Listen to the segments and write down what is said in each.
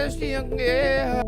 siang guerra.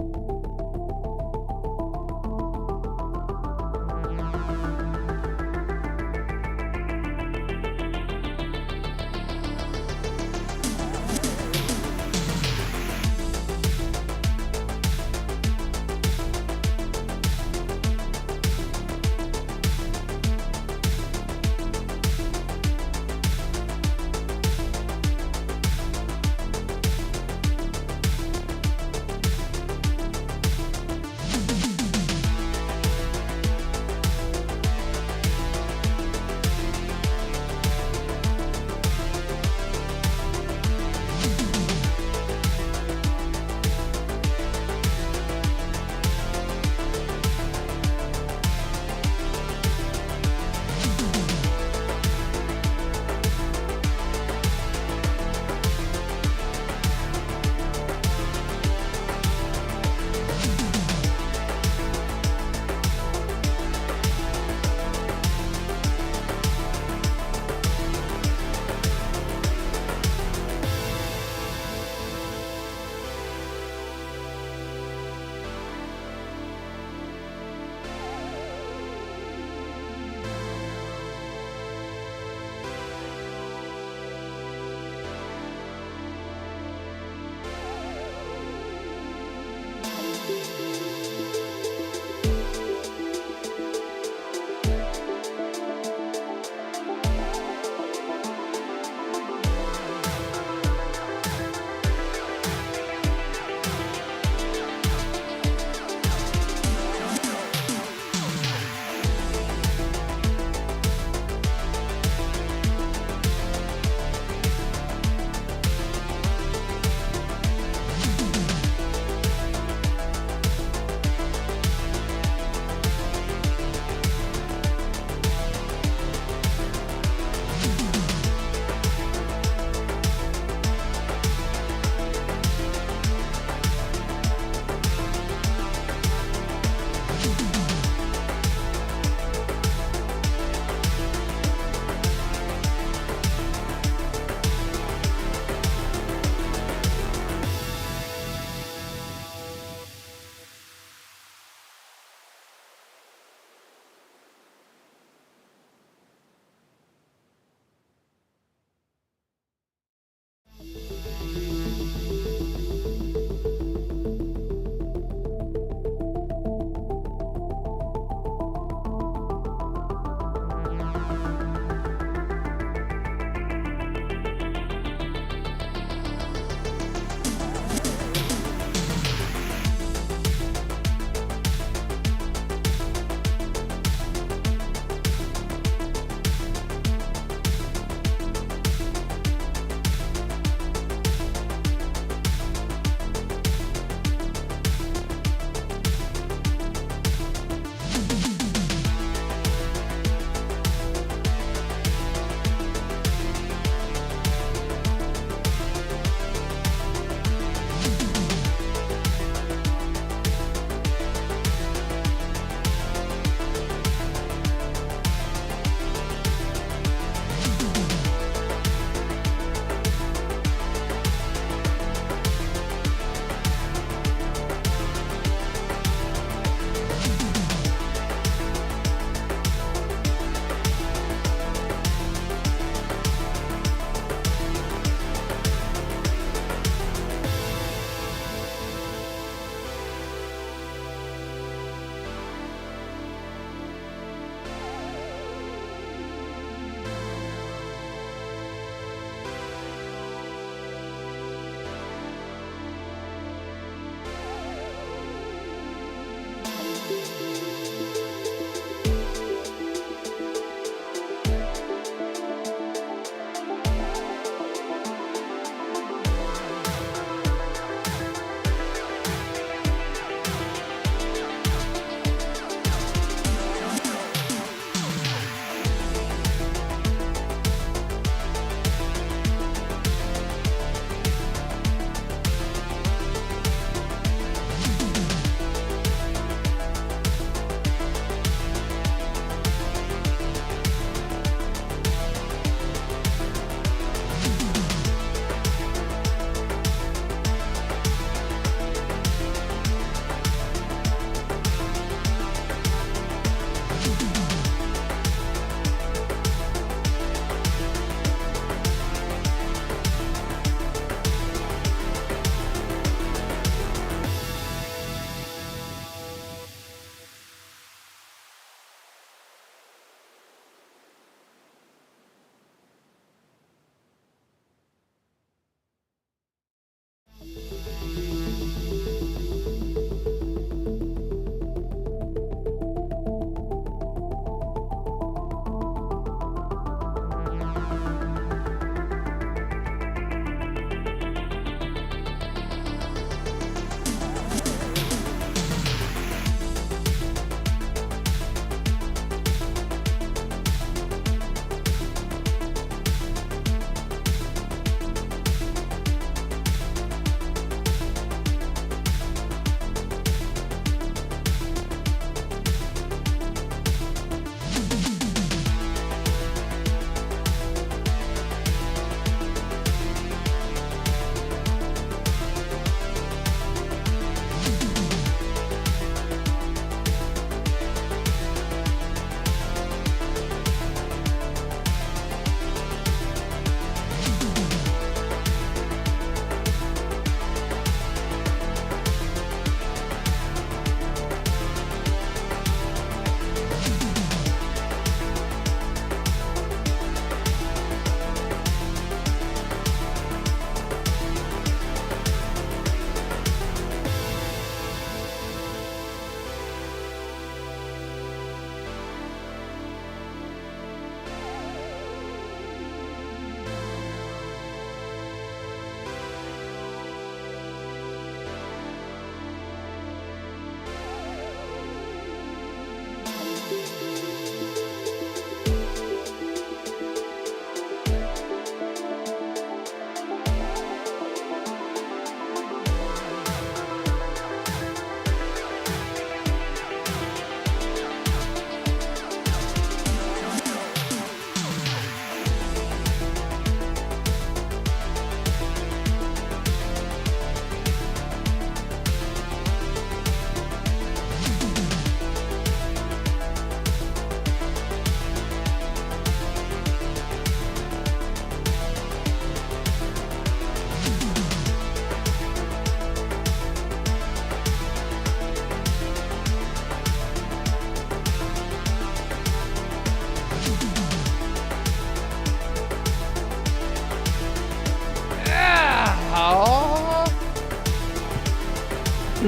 We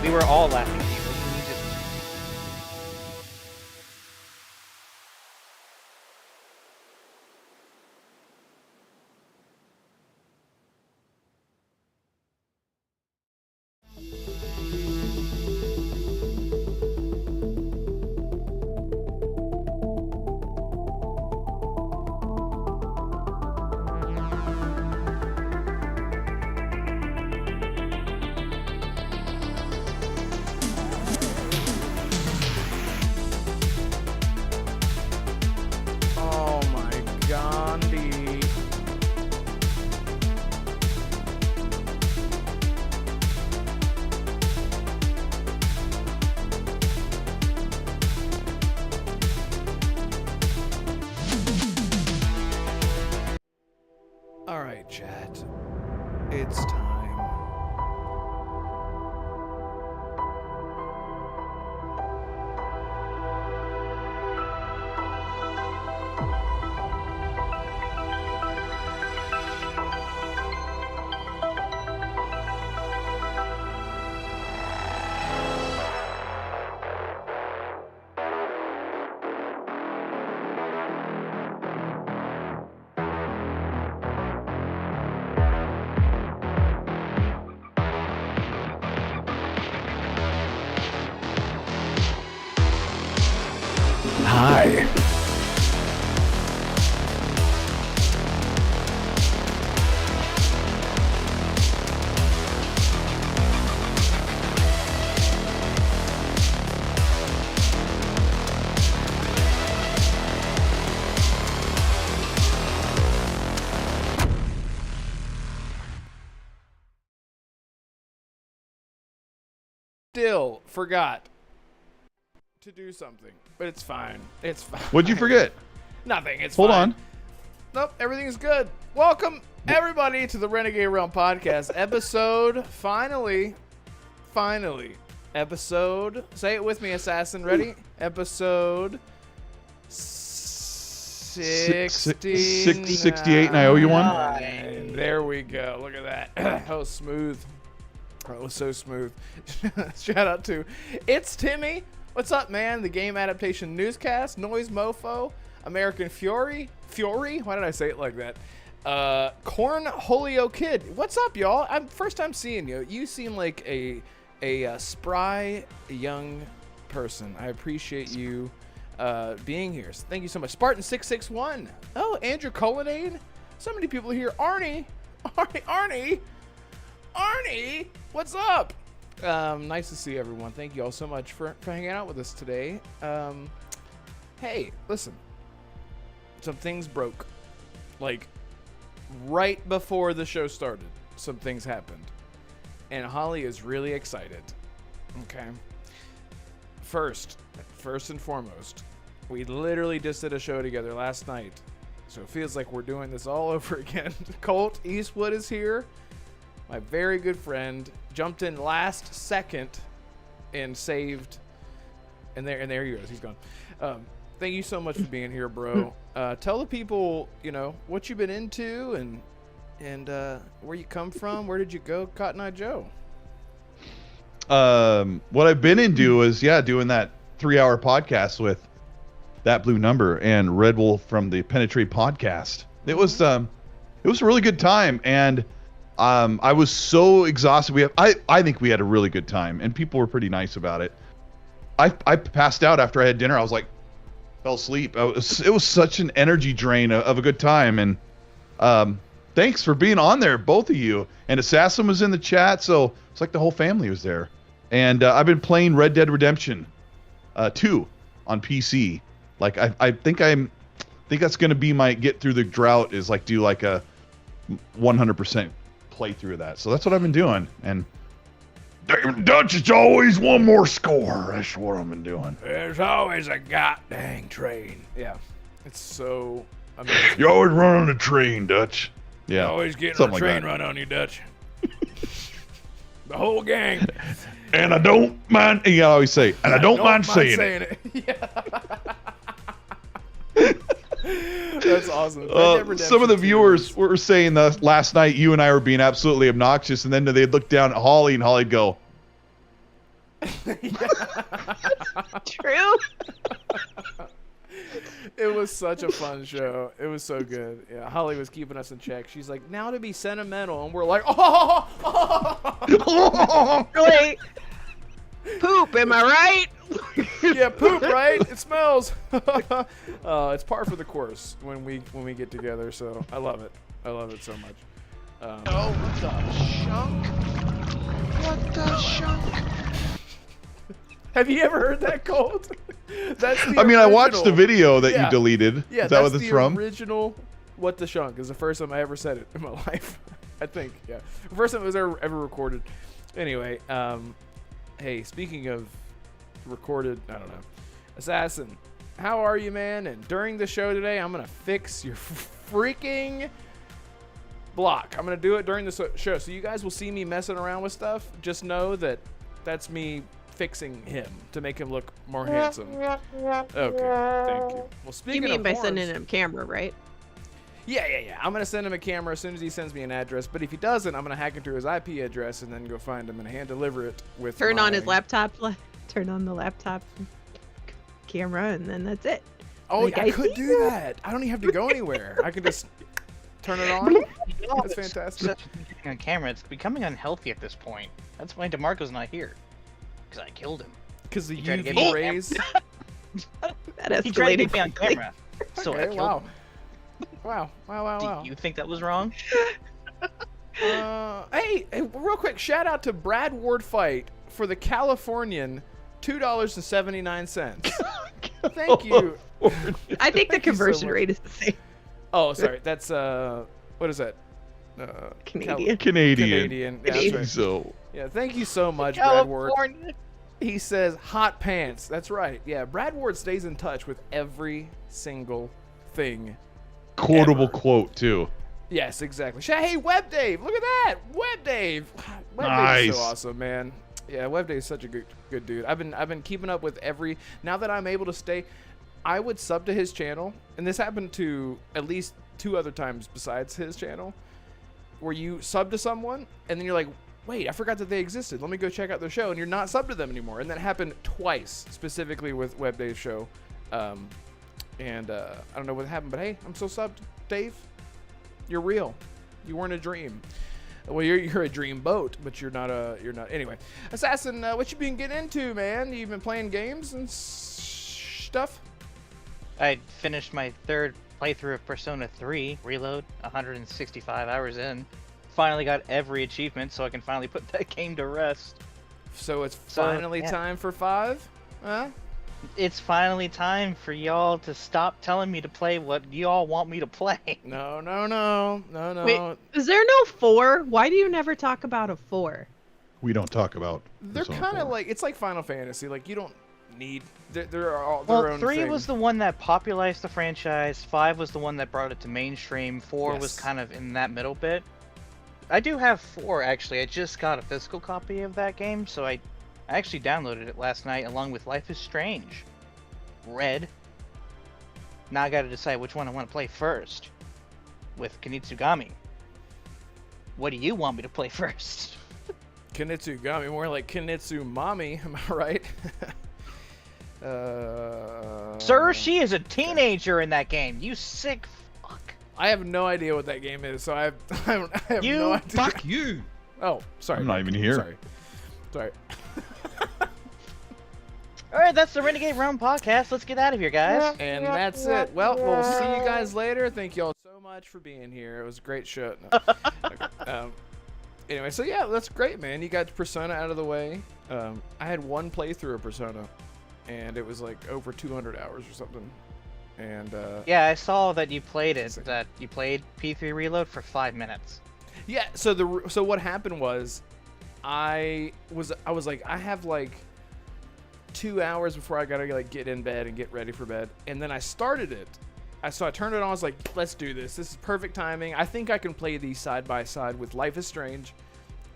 were all laughing at you. You need to... Oh my Gandhi. All right, chat. It's time. Hi. Still forgot to do something, but it's fine. It's fine. What'd you forget? Nothing. It's Hold fine. on. Nope, everything's good. Welcome, everybody, to the Renegade Realm Podcast. Episode, finally, episode, say it with me, Assassin, ready? Episode 68, and I owe you one. There we go. Look at that. That was smooth. That was so smooth. Shout out to It's Timmy. What's up, man? The game adaptation newscast, Noise Mofo, American Fury. Why did I say it like that? Cornholio Kid. What's up, y'all? First time seeing you. You seem like a spry young person. I appreciate you being here. So thank you so much. Spartan661. Oh, Andrew Cullinane. So many people here. Arnie, what's up? Nice to see everyone. Thank you all so much for hanging out with us today. Hey, listen. Some things broke. Like, right before the show started, some things happened. And Holly is really excited. Okay? First and foremost, we literally just did a show together last night. So it feels like we're doing this all over again. Colt Eastwood is here. My very good friend jumped in last second and saved, and there he goes. He's gone. Thank you so much for being here, bro. Tell the people, what you've been into and where you come from. Where did you go, Cotton Eye Joe? What I've been into is doing that 3-hour podcast with ThatBlueNumber and Red Wolf from the Penetrate podcast. It was a really good time, and I was so exhausted. I think we had a really good time, and people were pretty nice about it. I passed out after I had dinner. I was like, fell asleep. It was such an energy drain of a good time, and thanks for being on there, both of you. And Assassin was in the chat, so it's like the whole family was there. And I've been playing Red Dead Redemption 2 on PC. Like I think that's gonna be my get through the drought, is like do like a 100% playthrough of that. So that's what I've been doing. And Dutch, it's always one more score. That's what I've been doing. There's always a goddamn train. Yeah, it's so amazing. You're always running a train, Dutch. Yeah, You're always getting something a train like that. run on you, Dutch. The whole gang. And I don't mind. I always say, and I don't mind saying it. Yeah. That's awesome. Some of the viewers were saying that last night you and I were being absolutely obnoxious, and then they'd look down at Holly, and Holly'd go, True. It was such a fun show. It was so good. Yeah, Holly was keeping us in check. She's like, now to be sentimental, and we're like, oh. Wait. Poop, am I right? Yeah, poop, right? It smells. It's par for the course when we get together. So I love it. I love it so much. Oh, what the shunk? What the shunk? Have you ever heard that, Colt? That's the I mean, I watched the original. video that Yeah. you deleted. Yeah, Is that what that's it's the from? original What the Shunk is the first time I ever said it in my life. I think, yeah. The first time it was ever recorded. Anyway, hey, speaking of recorded, I don't know. Assassin, how are you, man? And during the show today, I'm going to fix your freaking block. I'm going to do it during the show. So you guys will see me messing around with stuff. Just know that that's me fixing him to make him look more handsome. Okay, thank you. Well, speaking You mean of by horns, sending him camera, right? Yeah. I'm gonna send him a camera as soon as he sends me an address. But if he doesn't, I'm gonna hack into his IP address and then go find him and hand deliver it with. Turn on his my- laptop. Turn on the laptop camera, and then that's it. Oh, Like, I I could see do that. I don't even have to go anywhere. I can just turn it on. That's fantastic. On camera, it's becoming unhealthy at this point. That's why Damarco's not here. Because I killed him. Because the He tried to get UV me- rays. That He tried to escalated get me on quickly. camera. So I Okay, killed wow. him. Wow. Do you think that was wrong? Hey, real quick, shout out to Brad Ward Fight for the Californian $2.79. Thank you. I think the Thank you so conversion much. rate is the same. Oh, sorry. That's what is that? Canadian. Canadian. Yeah, that's right. So Yeah, thank you so much, Brad Ward. California. He says hot pants. That's right. Yeah, Brad Ward stays in touch with every single thing. quotable Ever. quote too. Yes, exactly. Hey, Web Dave, look at that, Web Dave. Web Dave is so Nice. awesome, man. Yeah, Web Dave is such a good dude. I've been keeping up with every. Now that I'm able to stay, I would sub to his channel, and this happened to at least 2 other times besides his channel, where you sub to someone and then you're like, wait, I forgot that they existed. Let me go check out their show, and you're not subbed to them anymore. And that happened twice, specifically with Web Dave's show. I don't know what happened, but hey, I'm so subbed, Dave. You're real. You weren't a dream. Well, you're a dream boat, but you're not. Anyway, Assassin, what you been getting into, man? You been playing games and stuff? I finished my 3rd playthrough of Persona 3 Reload, 165 hours in. Finally got every achievement, so I can finally put that game to rest. So it's So, finally yeah. time for 5? Huh? It's finally time for y'all to stop telling me to play what y'all want me to play. No. Wait, is there no 4? Why do you never talk about a 4? We don't talk about. They're Persona kind of 4. like, it's like Final Fantasy. Like, you don't need. They're all their Well, own 3 thing. was the one that popularized the franchise, 5 was the one that brought it to mainstream, 4 was Yes. kind of in that middle bit. I do have 4, actually. I just got a physical copy of that game, so I actually downloaded it last night along with Life is Strange. Red. Now I gotta decide which one I want to play first. With Kinitsugami. What do you want me to play first? Kinitsu got me more like Kinitsu Mommy. Am I right? Sir, she is a teenager in that game. You sick fuck. I have no idea what that game is, so I have You no idea. Fuck you. Oh, sorry. I'm not even here. Sorry. Alright, that's the Renegade Realm podcast. Let's get out of here, guys. And that's it. Well, we'll see you guys later. Thank you all so much for being here. It was a great show. No. Okay. Anyway, so yeah, that's great, man. You got Persona out of the way. I had 1 playthrough of Persona, and it was like over 200 hours or something. And Yeah, I saw that you played it. That you played P3 Reload for 5 minutes. yeah, so what happened was, I was like, I have like 2 hours before I gotta like get in bed and get ready for bed, and then I started it. So I turned it on. I was like, let's do this. This is perfect timing. I think I can play these side by side with Life is Strange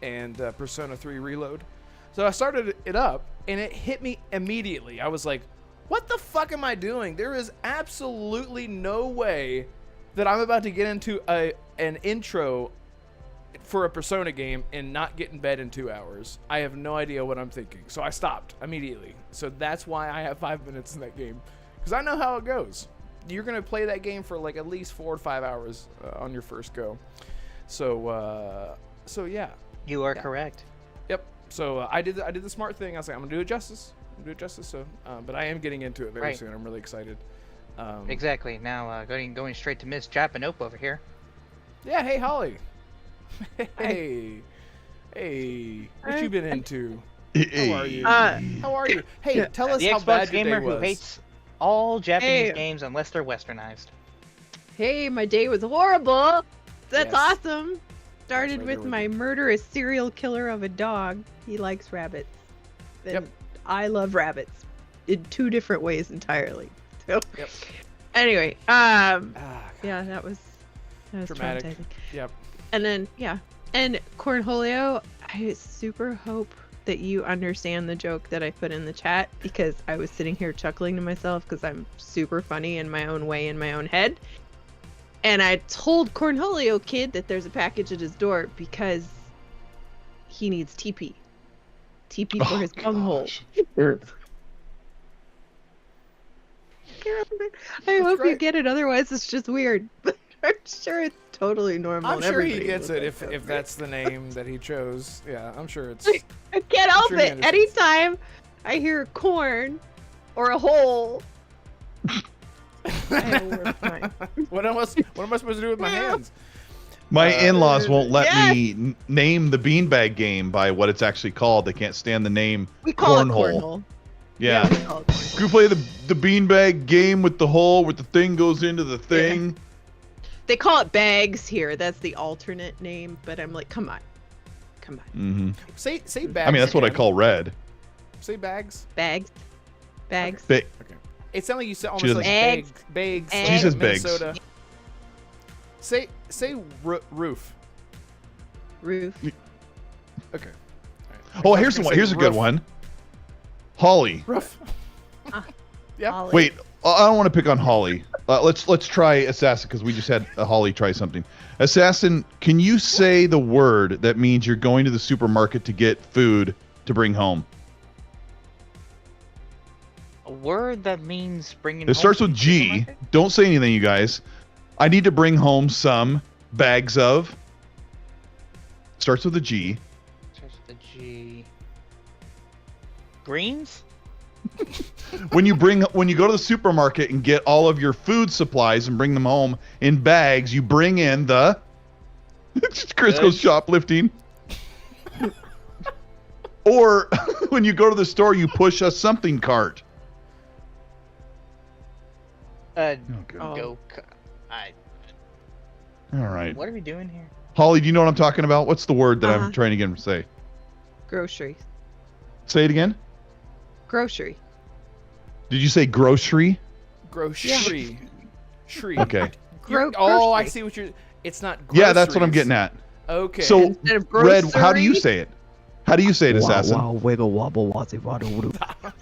and Persona 3 Reload. So I started it up, and it hit me immediately. I was like, what the fuck am I doing? There is absolutely no way that I'm about to get into an intro for a Persona game and not get in bed in 2 hours. I have no idea what I'm thinking. So I stopped immediately. So that's why I have 5 minutes in that game. Because I know how it goes. You're going to play that game for like at least 4 to 5 hours on your first go. So yeah. You are correct. Yep. So I did the smart thing. I was like, I'm going to do it justice. So, but I am getting into it very soon. I'm really excited. Exactly. Now going straight to Miss Japanope over here. Yeah. Hey, Holly. Hey, what you been into? How are you? How are you? Hey, tell us the how Xbox bad your gamer day was. who hates all Japanese games unless they're westernized. Hey, my day was horrible. That's Yes. awesome. Started right with there with my you. murderous serial killer of a dog. He likes rabbits. And Yep. I love rabbits in 2 different ways entirely. So Yep. anyway, Ah, yeah, that was Dramatic. traumatizing. Yep. And then, and Cornholio, I super hope that you understand the joke that I put in the chat, because I was sitting here chuckling to myself because I'm super funny in my own way in my own head. And I told Cornholio kid that there's a package at his door because he needs TP. TP for his bunghole. I hope you great. get it, otherwise it's just weird. I'm sure it's totally normal. I'm and sure he everybody gets knows it that. if that's the name that he chose. Yeah, I'm sure it's. I can't help sure he it. understands. Anytime I hear corn or a hole, I have a word for mine. What am I supposed to do with my hands? My in-laws won't let Yes! me name the beanbag game by what it's actually called. They can't stand the name We call cornhole. it cornhole. Yeah. we call it cornhole. Can we play the beanbag game with the hole where the thing goes into the thing? They call it bags here. That's the alternate name, but I'm like, come on. Mm-hmm. Say bags. I mean, that's what I again. call red. Say bags. Bags. Ba- Okay. It sounded like you said almost doesn't- like Eggs. bags. Eggs. She says Minnesota. Say roof. Roof. Okay. Oh, here's the one. Here's a good one. Holly. Roof. Yeah. Ollie. Wait, I don't want to pick on Holly. Let's try Assassin, because we just had Holly try something. Assassin, can you say the word that means you're going to the supermarket to get food to bring home? A word that means bringing. It starts with G. supermarket? Don't say anything, you guys. I need to bring home some bags of. Starts with a G. Starts with a G. Greens. When you go to the supermarket and get all of your food supplies and bring them home in bags, you bring in the. Chris goes shoplifting. Or when you go to the store, you push a something cart. Go. Oh. All right. What are we doing here? Holly, do you know what I'm talking about? What's the word that I'm Uh-huh. trying to get him to say? Grocery. Say it again. Grocery. Did you say grocery? Grocery. Shree. Okay. Oh, I grocery. see what you're. It's not. Groceries. Yeah, that's what I'm getting at. Okay. So, Instead of Red, how do you grocery? say it? How do you say it, Assassin? Wow, wiggle wobble wazzy waddle woo. That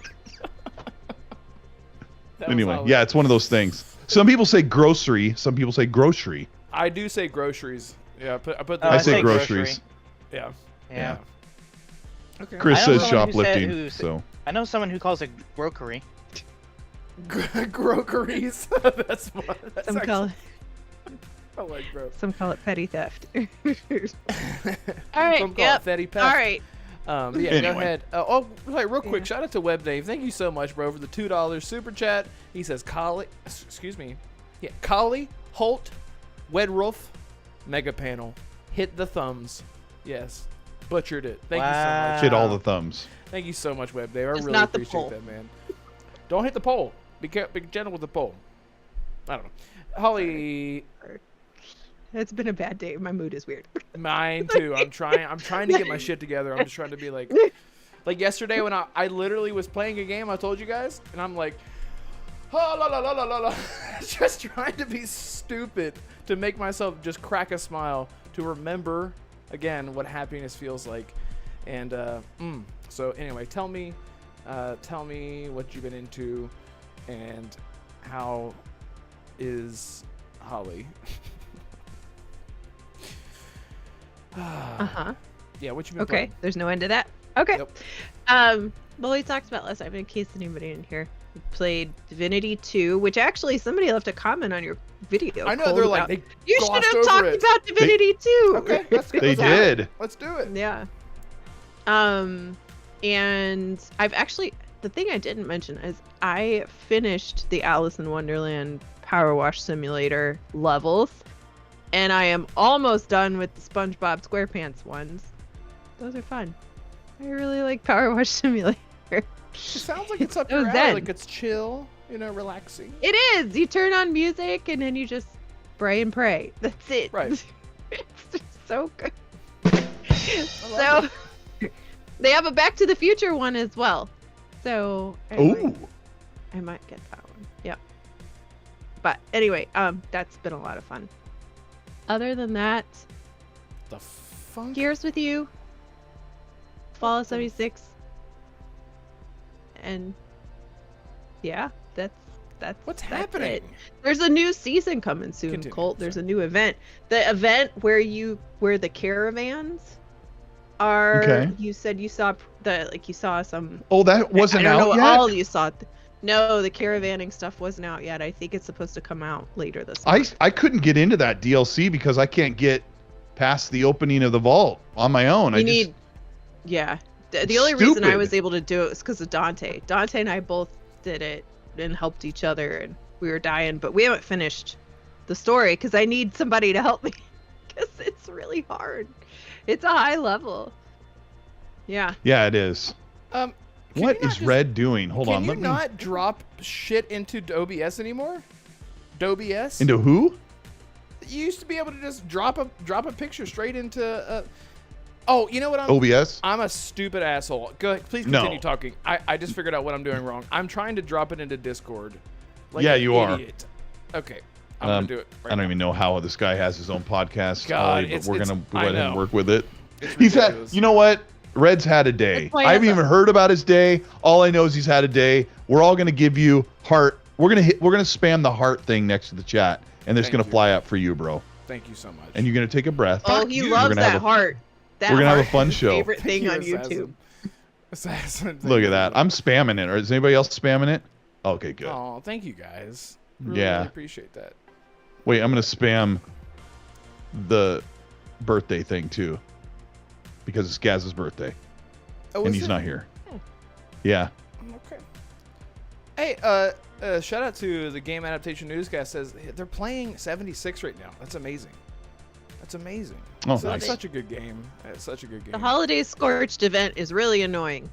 was Anyway, Holly. yeah, it's one of those things. Some people say grocery. Some people say grocery. I do say groceries. Yeah, I put I that. say say groceries. Yeah. Yeah. Okay. Chris I know says someone who said- shoplifting. who- So I know someone who calls it grocery. Groceries. That's fun. That's Some call it, I like bro. some call it petty theft. All Some right. call Yep. it Fetty Pep. All right. But yeah, go Anyway. ahead. Real quick, shout out to Web Dave. Thank you so much, bro, for the $2 super chat. He says, Collie, Holt, Red Wolf, Mega Panel, hit the thumbs. Yes, butchered it. Thank you so much. hit all the thumbs. Thank you so much, Web Dave. I Just really not the appreciate pole. that, man. Don't hit the pole. Be gentle with the pole. I don't know. Holly, It's been a bad day. My mood is weird. mine too. I'm trying to get my shit together. I'm just trying to be like yesterday when I literally was playing a game. I told you guys, and I'm like, oh, la la la la la la, just trying to be stupid to make myself just crack a smile to remember again what happiness feels like. And so anyway, tell me what you've been into, and how is Holly? Uh-huh. Yeah, what you been Okay, playing? there's no end to that. Okay. Yep. Well, we talked about last time, in case anybody in here we played Divinity 2, which actually somebody left a comment on your video. I know, Cole, they're like, about, they you should glossed have over talked it. about Divinity 2. Okay, let's go. They Let's do it. did. Let's do it. Yeah. And I've actually, the thing I didn't mention is I finished the Alice in Wonderland Power Wash Simulator levels, and I am almost done with the SpongeBob SquarePants ones. Those are fun. I really like Power Wash Simulator. It sounds like it's up That was your alley, zen. like it's chill, relaxing. It is. You turn on music and then you just spray and pray. That's it. Right. It's just so good. love So they have a Back to the Future one as well. So Ooh. I might get that one. Yeah. But anyway, that's been a lot of fun. Other than that, The funk. Gears with You, Fallout 76, and yeah, that's What's that's happening? it. There's a new season coming soon, Continue, Colt. There's sorry. a new event. The event where the caravans are. Okay. You said you saw you saw some. Oh, that wasn't I don't know out what yet? all you saw. No, the caravanning stuff wasn't out yet. I think it's supposed to come out later this month. I couldn't get into that DLC because I can't get past the opening of the vault on my own. You need, yeah. The It's only reason I stupid. was able to do it was because of Dante. Dante and I both did it and helped each other, and we were dying, but we haven't finished the story because I need somebody to help me because it's really hard. It's a high level. Yeah. Yeah, it is. Can What you not is just- Red doing? Hold Can on. you Let me. not drop shit into OBS anymore? OBS? Into who? You used to be able to just drop a picture straight into. Oh, you know what? OBS? I'm a stupid asshole. Go ahead, please No. continue talking. I just figured out what I'm doing wrong. I'm trying to drop it into Discord. Like Yeah, an you are. idiot. Okay, I'm gonna do it. I don't even know how this guy has his own podcast. God, Ollie, but it's- we're it's- gonna I let him know. work with it. It's He's had. ridiculous. You know what? Red's had a day. That's why I haven't I thought- even heard about his day. All I know is he's had a day. We're all gonna give you heart. We're gonna spam the heart thing next to the chat, and it's Thank gonna you. fly up for you, bro. Thank you so much. And you're gonna take a breath. Oh, Fuck he you. We're loves gonna that have a- heart. That we're gonna have a heart fun is his show. favorite Thank thing you, on Assassin. YouTube. Assassin. Look at that. I'm spamming it. Or is anybody else spamming it? Okay, good. Oh, thank you guys. Really, Yeah. really appreciate that. Wait, I'm gonna spam the birthday thing too, because it's Gaz's birthday, Oh, and is he's it? not here. Yeah. Okay. Hey, shout out to the Game Adaptation Newscast. Says they're playing 76 right now. That's amazing. That's amazing. Oh, So nice. it's such a good game. It's such a good game. The Holiday Scorched event is really annoying.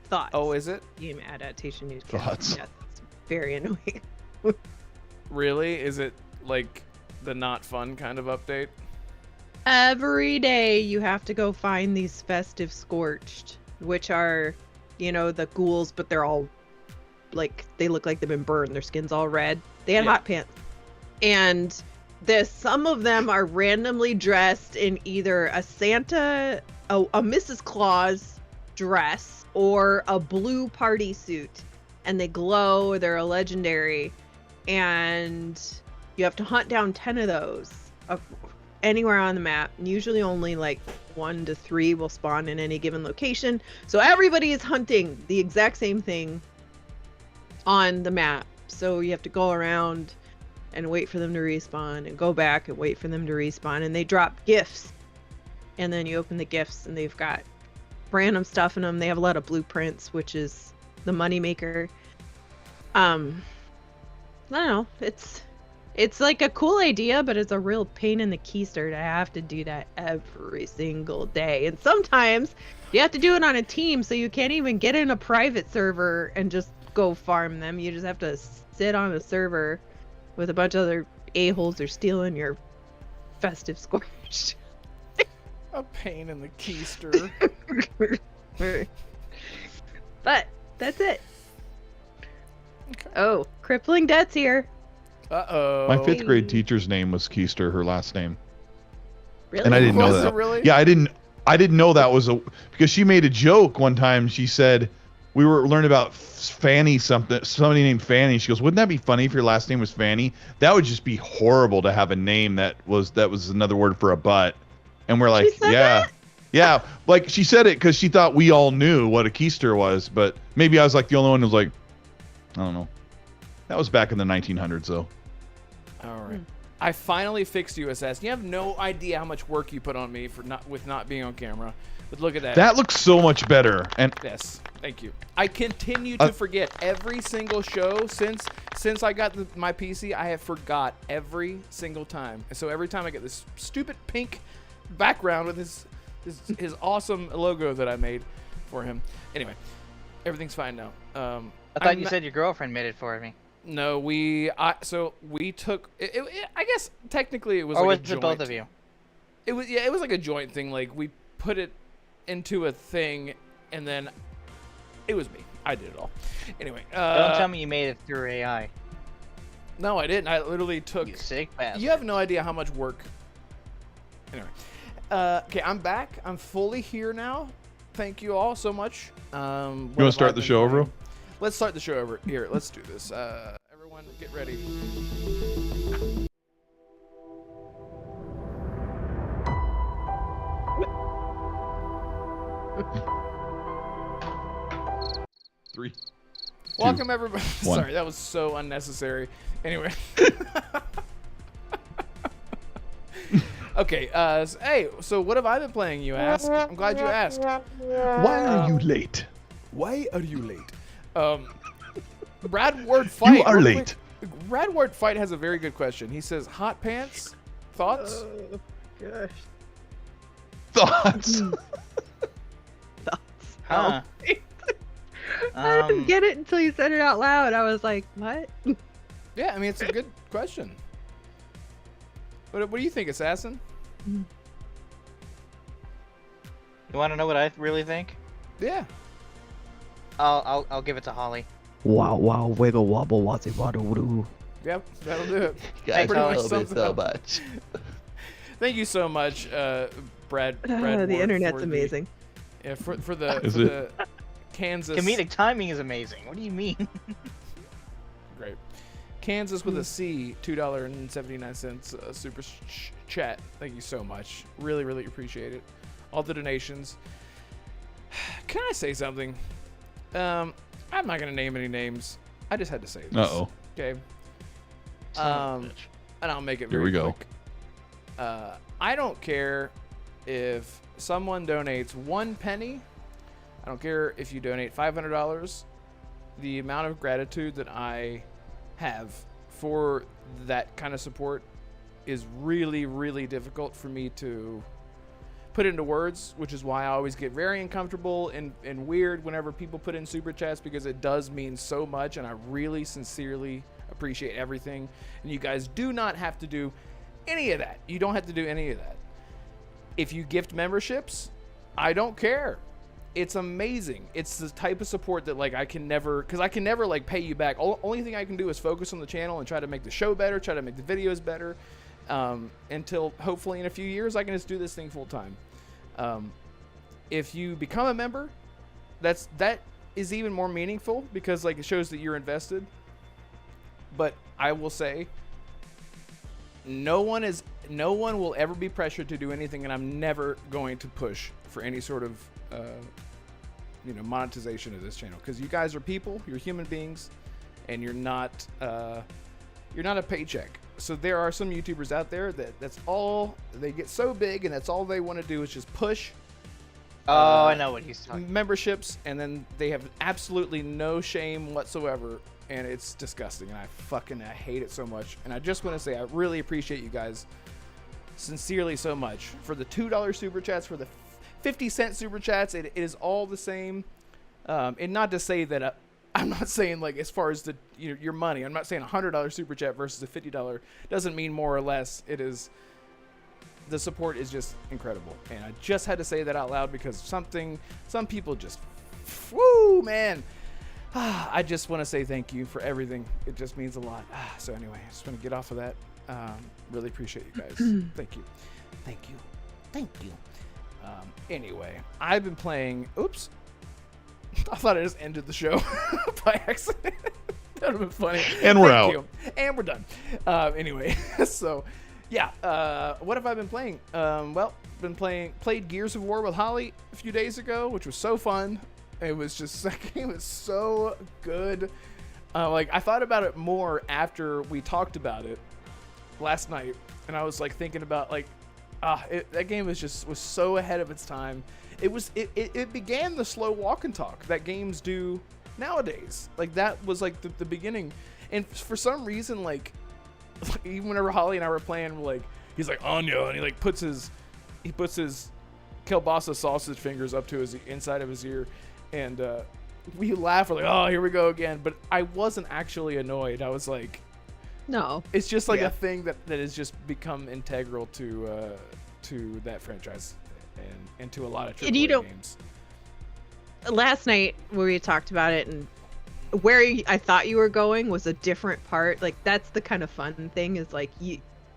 Thoughts? Oh, is it? Game adaptation news. Thoughts? Yes, it's very annoying. Really? Is it like the not fun kind of update? Every day you have to go find these festive scorched, which are, the ghouls, but they're all like they look like they've been burned. Their skin's all red. They had Yeah. hot pants, and some of them are randomly dressed in either a Santa, a Mrs. Claus dress, or a blue party suit, and they glow. They're a legendary, and you have to hunt down 10 of those anywhere on the map. Usually only like 1 to 3 will spawn in any given location. So everybody is hunting the exact same thing on the map. So you have to go around and wait for them to respawn and go back and wait for them to respawn. And they drop gifts. And then you open the gifts and they've got random stuff in them. They have a lot of blueprints, which is the moneymaker. I don't know. It's like a cool idea, but it's a real pain in the keister to have to do that every single day. And sometimes you have to do it on a team, so you can't even get in a private server and just go farm them. You just have to sit on a server with a bunch of other a-holes who are stealing your festive scorch. A pain in the keister. But that's it. Okay. Oh, crippling debt's here. Uh-oh. My 5th grade teacher's name was Keister, her last name. Really? And I didn't know Was it that. really? Yeah, I didn't know that was because she made a joke one time. She said we were learning about Fanny somebody named Fanny. She goes, "Wouldn't that be funny if your last name was Fanny? That would just be horrible to have a name that was another word for a butt." And we're like, said yeah. that? Yeah. Like she said it because she thought we all knew what a keister was, but maybe I was like the only one who was like, I don't know. That was back in the 1900s though. All right. I finally fixed you, Assassin. You have no idea how much work you put on me for not being on camera. But look at that. That looks so much better. And Yes, thank you. I continue to forget every single show since I got my PC. I have forgot every single time. And so every time I get this stupid pink background with his awesome logo that I made for him. Anyway, everything's fine now. I thought you said your girlfriend made it for me. No, we took. I guess technically it was. Or like was a it both joint. of you? It was It was like a joint thing. Like we put it into a thing, and then it was me. I did it all. Anyway. Don't tell me you made it through AI. No, I didn't. I literally took. You sick bastard. You have no idea how much work. Anyway. Okay, I'm back. I'm fully here now. Thank you all so much. you want to start the show over? Let's start the show over. Here, let's do this. Everyone, get ready. Three. Welcome, everybody. one. Sorry, that was so unnecessary. Anyway. Okay, hey, so what have I been playing, you ask? I'm glad you asked. Why are you late? Why are you late? Brad Ward Fight. You are real late. quick. Brad Ward Fight has a very good question. He says, hot pants? Thoughts? Gosh. Thoughts? Huh. I didn't get it until you said it out loud. I was like, what? Yeah, I mean, it's a good question. What do you think, Assassin? You want to know what I really think? Yeah. I'll give it to Holly. Wow, wow, wiggle, wobble, wazzy, waddle, Yep, that'll do it. guys Pretty much love sums it up. much. Thank you so much, Brad. The Ward, internet's for amazing. For the Is for it? the Kansas. Comedic timing is amazing. What do you mean? Great. Kansas with a C, $2.79 super chat. Thank you so much. Really, really appreciate it. All the donations. Can I say something? I'm not gonna name any names. I just had to say this. Uh-oh. Okay. Son of a bitch. And I'll make it Here very we go. quick. I don't care if someone donates 1 penny. I don't care if you donate $500. The amount of gratitude that I have for that kind of support is really, really difficult for me to put into words, which is why I always get very uncomfortable and weird whenever people put in super chats, because it does mean so much, and I really sincerely appreciate everything. And you guys do not have to do any of that. You don't have to do any of that. If you gift memberships, I don't care. It's amazing. It's the type of support that I can never pay you back. Only thing I can do is focus on the channel and try to make the show better, try to make the videos better, until hopefully in a few years I can just do this thing full time. If you become a member, that is even more meaningful, because it shows that you're invested. But I will say, no one will ever be pressured to do anything, and I'm never going to push for any sort of monetization of this channel, because you guys are people, you're human beings, and you're not a paycheck. So there are some YouTubers out there that's all they get, so big, and that's all they want to do is just push. I know what he's talking about. Memberships, and then they have absolutely no shame whatsoever, and it's disgusting, and I hate it so much. And I just want to say I really appreciate you guys sincerely so much for the $2 super chats, for the 50-cent super chats. It is all the same. And not to say that I'm not saying as far as the your money, I'm not saying $100 super chat versus a $50 doesn't mean more or less. It is, the support is just incredible, and I just had to say that out loud, because some people just, woo, man. I just want to say thank you for everything. It just means a lot. So anyway, I just want to get off of that. Really appreciate you guys. Thank you. Thank you. Thank you. Anyway, I've been playing. Oops. I thought I just ended the show by accident. That would have been funny. And we're Thank out. you. And we're done. Anyway, so What have I been playing? Played Gears of War with Holly a few days ago, which was so fun. It was just, that game was so good. I thought about it more after we talked about it last night, and I was like thinking about that game was so ahead of its time. It began the slow walk and talk that games do nowadays. Like, that was like the beginning, and for some reason, like even whenever Holly and I were playing, he's like Anya, and he puts his kielbasa sausage fingers up to his inside of his ear, and we laugh. We're like, oh, here we go again. But I wasn't actually annoyed. I was like, No. it's just like a thing that has just become integral to that franchise and to a lot of AAA games. Last night where we talked about it, and where I thought you were going was a different part. Like, that's the kind of fun thing, is like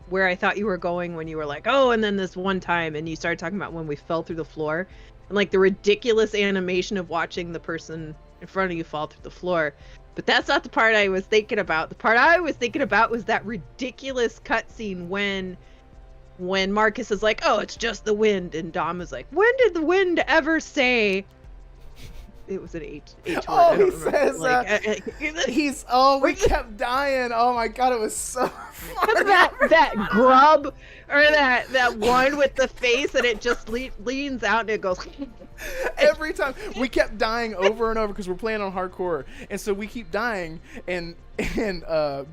where I thought you were going when you were like, oh, and then this one time, and you started talking about when we fell through the floor, and like the ridiculous animation of watching the person in front of you fall through the floor. But that's not the part I was thinking about. The part I was thinking about was that ridiculous cutscene when Marcus is like, oh, it's just the wind, and Dom is like, when did the wind ever say it was an H word? Oh, he says we kept dying. Oh my god, it was so funny. that grub, or that one with the face, and it just leans out and it goes. Every time we kept dying over and over because we're playing on hardcore, and so we keep dying. And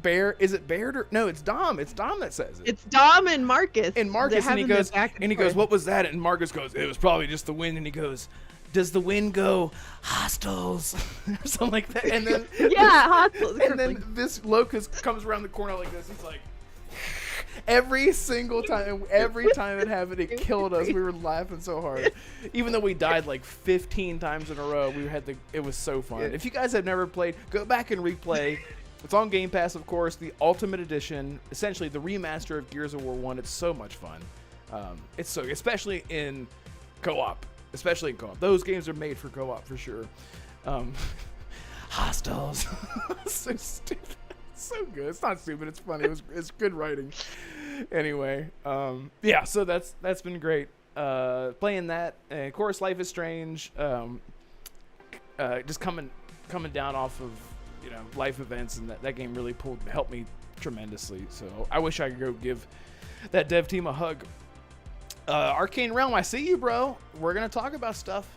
Bear, is it Baird or no? It's Dom. It's Dom that says it. It's Dom and Marcus. And he goes, what was that? And Marcus goes, it was probably just the wind. And he goes, does the wind go hostiles or something like that? And then hostiles. And then this locust comes around the corner like this. He's like, every single time, it happened, it killed us. We were laughing so hard, even though we died like 15 times in a row. It was so fun. If you guys have never played, go back and replay. It's on Game Pass, of course, the Ultimate Edition, essentially the remaster of Gears of War 1. It's so much fun. Especially in co-op. Those games are made for co-op for sure. Hostiles. So stupid. So good. It's not stupid. It's funny. It's good writing. Anyway, so that's been great. Playing that, and of course, Life is Strange. Just coming down off of life events, and that game really helped me tremendously. So I wish I could go give that dev team a hug. Arcane Realm, I see you, bro. We're gonna talk about stuff.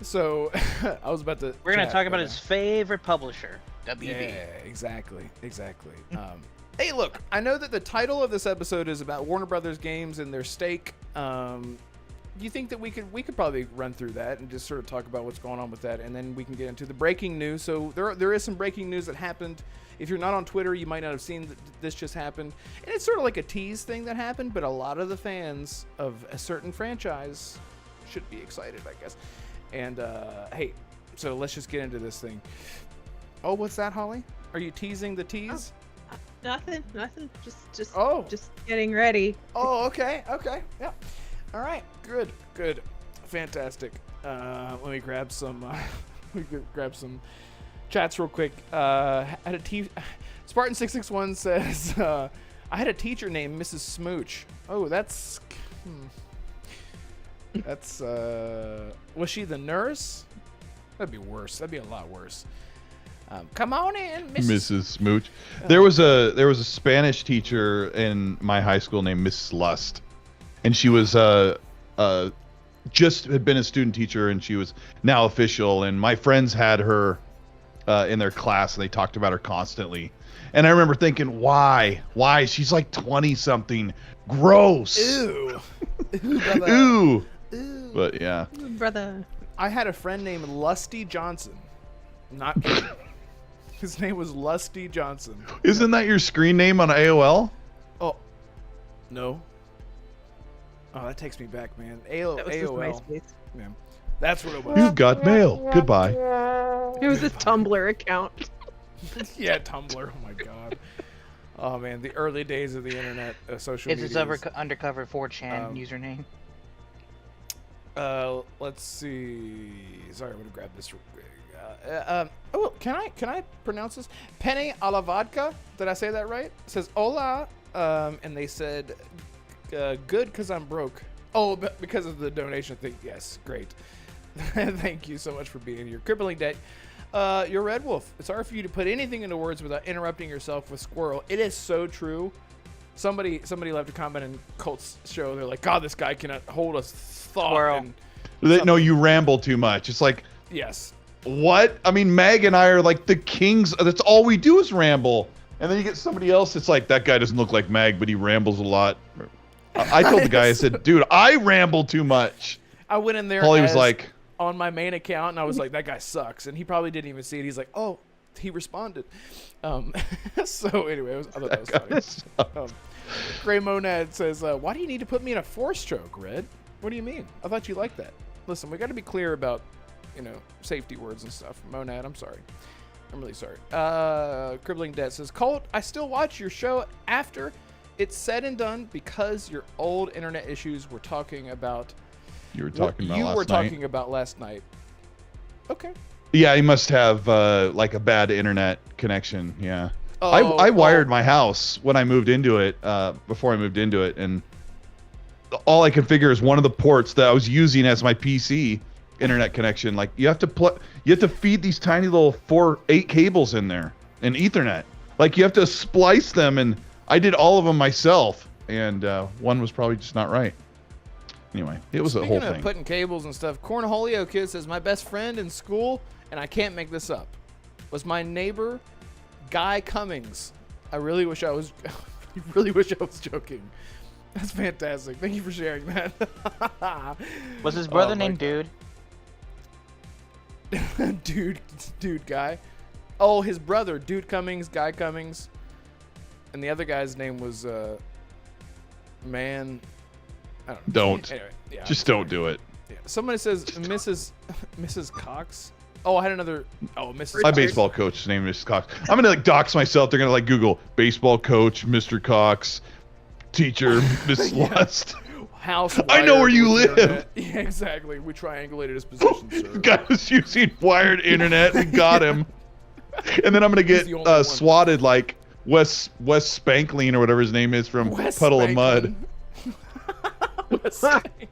So I was about to. We're gonna talk about his favorite publisher, WB. Yeah, exactly. Hey, look, I know that the title of this episode is about Warner Brothers games and their stake. Do you think that we could probably run through that and just sort of talk about what's going on with that, and then we can get into the breaking news? So there is some breaking news that happened. If you're not on Twitter, you might not have seen that this just happened. And it's sort of like a tease thing that happened, but a lot of the fans of a certain franchise should be excited, I guess. And hey, so let's just get into this thing. Oh, what's that, Holly? Are you teasing the tease? Oh, nothing. Just getting ready. Oh, okay. Yeah. All right. Good. Fantastic. Let me grab some. Chats real quick. Spartan661 says, I had a teacher named Mrs. Smooch. Oh, that's was she the nurse? That'd be worse. That'd be a lot worse. Come on in, Mrs. Smooch. There was a Spanish teacher in my high school named Miss Lust, and she was just had been a student teacher, and she was now official. And my friends had her in their class, and they talked about her constantly. And I remember thinking, why? She's like 20 something. Gross. Ew. Ew. But yeah. Brother. I had a friend named Lusty Johnson. His name was Lusty Johnson. Isn't that your screen name on AOL? Oh, no. Oh, that takes me back, man. That was AOL. MySpace. Yeah. That's what it was. You've got mail. Goodbye. It was a Tumblr account. Yeah, Tumblr. Oh my god. Oh man, the early days of the internet, social media. It's his undercover 4chan username. Let's see. Sorry, I'm gonna grab this real quick. Can I pronounce this? Penne alla vodka. Did I say that right? It says hola, and they said good because I'm broke. Oh, but because of the donation thing. Yes, great. Thank you so much for being here. Crippling debt. You're Red Wolf. It's hard for you to put anything into words without interrupting yourself with squirrel. It is so true. Somebody left a comment in Colt's show. They're like, God, this guy cannot hold a thought. Squirrel. No, you ramble too much. It's like, Yes. what? I mean, Mag and I are like the kings. That's all we do is ramble. And then you get somebody else. It's like, that guy doesn't look like Mag, but he rambles a lot. I told the guy, I said, dude, I ramble too much. I went in there. Paulie was like, on my main account, and I was like, that guy sucks. And he probably didn't even see it. He's like, oh, he responded. So anyway, I thought that was funny. Gray Monad says, why do you need to put me in a 4-stroke, Red? What do you mean? I thought you liked that. Listen, we got to be clear about, safety words and stuff. Monad, I'm sorry. I'm really sorry. Crippling Debt says, Colt, I still watch your show after it's said and done because your old internet issues we're talking about. You were talking about you last were night. talking about last night. Okay. Yeah, he must have like a bad internet connection. Yeah. Oh, I wired my house when I moved into it, before I moved into it, and all I could figure is one of the ports that I was using as my PC internet connection. Like you have to feed these tiny little 8 cables in there, and Ethernet. Like you have to splice them, and I did all of them myself, and one was probably just not right. Anyway, it was a whole Speaking of thing. putting cables and stuff, Cornholio Kid says, my best friend in school, and I can't make this up, was my neighbor, Guy Cummings. I really wish I was joking. That's fantastic. Thank you for sharing that. Was his brother Oh my named Dude? Dude Guy. Oh, his brother, Dude Cummings, Guy Cummings. And the other guy's name was, Man... I don't know. Don't. Anyway, yeah. Just don't do it. Yeah. Somebody says Mrs. Cox. Oh, I had another. Oh, Mrs. My Cox. baseball coach's name is Cox. I'm gonna like dox myself. They're gonna like Google baseball coach, Mr. Cox, teacher, Miss Lust. House. I know where you wired with live. internet. Yeah, exactly. We triangulated his position, sir. The guy was using wired internet. We got him. And then I'm gonna get the only one. swatted like Wes Spankling or whatever his name is from Wes Puddle of Spanklin. Mud. Wes Spanklin.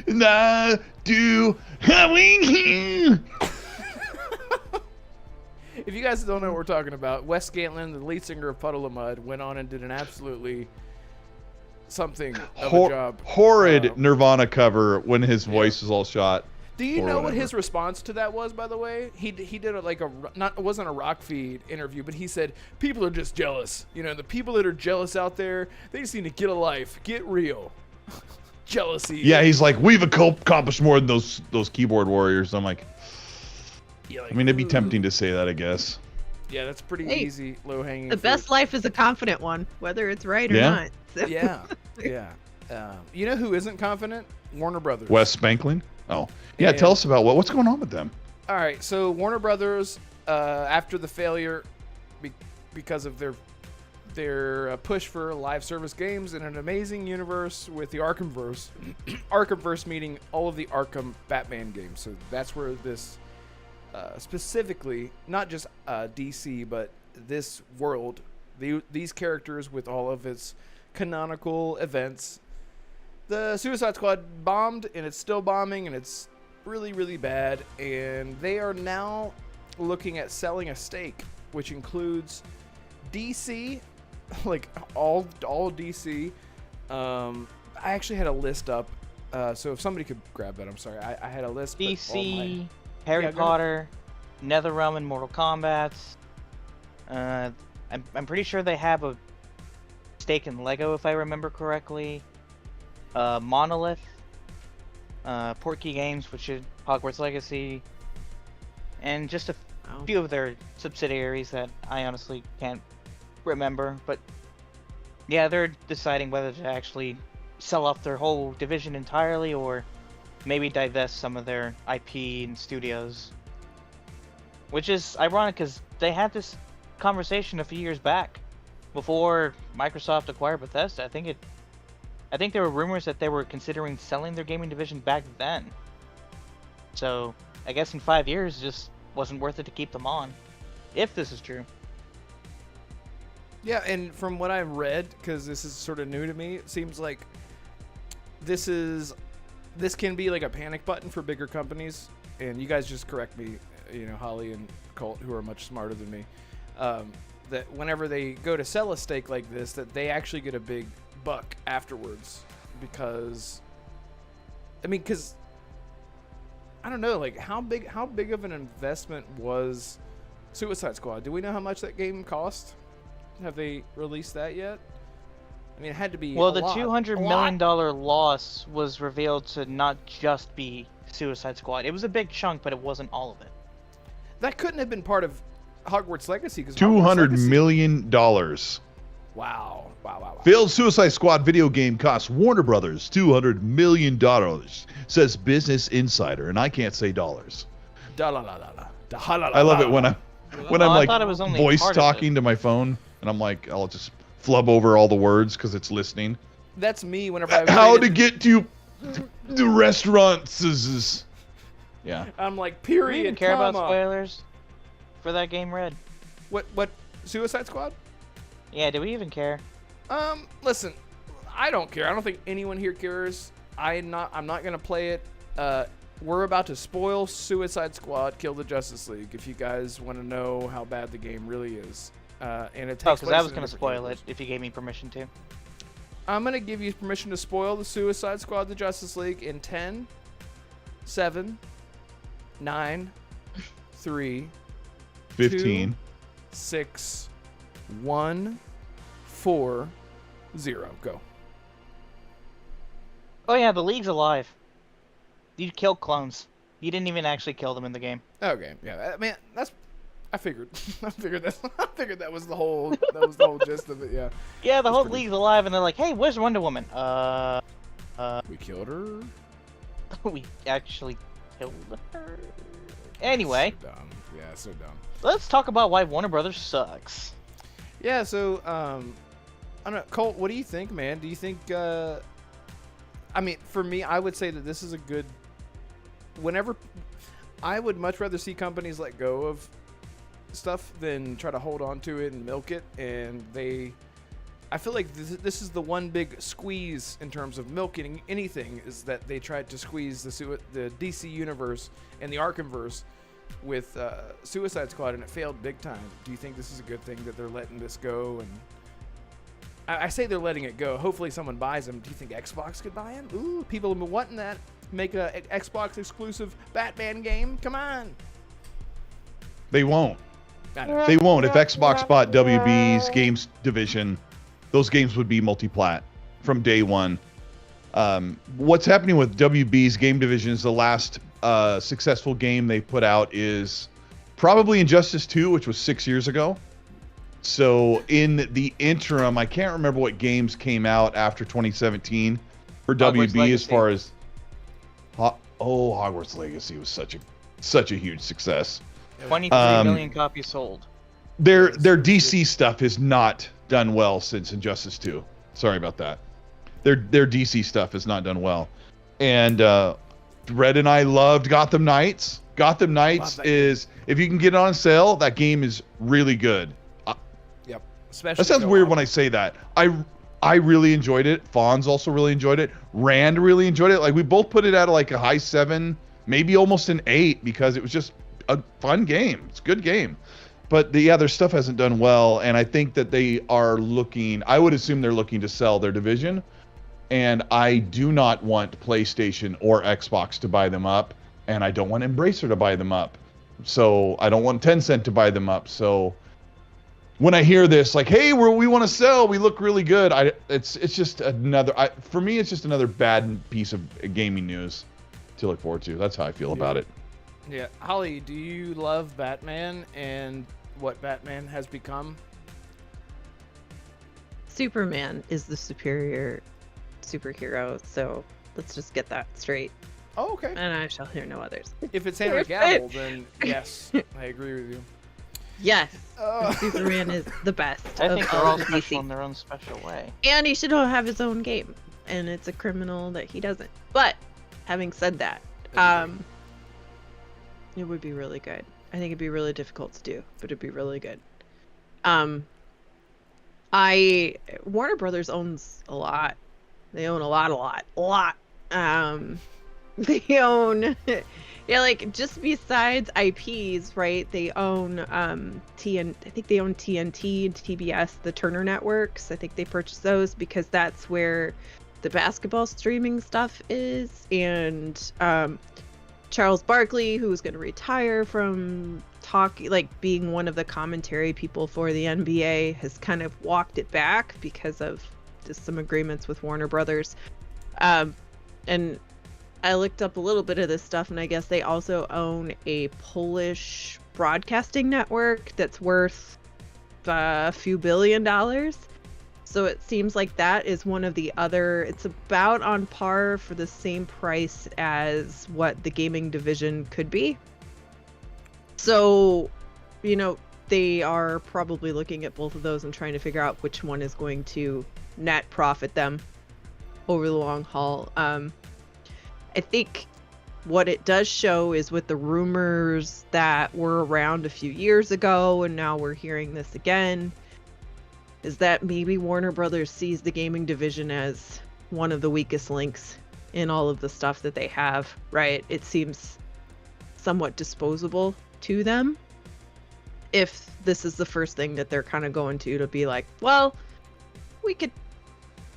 Nah, do Halloween. If you guys don't know what we're talking about, Wes Scantlin, the lead singer of Puddle of Mud, went on and did an absolutely something of a job. Horrid Nirvana cover when his voice was all shot. Do you or know what whatever. his response to that was, by the way? He did it wasn't a Rock Feed interview, but he said, people are just jealous. The people that are jealous out there, they just need to get a life, get real. Jealousy. Yeah, he's like, we've accomplished more than those keyboard warriors. I'm like, Yeah, like, I mean, it'd be ooh. tempting to say that, I guess. Yeah, that's pretty Hey, easy, low-hanging The fruit. best life is a confident one, whether it's right or Yeah. not. So. Yeah, yeah. You know who isn't confident? Warner Brothers. Wes Spankling? Oh. Yeah, And- tell us about what's going on with them. All right, so Warner Brothers, after the failure, because of their push for live service games in an amazing universe with the Arkhamverse, Arkhamverse meaning all of the Arkham Batman games. So that's where this, specifically, not just DC, but this world, these characters with all of its canonical events. The Suicide Squad bombed, and it's still bombing, and it's really, really bad. And they are now looking at selling a stake, which includes DC, like all DC. I actually had a list up, so if somebody could grab that, I'm sorry. I had a list. but all DC, Harry Yeah, go ahead. Potter, NetherRealm, and Mortal Kombat. I'm pretty sure they have a stake in Lego, if I remember correctly. Monolith, Portkey Games, which is Hogwarts Legacy, and just a Wow. few of their subsidiaries that I honestly can't remember. But yeah, they're deciding whether to actually sell off their whole division entirely or maybe divest some of their IP and studios. Which is ironic because they had this conversation a few years back before Microsoft acquired Bethesda. I think there were rumors that they were considering selling their gaming division back then. So I guess in 5 years, just wasn't worth it to keep them on. If this is true. Yeah, and from what I've read, because this is sort of new to me, it seems like this can be like a panic button for bigger companies. And you guys just correct me, Holly and Colt, who are much smarter than me, that whenever they go to sell a stake like this, that they actually get a big buck afterwards. Because I don't know, like how big of an investment was Suicide Squad? Do we know how much that game cost? Have they released that yet? I mean, it had to be. Well, the $200 million loss was revealed to not just be Suicide Squad. It was a big chunk, but it wasn't all of it. That couldn't have been part of Hogwarts Legacy. Because $200 million. Wow. Failed Suicide Squad video game costs Warner Brothers $200 million, says Business Insider, and I can't say dollars. I love it when I'm like voice talking to my phone, and I'm like, I'll just flub over all the words because it's listening. That's me whenever how to get to the restaurants. Yeah. I'm like, Do you period. even care about spoilers for that game, Red? What? Suicide Squad? Yeah, do we even care? Listen, I don't care. I don't think anyone here cares. I'm not gonna play it. We're about to spoil Suicide Squad: Kill the Justice League. If you guys want to know how bad the game really is, and it takes because I was gonna spoil it if you gave me permission to. I'm gonna give you permission to spoil the Suicide Squad: The Justice League in 10, 7, 9, 3, 15, 2, 6, 1, 4, 0. Go. Oh yeah, the League's alive. You killed clones. You didn't even actually kill them in the game. Okay, yeah, I mean I figured that was the whole gist of it. Yeah. Yeah, the whole League's alive, and they're like, "Hey, where's Wonder Woman?" We killed her. We actually killed her. Anyway. So dumb. Yeah, so dumb. Let's talk about why Warner Brothers sucks. Yeah, so I don't know, Colt, what do you think, man? Do you think I mean, for me, I would say that this is a good whenever I would much rather see companies let go of stuff than try to hold on to it and milk it, and I feel like this is the one big squeeze in terms of milking anything, is that they tried to squeeze the DC universe and the Arkhamverse with Suicide Squad, and it failed big time. Do you think this is a good thing that they're letting this go? And I say they're letting it go. Hopefully someone buys them. Do you think Xbox could buy them? Ooh, people have been wanting that. Make a Xbox exclusive Batman game. Come on. They won't. They won't. If Xbox bought WB's games division, those games would be multi-plat from day one. What's happening with WB's game division is the last successful game they put out is probably Injustice 2, which was 6 years ago. So in the interim, I can't remember what games came out after 2017 for WB as far as Hogwarts Legacy was such a huge success. 23 million copies sold. Their DC stuff has not done well since Injustice 2. Sorry about that. Their DC stuff has not done well. And Red and I loved Gotham Knights. Gotham Knights is, if you can get it on sale, that game is really good. Yep. Especially that sounds weird when I say that. I really enjoyed it. Fawn's also really enjoyed it. Rand really enjoyed it. Like, we both put it at like a high 7, maybe almost an 8, because it was just a fun game. It's a good game. But their stuff hasn't done well, and I think that they are looking, I would assume they're looking to sell their division, and I do not want PlayStation or Xbox to buy them up, and I don't want Embracer to buy them up. So I don't want Tencent to buy them up. So when I hear this, like, hey, we want to sell, we look really good, it's just another, for me, it's just another bad piece of gaming news to look forward to. That's how I feel about it. Yeah. Holly, do you love Batman and what Batman has become? Superman is the superior superhero, so let's just get that straight. Oh, okay. And I shall hear no others. If it's Henry Cavill, then yes, I agree with you. Yes, Superman is the best. I think they're of all the special DC. in their own special way. And he should have his own game, and it's a criminal that he doesn't. But having said that, it would be really good. I think it'd be really difficult to do, but it'd be really good. Warner Brothers owns a lot. They own a lot. They own, yeah, like just besides IPs, right? They own I think they own TNT and TBS, the Turner networks. I think they purchased those because that's where the basketball streaming stuff is. And Charles Barkley, who's going to retire from being one of the commentary people for the NBA, has kind of walked it back because of just some agreements with Warner Brothers. And I looked up a little bit of this stuff, and I guess they also own a Polish broadcasting network that's worth a few $1 billion. So it seems like that is one of the other, it's about on par for the same price as what the gaming division could be. So, they are probably looking at both of those and trying to figure out which one is going to net profit them over the long haul. I think what it does show is with the rumors that were around a few years ago, and now we're hearing this again, is that maybe Warner Brothers sees the gaming division as one of the weakest links in all of the stuff that they have, right? It seems somewhat disposable to them. If this is the first thing that they're kind of going to be like, well, we could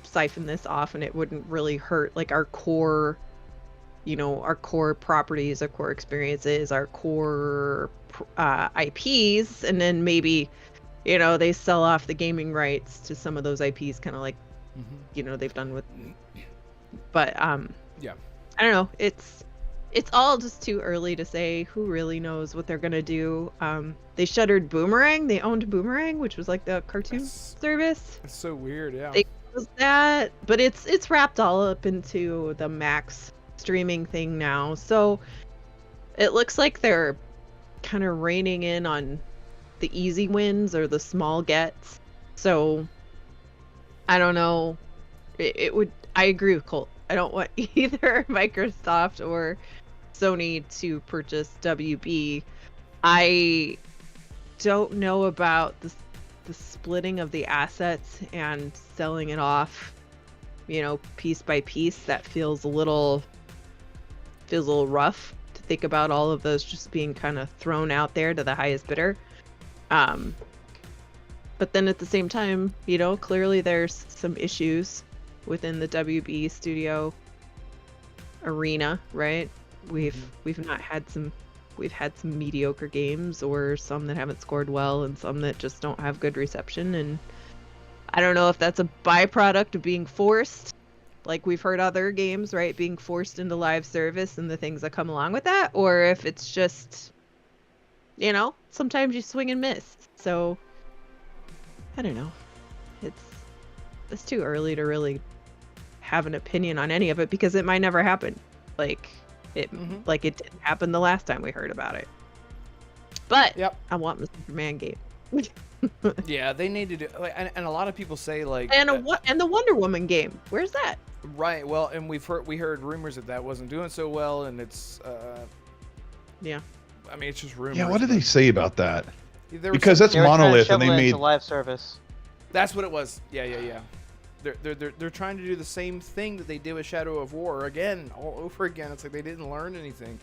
siphon this off and it wouldn't really hurt like our core, our core properties, our core experiences, our core IPs, and then maybe, they sell off the gaming rights to some of those IPs, kind of like, they've done with. But yeah, I don't know. It's all just too early to say. Who really knows what they're gonna do? They shuttered Boomerang. They owned Boomerang, which was like the cartoon service. It's so weird, yeah. They closed that, but it's wrapped all up into the Max streaming thing now. So it looks like they're kind of reining in on the easy wins or the small gets. So I don't know. I agree with Colt. I don't want either Microsoft or Sony to purchase WB. I don't know about the splitting of the assets and selling it off, piece by piece. That feels a little rough to think about all of those just being kind of thrown out there to the highest bidder. But then at the same time, clearly there's some issues within the WB studio arena, right? We've had some mediocre games, or some that haven't scored well, and some that just don't have good reception. And I don't know if that's a byproduct of being forced, like we've heard other games, right, being forced into live service and the things that come along with that, or if it's just, sometimes you swing and miss. So I don't know. It's too early to really have an opinion on any of it, because it might never happen. Like it didn't happen the last time we heard about it. But yep. I want the Superman game. Yeah, they need to do, and a lot of people say like, and the Wonder Woman game. Where's that? Right. Well, and we heard rumors that wasn't doing so well, and it's yeah. I mean, it's just rumors. Yeah, what did they say about that? Because that's They were trying to Monolith, and shovel they it made. into live service. That's what it was. Yeah. They're trying to do the same thing that they did with Shadow of War again, all over again. It's like they didn't learn anything.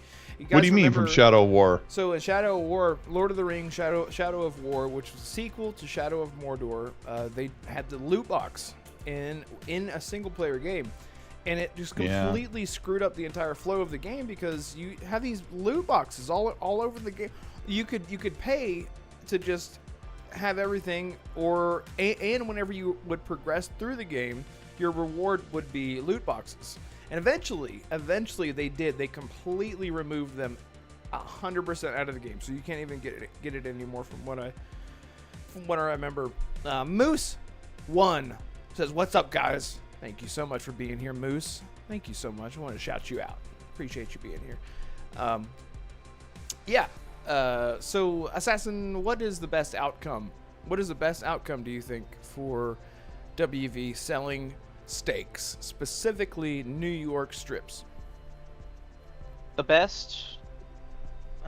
What do you mean from Shadow of War? So in Shadow of War, Lord of the Rings, Shadow of War, which was a sequel to Shadow of Mordor, they had the loot box in a single player game, and it just completely screwed up the entire flow of the game, because you have these loot boxes all over the game. You could pay to just have everything, and whenever you would progress through the game, your reward would be loot boxes. And eventually they completely removed them 100% out of the game, so you can't even get it anymore from what I remember. Moose 1 says, "What's up, guys? Thank you so much for being here, Moose. Thank you so much. I want to shout you out. Appreciate you being here." Yeah. So, Assassin, what is the best outcome? What is the best outcome, do you think, for WV selling steaks, specifically New York strips? The best?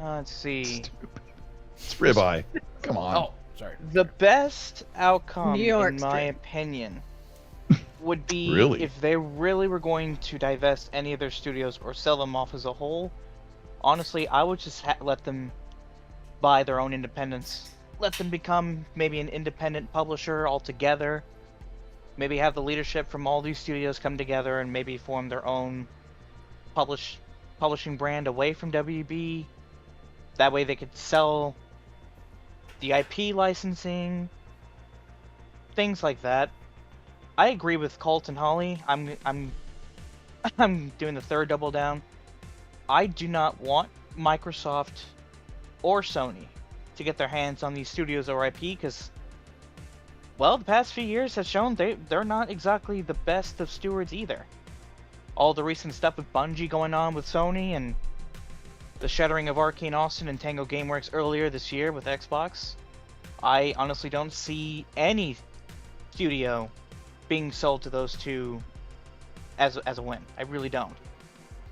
Let's see. It's ribeye. Come on. Oh, sorry. The best outcome, New York in my strip. opinion, would be Really? if they really were going to divest any of their studios or sell them off as a whole. Honestly, I would just let them buy their own independence. Let them become maybe an independent publisher altogether. Maybe have the leadership from all these studios come together and maybe form their own publishing brand away from WB. That way they could sell the IP licensing, things like that. I agree with Colt and Holly. I'm doing the third double down. I do not want Microsoft or Sony to get their hands on these studios or IP because, well, the past few years have shown they're not exactly the best of stewards either. All the recent stuff with Bungie going on with Sony and the shuttering of Arcane Austin and Tango Gameworks earlier this year with Xbox. I honestly don't see any studio being sold to those two as a win. I really don't.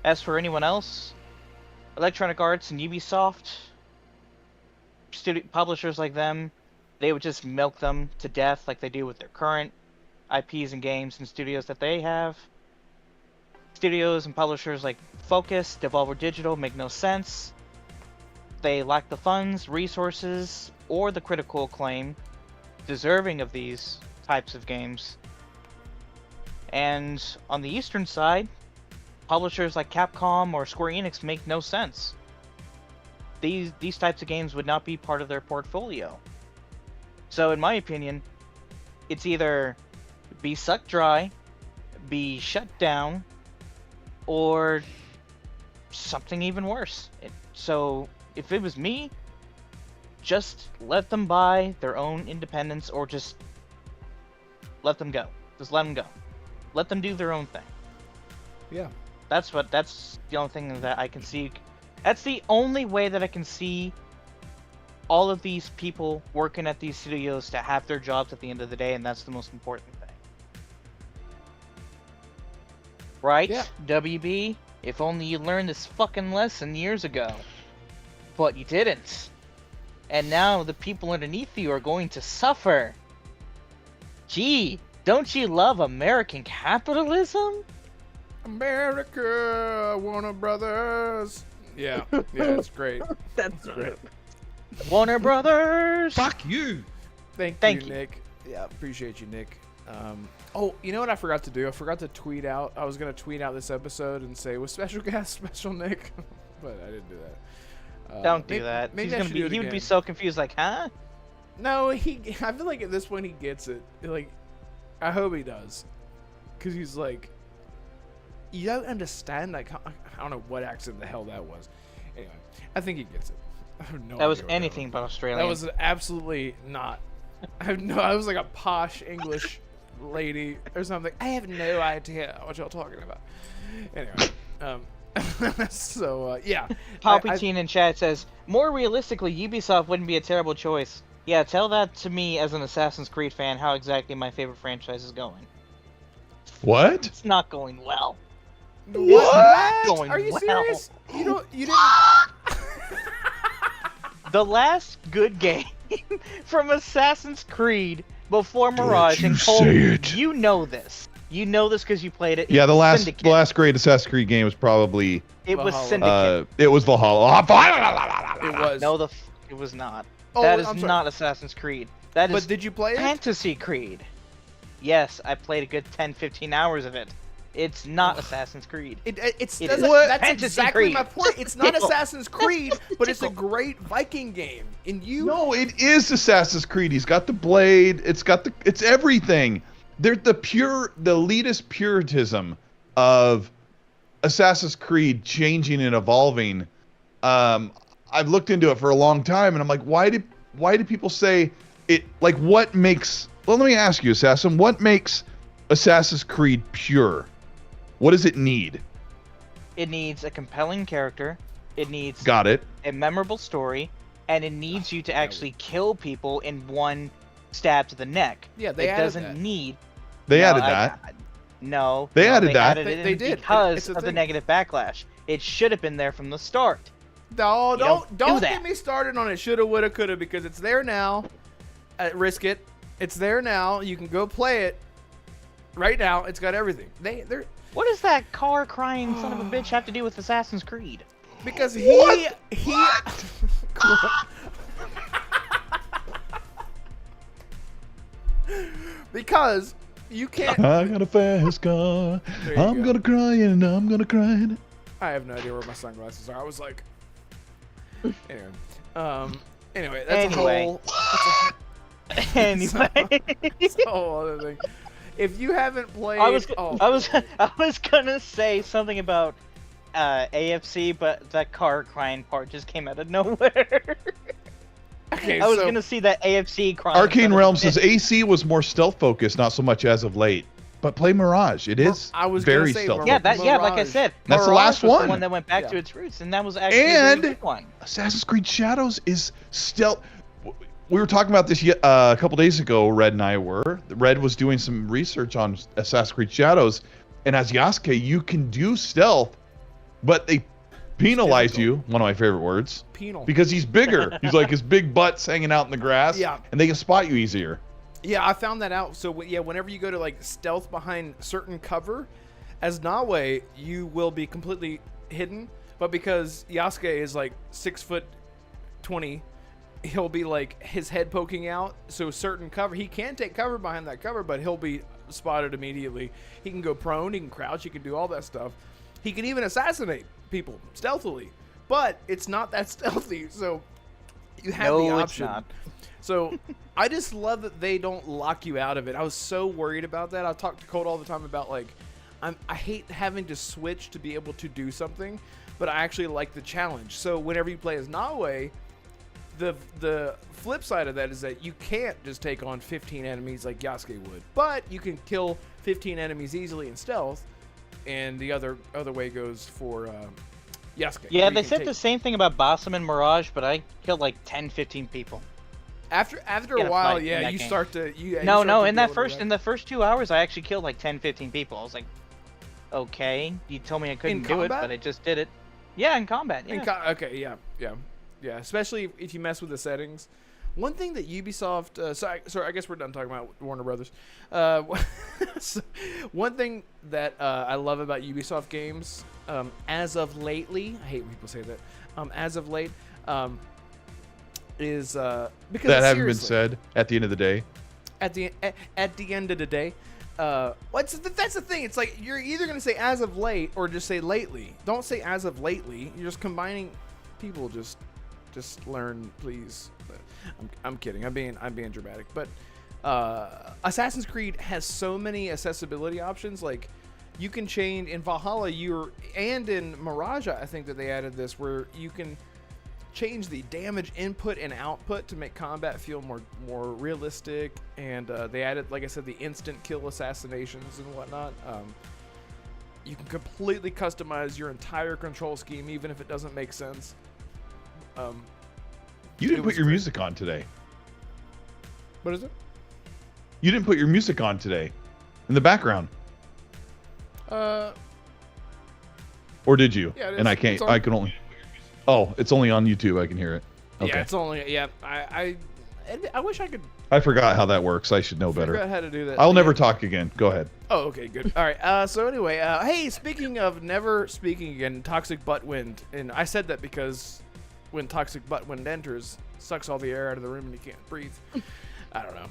As for anyone else, Electronic Arts and Ubisoft, publishers like them, they would just milk them to death like they do with their current IPs and games and studios that they have. Studios and publishers like Focus, Devolver Digital make no sense. They lack the funds, resources, or the critical acclaim deserving of these types of games. And on the eastern side, publishers like Capcom or Square Enix make no sense. These types of games would not be part of their portfolio. So in my opinion, it's either be sucked dry, be shut down, or something even worse. So if it was me, just let them buy their own independence or just let them go. Just let them go. Let them do their own thing. Yeah. That's the only thing that I can see. That's the only way that I can see all of these people working at these studios to have their jobs at the end of the day, and that's the most important thing. Right? Yeah. WB? If only you learned this fucking lesson years ago. But you didn't. And now the people underneath you are going to suffer. Gee, don't you love American capitalism? America, Warner Brothers. Yeah, it's great. That's great. Warner Brothers! Fuck you. Thank Thank you, you. Nick. Yeah, appreciate you, Nick. Oh, you know what I forgot to do? I forgot to tweet out. I was gonna tweet out this episode and say, "Was special guest special Nick?" But I didn't do that. Don't do that. Maybe He's I gonna should be, do it he would be again. so confused, like, huh? No, I feel like at this point he gets it. Like, I hope he does, cause he's like, you don't understand. Like, I don't know what accent the hell that was. Anyway, I think he gets it. I have no That was idea what anything but Australian. That was absolutely not. I was like a posh English lady or something. I have no idea what y'all talking about. Anyway, so yeah. Palpatine in chat says, more realistically, Ubisoft wouldn't be a terrible choice. Yeah, tell that to me as an Assassin's Creed fan how exactly my favorite franchise is going. What? It's not going well. What? Going Are you well. serious? You didn't. The last good game from Assassin's Creed before Mirage, you and Cole, say it. you know this. You know this because you played it. Yeah, It the was last Syndicate. great Assassin's Creed game was probably It was Valhalla. Syndicate. it was Valhalla. It was. No, it was not. Oh, That is I'm sorry. not Assassin's Creed. That is But did you play it? Fantasy Creed. Yes, I played a good 10-15 hours of it. It's not Assassin's Creed. It's It that's, is that's Fantasy exactly Creed. my point. It's not Tickle. Assassin's Creed, but it's a Tickle. great Viking game. And you No, it is Assassin's Creed. He's got the blade. It's everything. They're the elitist puritanism of Assassin's Creed changing and evolving. I've looked into it for a long time, and I'm like, why do people say it? Like, what makes? Well, let me ask you, Assassin. What makes Assassin's Creed pure? What does it need? It needs a compelling character. It needs Got it. a memorable story, and it needs you to actually kill people in one stab to the neck. Yeah, they it added doesn't that. need. They No, added that. They added that. Added it They in did. because It's a of the thing. negative backlash. It should have been there from the start. No, You don't do that. get me started on it. Shoulda, woulda, coulda, because it's there now. Risk it. It's there now. You can go play it right now. It's got everything. They're What does that car crying son of a bitch have to do with Assassin's Creed? because he because you can't. I got a fast car. There you I'm go. gonna cry and I'm gonna cry. And... I have no idea where my sunglasses are. I was like, anyway, that's Anyway. a whole. Anyway, That's a whole other thing. If you haven't played, I was oh, I was gonna say something about AFC, but that car crying part just came out of nowhere. okay, I was so gonna see that AFC crying. Arcane son of a Realm bitch. says AC was more stealth focused, not so much as of late. But play Mirage. It is I was gonna very say stealth. Yeah, yeah, like I Mirage. said, That's the Mirage last was one. the one that went back Yeah. to its roots, and that was actually a And- very good one. Assassin's Creed Shadows is stealth. We were talking about this a couple days ago. Red and I were. Red was doing some research on Assassin's Creed Shadows, and as Yasuke, you can do stealth, but they penalize you. One of my favorite words. penal. Because he's bigger. He's like his big butt's hanging out in the grass. Yeah. And they can spot you easier. Yeah, I found that out. So yeah, whenever you go to like stealth behind certain cover, as Nawe, you will be completely hidden. But because Yasuke is like 6'20", he'll be like his head poking out. So certain cover, he can take cover behind that cover, but he'll be spotted immediately. He can go prone, he can crouch, he can do all that stuff. He can even assassinate people stealthily, but it's not that stealthy. So you have the No, it's option. not. So I just love that they don't lock you out of it. I was so worried about that. I talk to Colt all the time about like, I hate having to switch to be able to do something, but I actually like the challenge. So whenever you play as Nawe, the flip side of that is that you can't just take on 15 enemies like Yasuke would, but you can kill 15 enemies easily in stealth, and the other way goes for Yasuke. Yeah, where they you can said take- the same thing about Bossum and Mirage, but I killed like 10, 15 people. After a Get a while, fight in yeah, that you game. start to you No, start no, to in be able that to first do in the first 2 hours, I actually killed like 10, 15 people. I was like, okay, you told me I couldn't do it, combat? but I just did it. Yeah, in combat. Yeah. Okay, yeah. Especially if you mess with the settings. One thing that Ubisoft, sorry, I guess we're done talking about Warner Brothers. So one thing that I love about Ubisoft games, as of lately, I hate when people say that. As of late, is because That haven't been seriously, said at the end of the day. at the end of the day. That's the thing. It's like you're either gonna say as of late or just say lately. Don't say as of lately. You're just combining. People just learn, please. But I'm kidding. I'm being dramatic. But Assassin's Creed has so many accessibility options. Like you can change in Valhalla. And in Mirage, I think that they added this where you can change the damage input and output to make combat feel more realistic, and they added, like I said, the instant kill assassinations and whatnot. You can completely customize your entire control scheme, even if it doesn't make sense. You didn't It put was your great. music on today. What is it? You didn't put your music on today in the background. Or did you? Yeah, it and is. I can't. It's on- I can only. Oh, it's only on YouTube. I can hear it. Okay. Yeah, it's only I wish I could I forgot how that works. I should know figure better. out how to do that. I'll Yeah. never talk again. Go ahead. Oh, okay, good. All right. So anyway, hey, speaking of never speaking again, toxic butt wind, and I said that because when toxic butt wind enters, sucks all the air out of the room and you can't breathe. I don't know.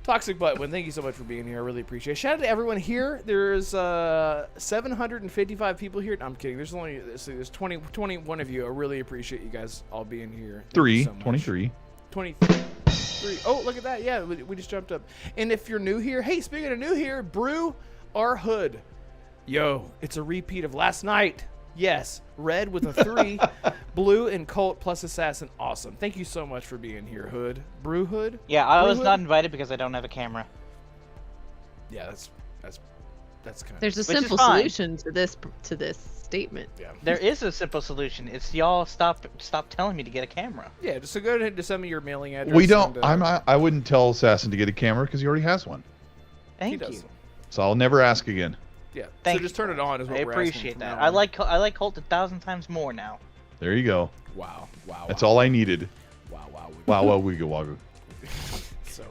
Toxic butt wind. Thank you so much for being here. I really appreciate it. Shout out to everyone here. There's 755 people here. No, I'm kidding. There's only there's 21 of you. I really appreciate you guys all being here. Thank you so much. 23. 23. Oh, look at that. Yeah, we just jumped up. And if you're new here, hey, speaking of new here, Brew our Hood. Yo, it's a repeat of last night. Yes, Red with a 3, Blue and Colt plus Assassin. Awesome. Thank you so much for being here, Hood. Brew Hood? Yeah, I Brew was Hood? not invited because I don't have a camera. Yeah, that's kind of... There's a Which is simple fine. solution to this statement. Yeah. There is a simple solution. It's y'all stop telling me to get a camera. Yeah, just so go ahead to send me your mailing address. We don't. and, I wouldn't tell Assassin to get a camera because he already has one. he Thank does. you. So I'll never ask again. Yeah, Thank so just you. turn it on is what I we're asking appreciate from that. now I on. like Colt 1,000 times more now. There you go. Wow. That's all I needed. Wow. Wow, wiggle waggle. So,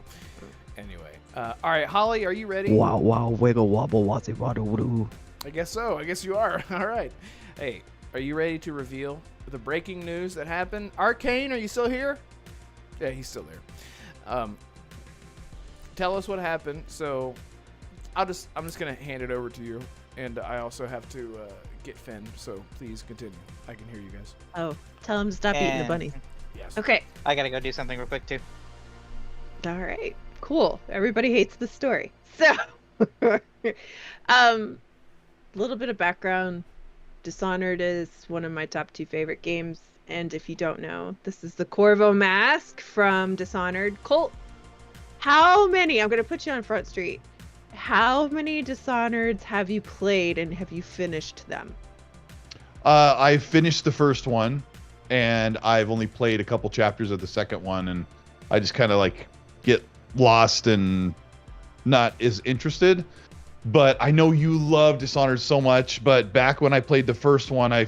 anyway. All right, Holly, are you ready? Wow, wow, wiggle wobble, watsy wadu. I guess so. I guess you are. All right. Hey, are you ready to reveal the breaking news that happened? Arcane, are you still here? Yeah, he's still there. Tell us what happened. So, I'm just gonna hand it over to you, and I also have to get Finn. So please continue. I can hear you guys. Oh, tell him to stop eating the And- bunny. Yes. Okay. I gotta go do something real quick too. All right. Cool. Everybody hates the story. So, little bit of background. Dishonored is one of my top 2 favorite games, and if you don't know, this is the Corvo mask from Dishonored. Colt, how many? I'm gonna put you on Front Street. How many Dishonoreds have you played, and have you finished them? I finished the first one, and I've only played a couple chapters of the second one, and I just kind of like get lost and not as interested. But I know you love Dishonored so much, but back when I played the first one, I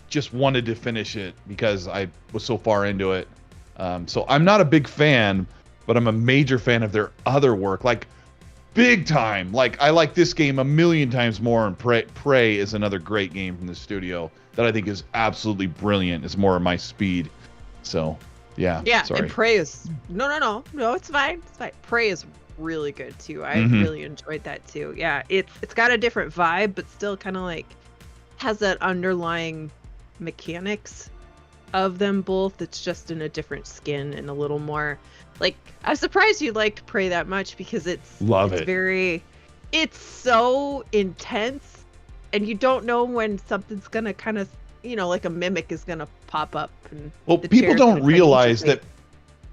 just wanted to finish it because I was so far into it. So I'm not a big fan, but I'm a major fan of their other work, like big time. Like I like this game a million times more, and Prey is another great game from the studio that I think is absolutely brilliant. It's more of my speed. So yeah. Sorry. And Prey is no, it's fine. It's fine. Prey is really good too. I Mhm. really enjoyed that too. Yeah, it's got a different vibe, but still kind of like has that underlying mechanics of them both. It's just in a different skin and a little more like. I'm surprised you liked Prey that much because it's it's so intense, and you don't know when something's gonna kind of, like a mimic is gonna pop up. And Well, the people chair's don't gonna try to eat realize your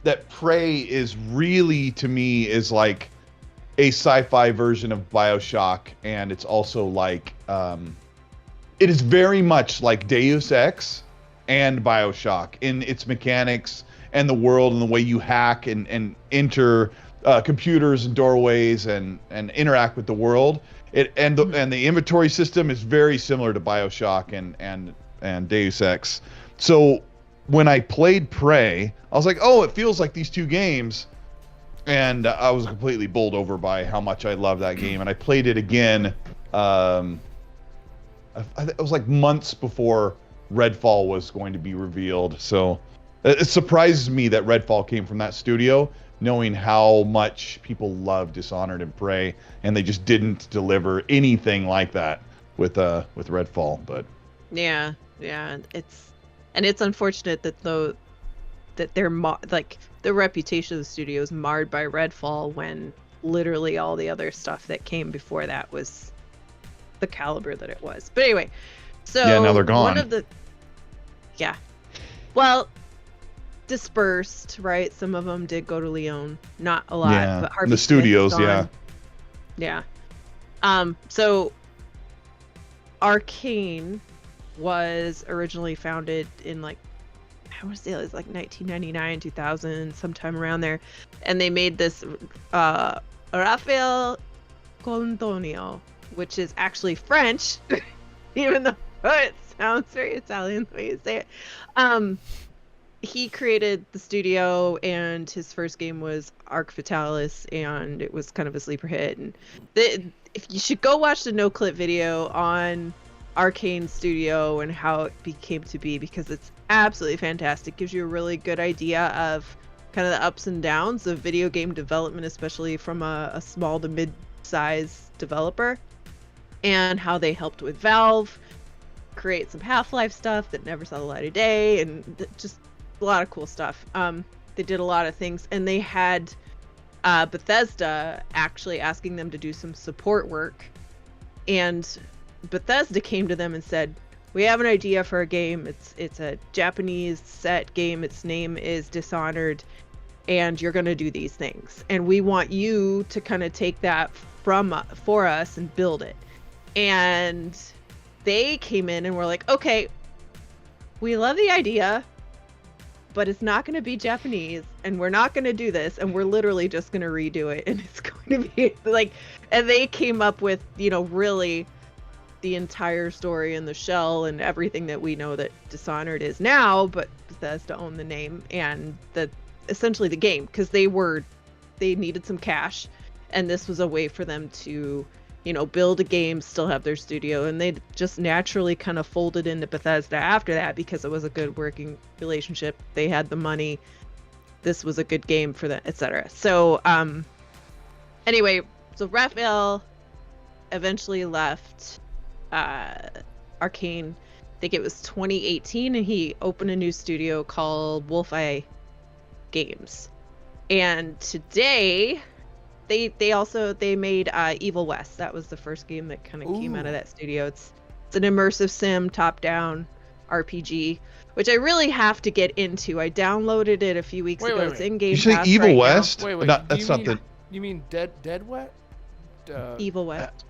that Prey is really, to me, is like a sci-fi version of BioShock, and it's also like it is very much like Deus Ex and BioShock in its mechanics and the world and the way you hack and enter computers and doorways and interact with the world. And the inventory system is very similar to BioShock and Deus Ex. So when I played Prey, I was like, oh, it feels like these two games. And I was completely bowled over by how much I love that game. And I played it again. It was like months before Redfall was going to be revealed. So it surprises me that Redfall came from that studio, knowing how much people love Dishonored and Prey, and they just didn't deliver anything like that with Redfall. But Yeah, it's unfortunate that they're like the reputation of the studio is marred by Redfall when literally all the other stuff that came before that was the caliber that it was. But anyway, so yeah, now they're gone. Well, dispersed, right? Some of them did go to Leon, not a lot, Yeah, but Harvey the Smith is studios, gone. yeah. So Arcane was originally founded in like, I want to say it was like 1999, 2000, sometime around there, and they made this Rafael Contonio, which is actually French, even though it sounds very Italian the way you say it. He created the studio, and his first game was Arc Fatalis, and it was kind of a sleeper hit. And if you should go watch the no-clip video on Arcane Studio and how it became to be, because it's absolutely fantastic. Gives you a really good idea of kind of the ups and downs of video game development, especially from a small to mid-size developer, and how they helped with Valve create some Half-Life stuff that never saw the light of day, and just a lot of cool stuff. They did a lot of things, and they had Bethesda actually asking them to do some support work, and Bethesda came to them and said, we have an idea for a game. It's a Japanese set game. Its name is Dishonored, and you're going to do these things, and we want you to kind of take that for us and build it. And they came in and were like, okay, we love the idea, but it's not going to be Japanese, and we're not going to do this, and we're literally just going to redo it, and it's going to be like, and they came up with, really the entire story in the shell and everything that we know that Dishonored is now, but Bethesda owned the name and essentially the game, because they needed some cash, and this was a way for them to, build a game, still have their studio, and they just naturally kind of folded into Bethesda after that because it was a good working relationship. They had the money. This was a good game for them, etc. So, anyway, so Raphael eventually left Arcane. I think it was 2018, and he opened a new studio called Wolf-Eye Games. And today, they made Evil West. That was the first game that kind of came out of that studio. It's an immersive sim, top-down RPG, which I really have to get into. I downloaded it a few weeks ago. It's in Game Pass. You say Evil right West? now. Wait. That's not the. You mean Dead Wet? Evil West.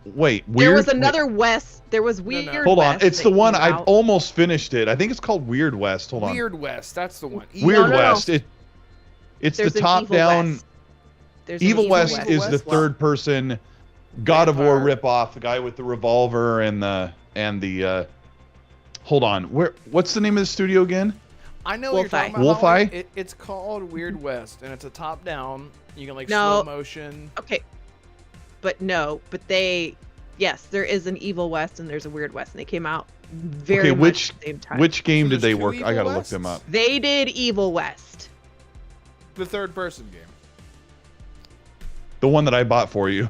Wait, weird. There was another West. There was Weird West. Hold on, it's the one came I've out. almost finished it. I think it's called Weird West. Hold on. Weird West, that's the one. Weird No. West. It's There's the an Evil top-down. West. There's an Evil West West is the as well. third-person God of War Vampire. ripoff. The guy with the revolver and the. Hold on. What's the name of the studio again? I know what you're talking about. Wolf-Eye? Holly. It's called Weird West, and it's a top-down. You can No. slow motion. Okay. But yes, there is an Evil West and there's a Weird West, and they came out very much at the same time. Which game So did they there's two work? I Evil gotta look Wests? them up. They did Evil West. The third-person game. The one that I bought for you.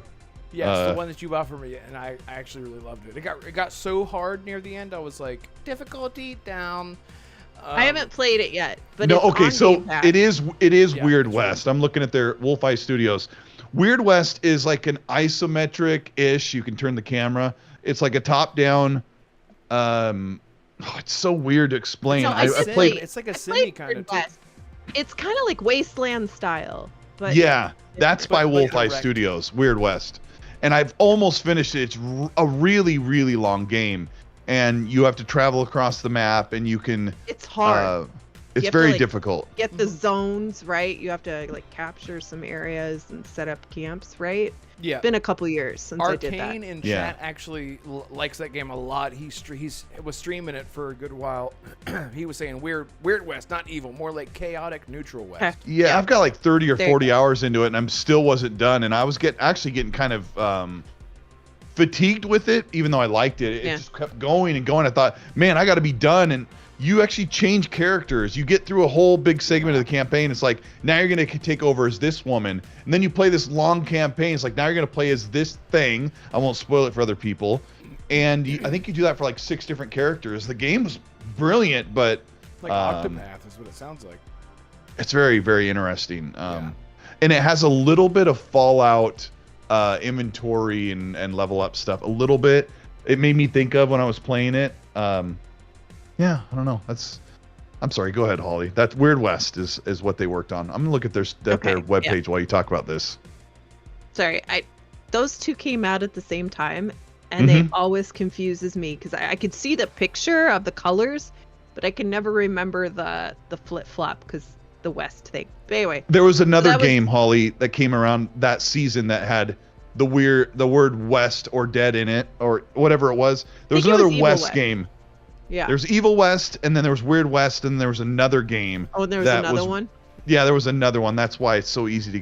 Yes, the one that you bought for me, and I actually really loved it. It got so hard near the end. I was like, difficulty down. I haven't played it yet, but No, it's okay, on so Game Pass. it is Yeah, Weird that's right. West. I'm looking at their Wolf-Eye Studios. Weird West is like an isometric-ish. You can turn the camera. It's like a top-down. It's so weird to explain. No, I Sim. played. It's like a I simi played kind of. Weird West. It's kind of like Wasteland style, but Yeah, that's by but Wolf-Eye direct. Studios. Weird West, and I've almost finished it. It's a really, really long game, and you have to travel across the map, and you can. it's hard. It's have to, very like, difficult. Get the zones right. You have to like capture some areas and set up camps, right? Yeah. It's been a couple years since I did that. Arcane in Yeah. chat actually likes that game a lot. He was streaming it for a good while. He was saying Weird West, not evil, more like chaotic neutral West. Heck, Yeah, I've got like 30 or There you 40 go. hours into it, and I'm still wasn't done. And I was actually getting kind of fatigued with it, even though I liked it. It Yeah. just kept going and going. I thought, man, I got to be done. And you actually change characters. You get through a whole big segment of the campaign. It's like, now you're going to take over as this woman. And then you play this long campaign. It's like, now you're going to play as this thing. I won't spoil it for other people. And I think you do that for like 6 different characters. The game's brilliant, but Like Octopath is what it sounds like. it's very, very interesting. Yeah. And it has a little bit of Fallout inventory and level up stuff. A little bit. It made me think of when I was playing it. Yeah, I don't know. I'm sorry. Go ahead, Holly. That Weird West is what they worked on. I'm gonna look at their Okay, webpage while you talk about this. Sorry, those two came out at the same time, and it always confuses me because I could see the picture of the colors, but I can never remember the flip flop because the West thing. But anyway, There was another that was- game, Holly, that came around that season that had the word West or dead in it or whatever it was. There was think it another was Evil West West. game. yeah. There's Evil West, and then there was Weird West, and there was another game. Oh, and there was that another one. Yeah, there was another one. That's why it's so easy to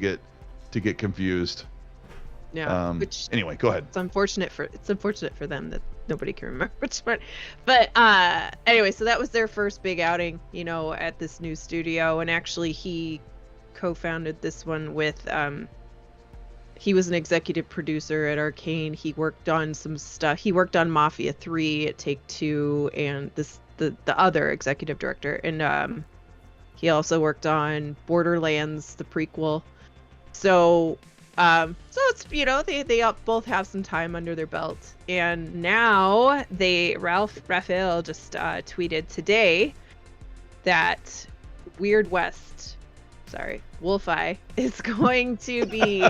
get confused. Yeah, which Anyway, go ahead. it's unfortunate for them that nobody can remember which one. But anyway, so that was their first big outing, at this new studio, and actually he co-founded this one with he was an executive producer at Arcane. He worked on some stuff. He worked on Mafia 3 at Take-Two and the other executive director, and he also worked on Borderlands, the prequel. So it's they both have some time under their belt, and now Raphael just tweeted today that Wolf-Eye is going to be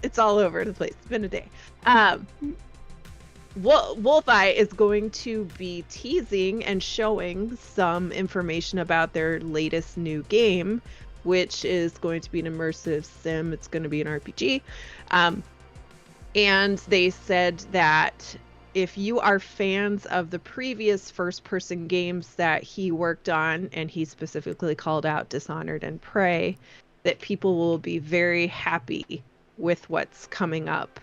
it's all over the place. It's been a day. Wolf-Eye is going to be teasing and showing some information about their latest new game, which is going to be an immersive sim. It's going to be an RPG. And they said that if you are fans of the previous first-person games that he worked on, and he specifically called out Dishonored and Prey, that people will be very happy with what's coming up.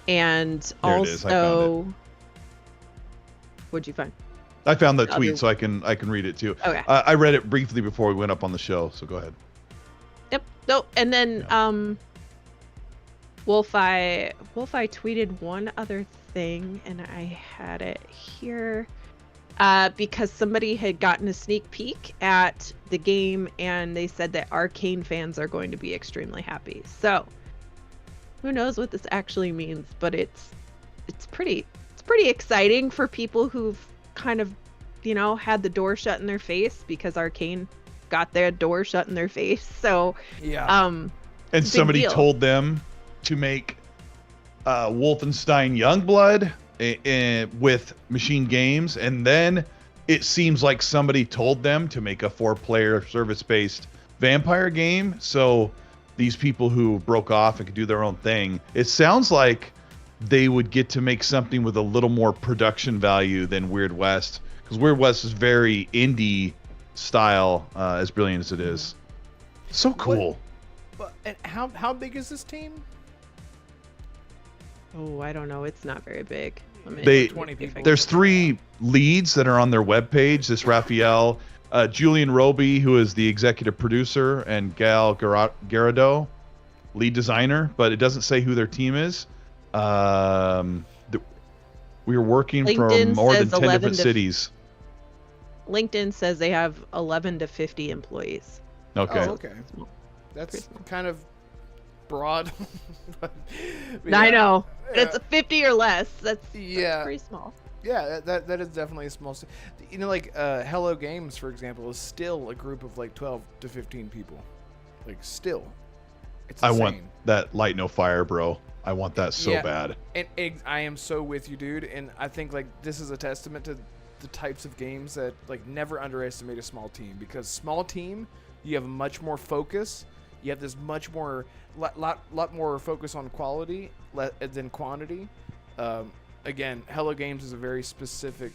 And There it is. I found also, what'd you find? I found that tweet, Other- so I can read it too. Okay. I read it briefly before we went up on the show, so go ahead. Yep. No, and then Wolfi tweeted one other thing, and I had it here. Because somebody had gotten a sneak peek at the game, and they said that Arcane fans are going to be extremely happy. So, who knows what this actually means? But it's pretty exciting for people who've kind of, had the door shut in their face because Arcane got their door shut in their face. So, Yeah. And big somebody deal. told them to make Wolfenstein Youngblood with Machine Games, and then it seems like somebody told them to make a 4-player service-based vampire game. So these people who broke off and could do their own thing, it sounds like they would get to make something with a little more production value than Weird West, because Weird West is very indie style, as brilliant as it is. So cool. But and how big is this team? oh, I don't know. It's not very big. Let me- They- 20 people. There's 3 leads that are on their webpage. This Raphael, Julian Roby, who is the executive producer, and Gal Garrido, lead designer, but it doesn't say who their team is. We are working from LinkedIn more than says 10 11 different to- cities. LinkedIn says they have 11 to 50 employees. Okay. Oh, okay. That's kind of broad. But I yeah. know. Yeah. It's 50 or less. That's Yeah. pretty small. Yeah, that is definitely a small. Like Hello Games, for example, is still a group of like 12 to 15 people. Like still, it's I insane. want that light no fire, bro. I want that so Yeah. bad. And I am so with you, dude. And I think like this is a testament to the types of games that like never underestimate a small team, because small team, you have much more focus. You have this much more lot more focus on quality than quantity. Again, Hello Games is a very specific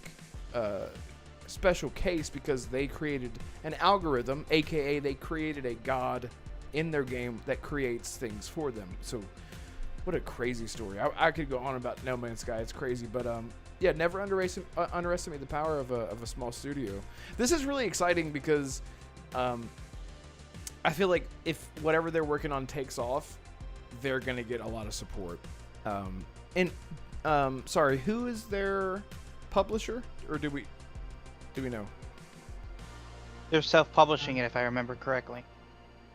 special case because they created an algorithm, aka they created a god in their game that creates things for them. So what a crazy story. I could go on about No Man's Sky. It's crazy, but yeah, never underestimate the power of a small studio. This is really exciting because I feel like if whatever they're working on takes off, they're gonna get a lot of support. Sorry, who is their publisher, or do we know? They're self-publishing it, if I remember correctly.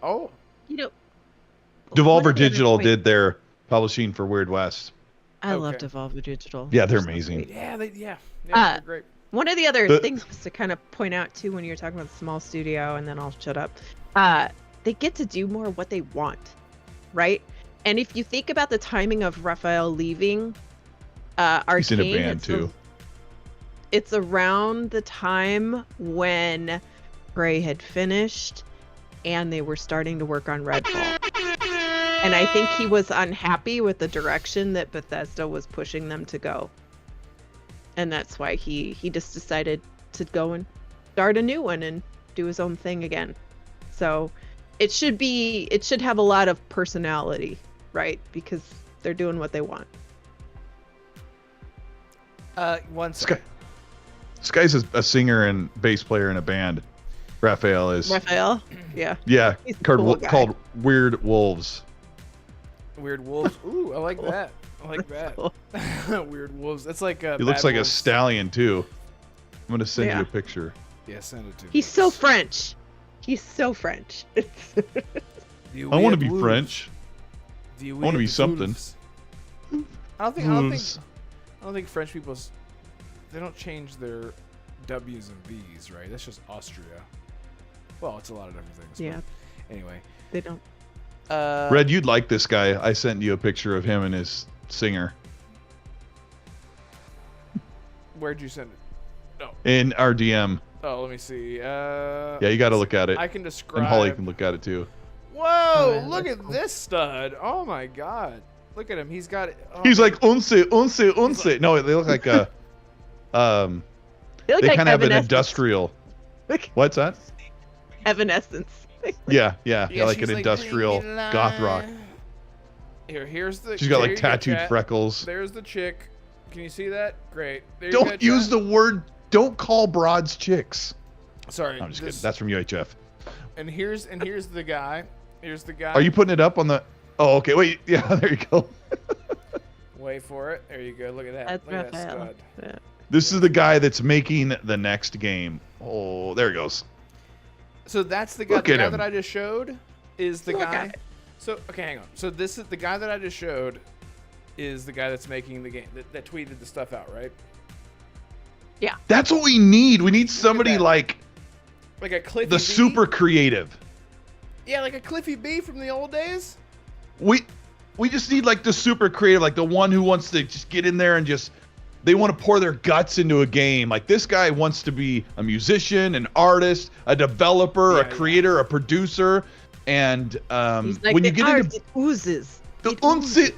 Oh, Devolver one of the other Digital points- did their publishing for Weird West. I love Okay. Devolver Digital. Yeah, they're so amazing. great. yeah, they're great. One of the other The- things just to kind of point out too when you're talking about the small studio, and then I'll shut up. They get to do more what they want, right? And if you think about the timing of Raphael leaving Arcane, He's in a band too. It's around the time when Prey had finished and they were starting to work on Redfall. And I think he was unhappy with the direction that Bethesda was pushing them to go. And that's why he just decided to go and start a new one and do his own thing again. So it should have a lot of personality, right? Because they're doing what they want. One This second. guy's a singer and bass player in a band. Raphael is. Raphael? Yeah. Yeah, He's a called, cool guy. called Weird Wolves. Weird Wolves. Ooh, I like Cool. that. I like that. Cool. Weird Wolves. That's like He looks like a stallion too. I'm gonna send Yeah. you a picture. Yeah, send it to me. He's so French. He's so French. I want to be French. I wanna be something. I don't Wolves. think French people. They don't change their W's and V's, right? That's just Austria. Well, it's a lot of different things. but Yeah, Anyway. they don't. Red, you'd like this guy. I sent you a picture of him and his singer Where'd you send it? in our DM. Oh, let me see. Yeah, you got to look at it. I can describe. And Holly can look at it too. Whoa! yeah, Look that's at cool. this stud. Oh my god. Look at him. He's got. Oh, He's like unse. No, they look like They look they like kind of have an Evanescence. industrial. What's that? Evanescence. Yeah, Yeah, like she's an industrial "Bring it goth rock. on." Here's the. She's got there like you go, tattooed chat. freckles. There's the chick. Can you see that? Great. There you Don't go, use chat. the word. Don't call broads chicks. Sorry. No, I'm just this- kidding. That's from UHF. And here's the guy. Here's the guy. Are you putting it up on the? Oh, okay. Wait. Yeah, there you go. Wait for it. There you go. Look at that. That's Look at that Raphael. stud. Yeah. This is the guy that's making the next game. Oh, there he goes. So that's the guy. Look The at guy him. that I just showed is the Look guy. at it. So okay, hang on. So this is the guy that I just showed. Is the guy that's making the game that tweeted the stuff out, right? That's what we need. We need somebody that. like Like a Cliffy the B? super creative. Yeah, like a Cliffy B from the old days. We just need like the super creative, like the one who wants to just get in there and just they want to pour their guts into a game. Like this guy wants to be a musician, an artist, a developer, Yeah, a creator, a producer, and He's like when the you get art, into it oozes. the It oozes.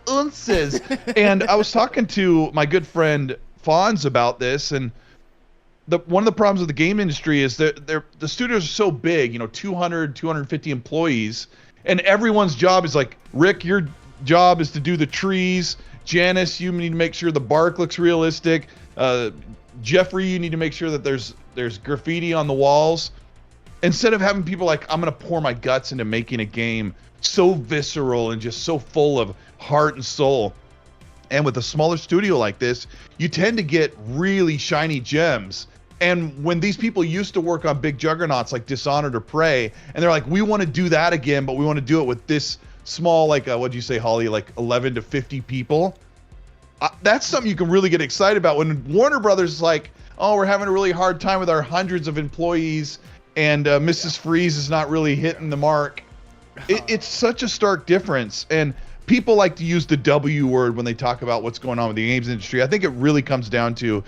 unses. And I was talking to my good friend Fonz about this, and one of the problems with the game industry is that the studios are so big, 200, 250 employees, and everyone's job is like, Rick, your job is to do the trees. Janice, you need to make sure the bark looks realistic. Jeffrey, you need to make sure that there's graffiti on the walls. Instead of having people like, I'm going to pour my guts into making a game so visceral and just so full of heart and soul. And with a smaller studio like this, you tend to get really shiny gems. And when these people used to work on big juggernauts like Dishonored or Prey, and they're like, we want to do that again, but we want to do it with this small, like, what'd you say, Holly, like 11 to 50 people. That's something you can really get excited about. When Warner Brothers is like, oh, we're having a really hard time with our hundreds of employees, and Mrs. Freeze is not really hitting the mark. It's such a stark difference. And people like to use the W word when they talk about what's going on with the games industry. I think it really comes down to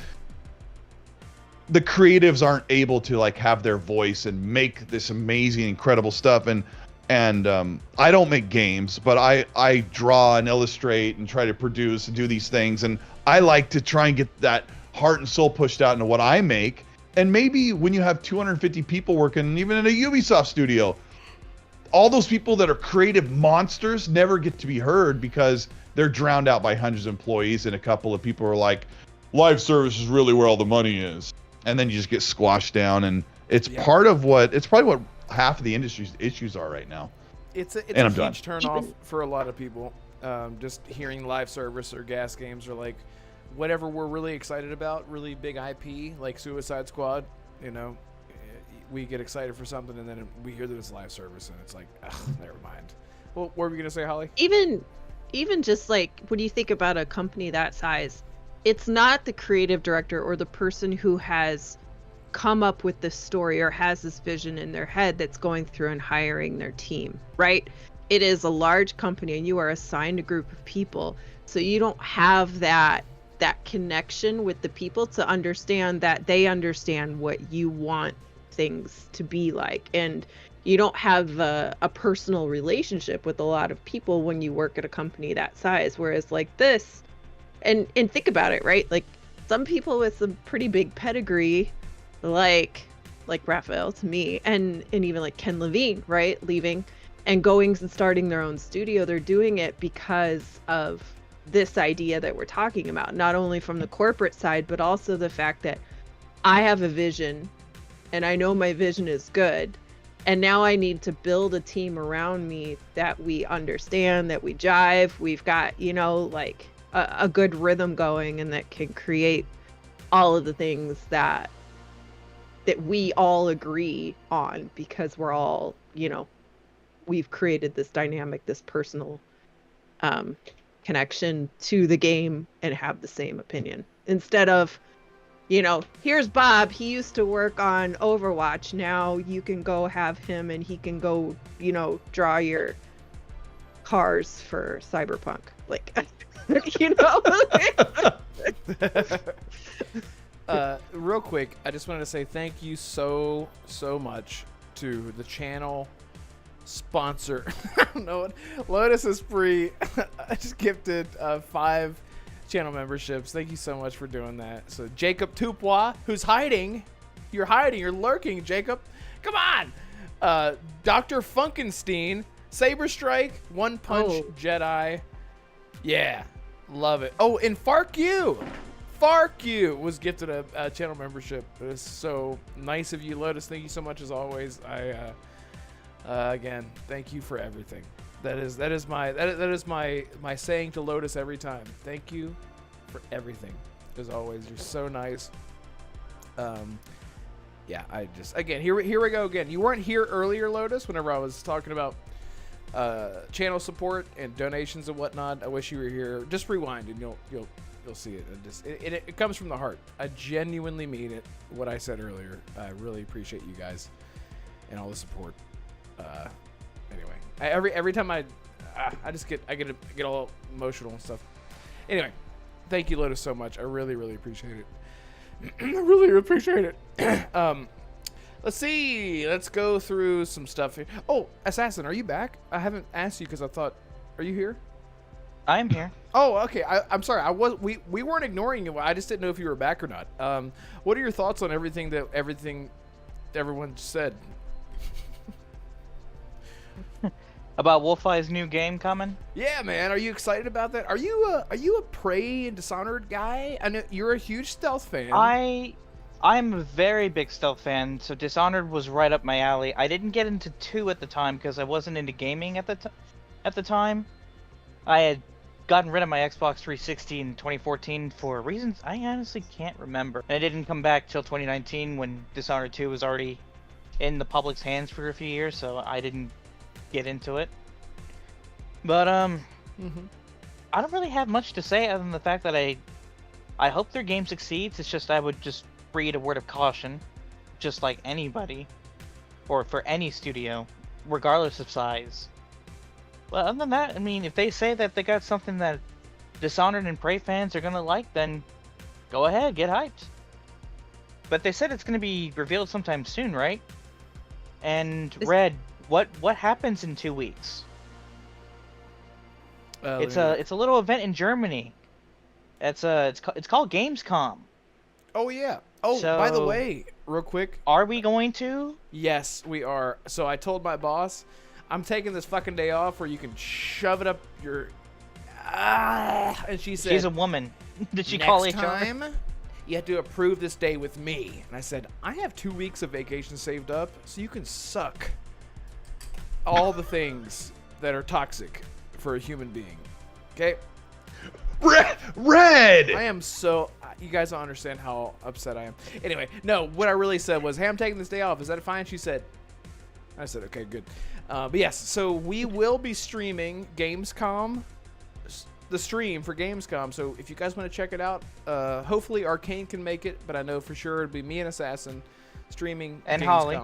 the creatives aren't able to like have their voice and make this amazing, incredible stuff. And I don't make games, but I draw and illustrate and try to produce and do these things. And I like to try and get that heart and soul pushed out into what I make. And maybe when you have 250 people working, even in a Ubisoft studio, all those people that are creative monsters never get to be heard because they're drowned out by hundreds of employees, and a couple of people are like, live service is really where all the money is. And then you just get squashed down, and it's probably what half of the industry's issues are right now. It's a I'm huge done. turn off for a lot of people. Just hearing live service or gas games or like whatever we're really excited about, really big IP like Suicide Squad, we get excited for something and then we hear that it's live service and it's like, ugh, never mind. Well, what were we gonna say, Holly? Even just like when you think about a company that size, it's not the creative director or the person who has come up with this story or has this vision in their head that's going through and hiring their team, right? It is a large company and you are assigned a group of people, so you don't have that connection with the people to understand that they understand what you want things to be like, and you don't have a personal relationship with a lot of people when you work at a company that size. Whereas like this, and think about it, right? Like some people with some pretty big pedigree, like Raphael to me, and even like Ken Levine, right, leaving and going and starting their own studio, they're doing it because of this idea that we're talking about, not only from the corporate side, but also the fact that I have a vision and I know my vision is good, and now I need to build a team around me that we understand, that we jive, we've got, like a good rhythm going, and that can create all of the things that we all agree on, because we're all, we've created this dynamic, this personal connection to the game and have the same opinion. Instead of, here's Bob, he used to work on Overwatch, now you can go have him and he can go, draw your cars for Cyberpunk. Like, Real quick, I just wanted to say thank you so much to the channel, sponsor. I don't know what. Lotus is free. I just gifted 5 channel memberships. Thank you so much for doing that. So Jacob Tupois, who's hiding. You're hiding. You're lurking, Jacob. Come on. Dr. Funkenstein, Saber Strike, One Punch Jedi. Yeah, love it. Oh, and Fark You was gifted a channel membership. It is so nice of you, Lotus. Thank you so much as always. Again, thank you for everything. That is my saying to Lotus every time. Thank you for everything. As always, you're so nice. Yeah, I just again here we go again. You weren't here earlier, Lotus, whenever I was talking about channel support and donations and whatnot. I wish you were here. Just rewind and you'll see it. It comes from the heart. I genuinely mean it. What I said earlier. I really appreciate you guys and all the support. Anyway, every time I get all emotional and stuff. Anyway, thank you, Lotus, so much. I really appreciate it. I really appreciate it. Let's see. Let's go through some stuff here. Oh, Assassin, are you back? I haven't asked you because I thought, are you here? I'm here. Oh, okay. I'm sorry. We weren't ignoring you. I just didn't know if you were back or not. What are your thoughts on everything everyone said? About Wolfeye's new game coming? Yeah, man. Are you excited about that? Are you a Prey and Dishonored guy? I know you're a huge stealth fan. I'm a very big stealth fan, so Dishonored was right up my alley. I didn't get into 2 at the time because I wasn't into gaming at the time. I had gotten rid of my Xbox 360 in 2014 for reasons I honestly can't remember. And I didn't come back till 2019 when Dishonored 2 was already in the public's hands for a few years, so I didn't get into it. But I don't really have much to say other than the fact that I hope their game succeeds. It's just I would just breed a word of caution, just like anybody, or for any studio, regardless of size. Well, other than that, I mean, if they say that they got something that Dishonored and Prey fans are gonna like, then go ahead, get hyped. But they said it's gonna be revealed sometime soon, right? And Red, what happens in 2 weeks? It's a little event in Germany. It's called Gamescom. Oh yeah. Oh, so, by the way, real quick, are we going to? Yes, we are. So I told my boss, I'm taking this fucking day off where you can shove it up your. And she said, she's a woman. Did she call HR? Next time, you have to approve this day with me. And I said, I have 2 weeks of vacation saved up, so you can suck all the things that are toxic for a human being. Okay? Red! I am so... You guys don't understand how upset I am. Anyway, no, what I really said was, hey, I'm taking this day off. Is that fine? She said... I said, okay, good. But yes, so we will be streaming Gamescom, the stream for Gamescom. So if you guys want to check it out, hopefully Arcane can make it, but I know for sure it'll be me and Assassin streaming and Gamescom. Holly.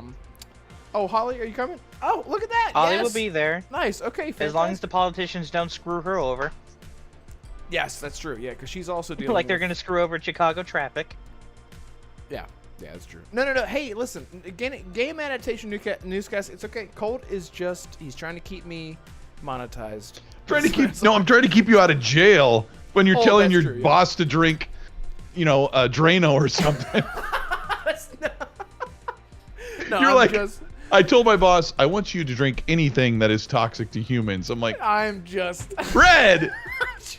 Oh, Holly, are you coming? Oh, look at that. Holly yes. will be there. Nice. Okay, fantastic. As long as the politicians don't screw her over. Yes, that's true. Yeah, because she's also dealing like they're with... going to screw over Chicago traffic. Yeah, that's true. No. Hey, listen. Game adaptation newscast. It's okay. Colt is just... He's trying to keep me monetized. I'm trying to keep you out of jail when you're telling your boss to drink, Drano or something. No, you're like... I told my boss, I want you to drink anything that is toxic to humans. I'm like... I'm just... Red!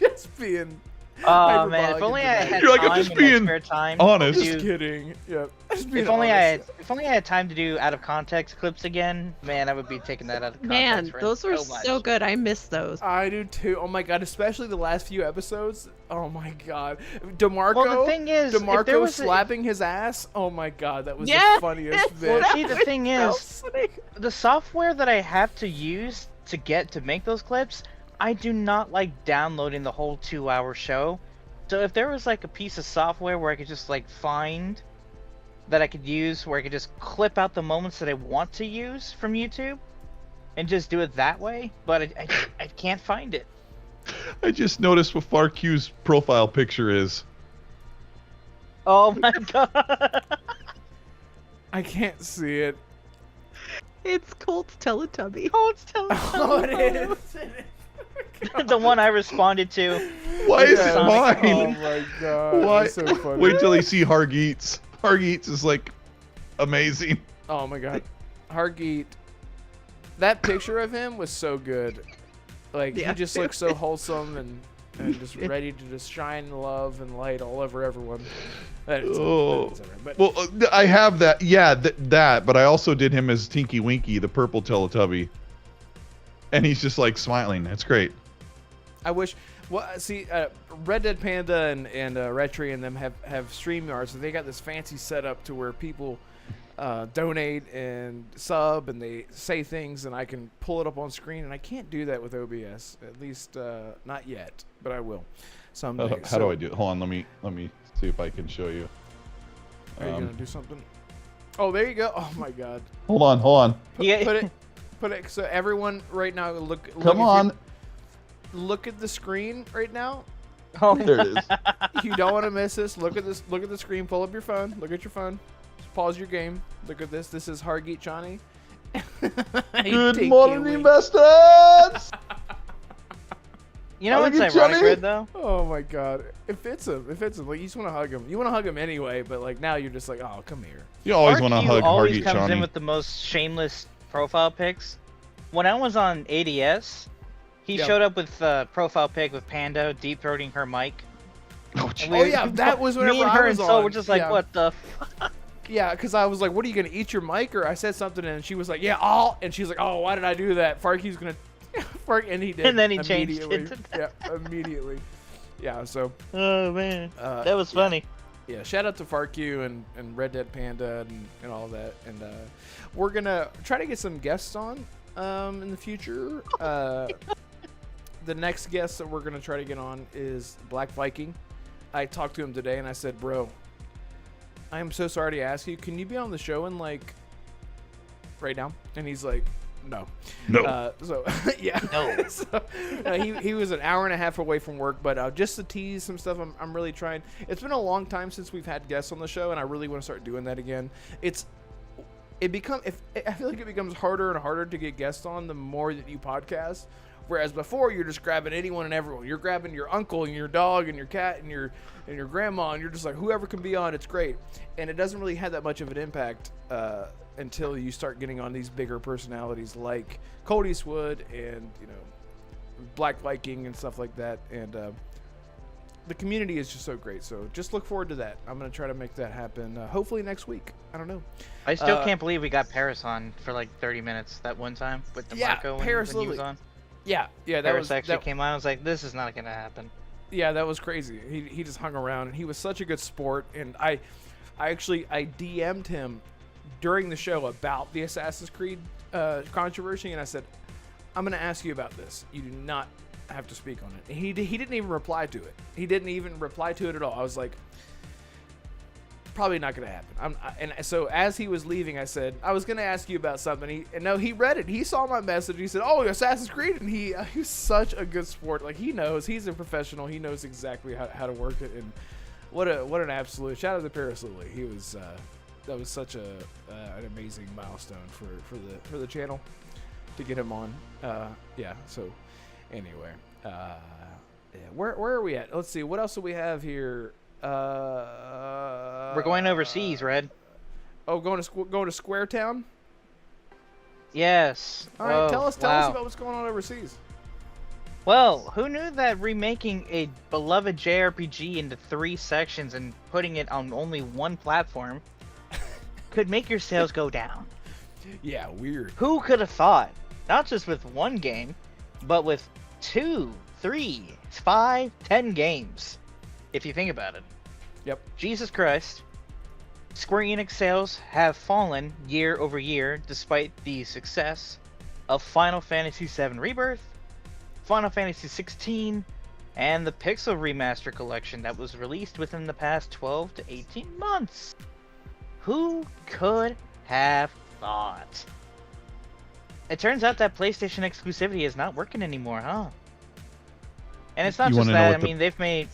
just being... Oh, man, if only I had You're like, time I'm just in being spare time honest. Just kidding. Yep. If only I had time to do out of context clips again, man, I would be taking that out of context. Man, those were so good. I miss those. I do too. Oh my god, especially the last few episodes. Oh my god, Damarco. Well, the thing is, Damarco slapping his ass. Oh my god, that was the funniest bit. Well, see, the thing is, the software that I have to use to make those clips, I do not like downloading the whole 2-hour show. So if there was like a piece of software where I could just like find that I could use, where I could just clip out the moments that I want to use from YouTube and just do it that way, but I can't find it. I just noticed what FarQ's profile picture is. Oh my god. I can't see it. It's Colt's Teletubby. Colt's Oh, it is. The one I responded to. Why is Yes. it Oh mine? my god. Why? That's so funny. Wait till you see Hargeets. Hargeets is like amazing. Oh my god. Hargeet. That picture of him was so good. Like, Yeah. he just looks so wholesome and just ready to just shine love and light all over everyone. That is alright. But Well, I have that. Yeah, that. But I also did him as Tinky Winky, the purple Teletubby, and he's just like smiling. It's great. I wish. Well, see, Red Dead Panda and Retri and them have StreamYards, and they got this fancy setup to where people donate and sub, and they say things, and I can pull it up on screen, and I can't do that with OBS, at least not yet, but I will someday. How do I do it? Hold on, let me see if I can show you. Are you gonna do something? Oh, there you go. Oh my God. Hold on. Yeah. Put it. So everyone, right now, look. Come on. Look at the screen right now. Oh, There it is. You don't want to miss this. Look at this. Look at the screen. Pull up your phone. Look at your phone. Just pause your game. Look at this. This is Hargeet Johnny. Good morning, investors. You know what's Are you ironic, Johnny? Red, though? Oh my God! It fits him. It fits him. Like, you just want to hug him. You want to hug him anyway, but like now you're just like, oh, come here. You always want to RQ hug always Hargeet comes Johnny. in with the most shameless profile pics. When I was on ADS, he Yeah. showed up with a profile pic with Panda deep throating her mic. Oh, And Oh yeah, that was whenever me and I her was and Soul on. were just like, Yeah. what the Yeah, because I was like, what are you going to eat your mic? Or I said something and she was like, yeah, I'll. And she's like, oh, why did I do that? Farky's going to. And he did. And then he changed it immediately. to Yeah, immediately. Yeah, so. Oh, man. Uh, That was funny. Yeah, shout out to FarQ and Red Dead Panda and all that. And we're going to try to get some guests on in the future. The next guest that we're going to try to get on is Black Viking. I talked to him today and I said, bro, I am so sorry to ask you, can you be on the show in like right now? And he's like, no. So yeah. No. So, he was an hour and a half away from work, but just to tease some stuff, I'm really trying. It's been a long time since we've had guests on the show, and I really want to start doing that again. I feel like it becomes harder and harder to get guests on the more that you podcast. Whereas before, you're just grabbing anyone and everyone. You're grabbing your uncle and your dog and your cat and your grandma, and you're just like, whoever can be on, it's great. And it doesn't really have that much of an impact until you start getting on these bigger personalities like Cold Eastwood and Black Viking and stuff like that. And the community is just so great. So just look forward to that. I'm gonna try to make that happen. Hopefully next week. I don't know. I still can't believe we got Paris on for like 30 minutes that one time with Damarco when he was on. Yeah, that Paris was actually came on. I was like, this is not gonna happen. Yeah, that was crazy. He just hung around, and he was such a good sport. And I DM'd him during the show about the Assassin's Creed controversy, and I said, I'm going to ask you about this. You do not have to speak on it. And he didn't even reply to it. He didn't even reply to it at all. I was like, probably not going to happen. And so as he was leaving, I said, I was going to ask you about something. He read it. He saw my message. He said, oh, Assassin's Creed. And he's such a good sport. Like, he knows. He's a professional. He knows exactly how to work it. And what an absolute shout out to Paris Lily. He was that was such an amazing milestone for the channel to get him on. Yeah. So anyway, yeah. Where are we at? Let's see. What else do we have here? We're going overseas, Red. Oh, going to Square Town. Yes. All right, tell us wow. about what's going on overseas. Well, who knew that remaking a beloved JRPG into 3 sections and putting it on only one platform could make your sales go down? Yeah, weird. Who could have thought? Not just with one game, but with 2, 3, 5, 10 games. If you think about it. Yep. Jesus Christ. Square Enix sales have fallen year over year despite the success of Final Fantasy VII Rebirth, Final Fantasy XVI, and the Pixel Remaster Collection that was released within the past 12 to 18 months. Who could have thought? It turns out that PlayStation exclusivity is not working anymore, huh? And it's not You just wanna know that, what I mean, they've made...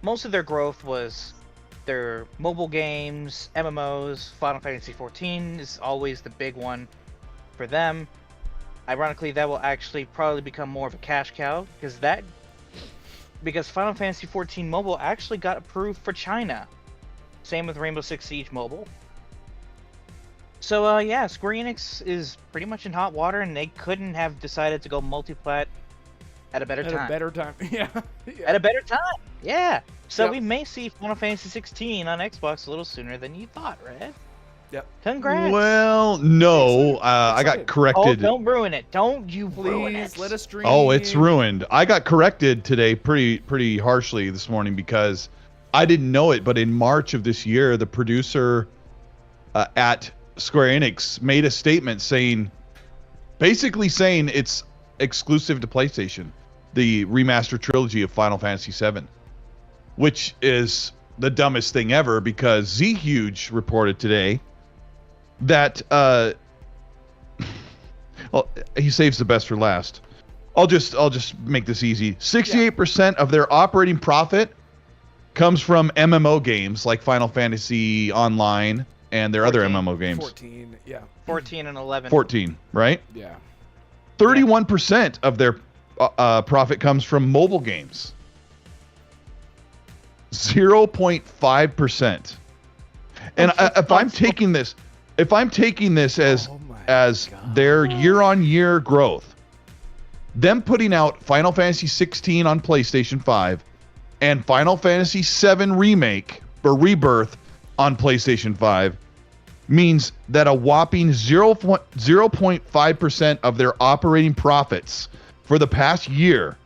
Most of their growth was their mobile games, MMOs, Final Fantasy XIV is always the big one. for them, ironically, that will actually probably become more of a cash cow because Final Fantasy XIV Mobile actually got approved for China. Same with Rainbow Six Siege Mobile. So yeah, Square Enix is pretty much in hot water, and they couldn't have decided to go multi-plat at a better time. At a better time, yeah. At a better time, yeah. So Yep. we may see Final Fantasy 16 on Xbox a little sooner than you thought, Red. Yep. Congrats. Well, no, I got Excited. Oh, corrected. don't ruin it. Don't you ruin Please it. let us dream. Oh, it's ruined. I got corrected today pretty harshly this morning because I didn't know it, but in March of this year, the producer at Square Enix made a statement basically saying it's exclusive to PlayStation, the remaster trilogy of Final Fantasy VII, which is the dumbest thing ever because Z-Huge reported today that well, he saves the best for last. I'll just make this easy. 68% of their operating profit comes from MMO games like Final Fantasy Online and their other 14. MMO games. 14, yeah. 14 and 11. 14, right? Yeah. 31% of their profit comes from mobile games. 0.5%. And if I'm taking this as Oh my as God. their year-on-year growth, them putting out Final Fantasy 16 on PlayStation 5 and Final Fantasy 7 Remake or Rebirth on PlayStation 5 means that a whopping 0.5% of their operating profits for the past year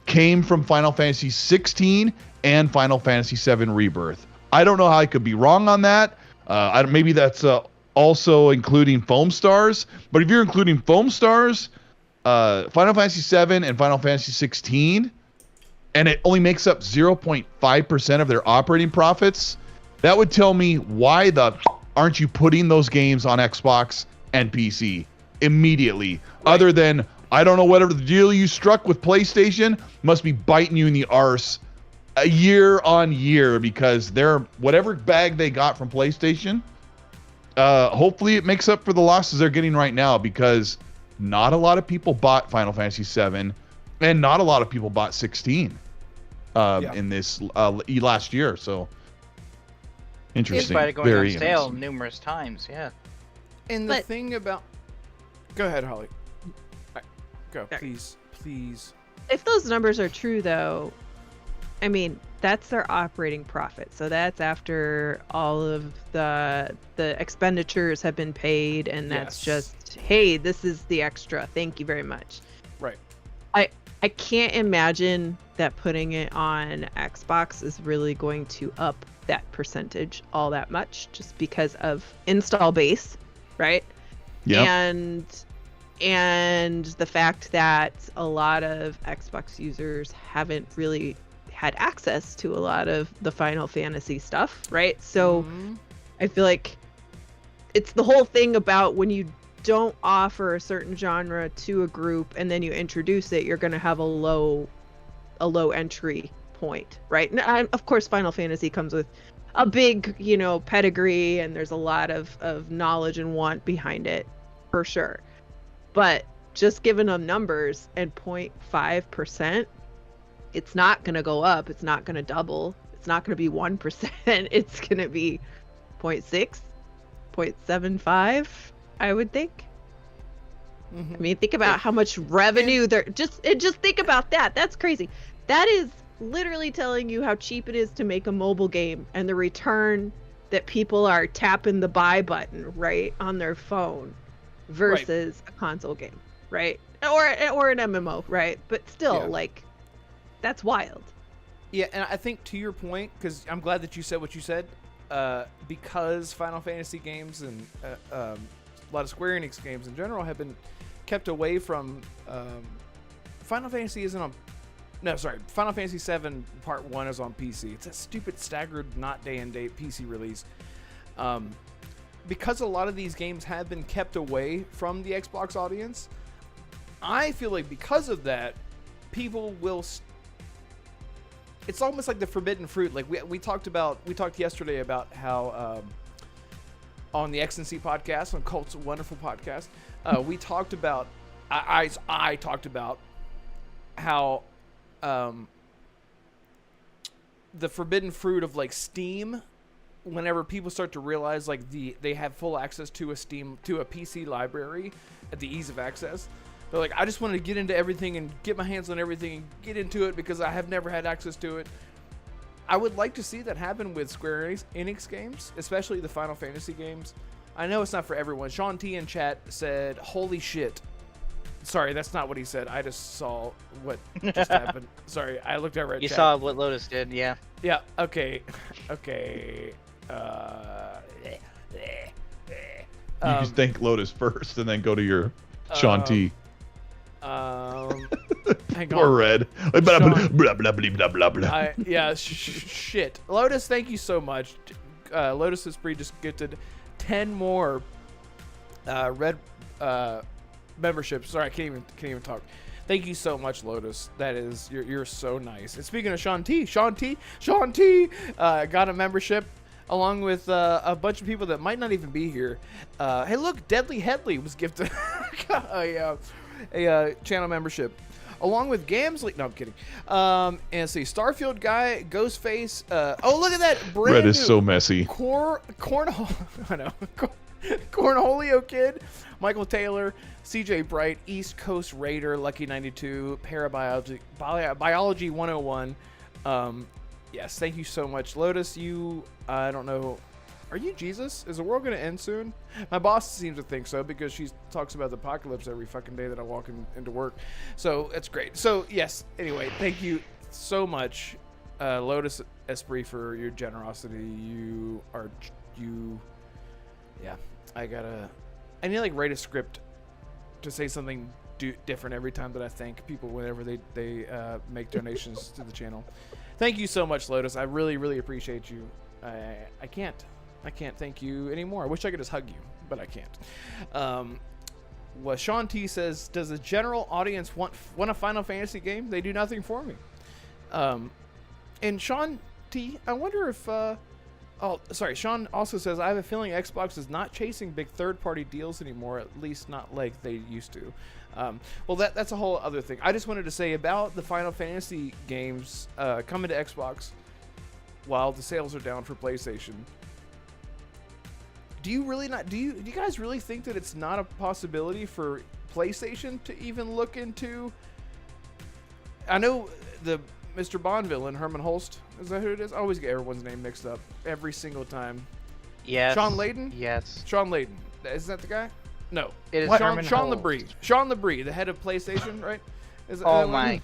came from Final Fantasy 16 and Final Fantasy 7 Rebirth. I don't know how I could be wrong on that. Maybe that's also including Foam Stars, but if you're including Foam Stars, Final Fantasy 7 and Final Fantasy 16, and it only makes up 0.5% of their operating profits, that would tell me why aren't you putting those games on Xbox and PC immediately? Right. Other than, I don't know, whatever the deal you struck with PlayStation must be biting you in the arse year on year because they're whatever bag they got from PlayStation. Hopefully it makes up for the losses they're getting right now because not a lot of people bought Final Fantasy 7 and not a lot of people bought 16 in this last year. So interesting. Despite it going Very on sale interesting. numerous times, yeah. And the But- thing about... Go ahead, Holly. Go, Sorry. please. If those numbers are true, though, I mean, that's their operating profit. So that's after all of the expenditures have been paid, and that's Yes. just, hey, this is the extra. Thank you very much. Right. I can't imagine that putting it on Xbox is really going to up that percentage all that much, just because of install base, right? Yep. And the fact that a lot of Xbox users haven't really had access to a lot of the Final Fantasy stuff, right? So Mhm. I feel like it's the whole thing about when you don't offer a certain genre to a group and then you introduce it, you're going to have a low entry point, right? And of course, Final Fantasy comes with a big, pedigree, and there's a lot of knowledge and want behind it, for sure. But just giving them numbers and 0.5%, it's not going to go up. It's not going to double. It's not going to be 1%. It's going to be 0.6, 0.75, I would think. Mhm. I mean, think about how much revenue they're just think about that. That's crazy. That is literally telling you how cheap it is to make a mobile game and the return that people are tapping the buy button right on their phone versus a console game, right? Or an MMO, right? But still, Yeah. like, that's wild. Yeah, and I think to your point, because I'm glad that you said what you said, because Final Fantasy games and a lot of Square Enix games in general have been kept away from. Final Fantasy isn't on. No, sorry. Final Fantasy VII Part 1 is on PC. It's a stupid staggered, not day and date PC release. Because a lot of these games have been kept away from the Xbox audience, I feel like because of that, people will. It's almost like the forbidden fruit. Like we talked yesterday about how on the XNC podcast, on Cult's wonderful podcast, we talked about, I talked about how the forbidden fruit of like Steam, whenever people start to realize like they have full access to a PC library at the ease of access, they're like, I just want to get into everything and get my hands on everything and get into it because I have never had access to it. I would like to see that happen with Square Enix games, especially the Final Fantasy games. I know it's not for everyone. Sean T in chat said, holy shit. Sorry, that's not what he said. I just saw what just happened. Sorry, I looked over at You chat. saw what Lotus did, yeah. Yeah, okay. Okay. You just thank Lotus first and then go to your Sean T. Hang Or on. Red. Blah, blah, blah, blah, blah, blah. Yeah, shit. Lotus, thank you so much. Lotus Esprit just gifted 10 more Red memberships. Sorry, I can't even talk. Thank you so much, Lotus. That is, you're so nice. And speaking of Sean T got a membership along with a bunch of people that might not even be here. Hey, look, Deadly Headley was gifted a channel membership. Along with Gamsley, no, I'm kidding. And see, Starfield guy, Ghostface. Oh, look at that! Brand Red is new so messy. I know. Cornholio Kid, Michael Taylor, CJ Bright, East Coast Raider, Lucky 92, Parabiology, Biology 101. Yes, thank you so much, Lotus. I don't know. Are you Jesus? Is the world going to end soon? My boss seems to think so because she talks about the apocalypse every fucking day that I walk into work. So it's great. So yes, anyway, thank you so much, Lotus Esprit, for your generosity. Yeah, I need to like write a script to say something different every time that I thank people whenever they make donations to the channel. Thank you so much, Lotus. I really, really appreciate you. I can't thank you anymore. I wish I could just hug you, but I can't. What Sean T says, does the general audience want a Final Fantasy game? They do nothing for me. And Sean T, I wonder if... Sean also says, I have a feeling Xbox is not chasing big third-party deals anymore, at least not like they used to. Well, that's a whole other thing. I just wanted to say about the Final Fantasy games coming to Xbox while the sales are down for PlayStation. Do you guys really think that it's not a possibility for PlayStation to even look into? I know the Mr. Bond villain, Herman Holst, is that who it is? I always get everyone's name mixed up every single time. Yes. Sean Layden? Yes. Sean Layden. Isn't that the guy? No. It is Sean Herman Labrie. Holst. Sean Labrie, the head of PlayStation, right? Oh my.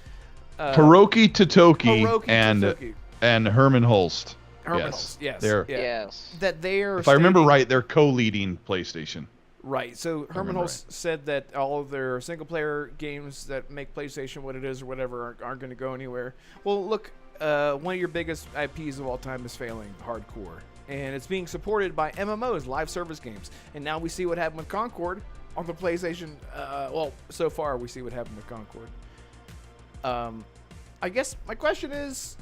Hiroki Totoki Totoki. and Herman Holst. Herman Yes. Holst, yes. They're, yeah. Yes. That they are. if I remember right, they're co-leading PlayStation. Right. So Herman Holst said that all of their single-player games that make PlayStation what it is or whatever aren't going to go anywhere. Well, look, one of your biggest IPs of all time is failing hardcore, and it's being supported by MMOs, live service games. And now we see what happened with Concord on the PlayStation. Well, so far we see what happened with Concord. I guess my question is,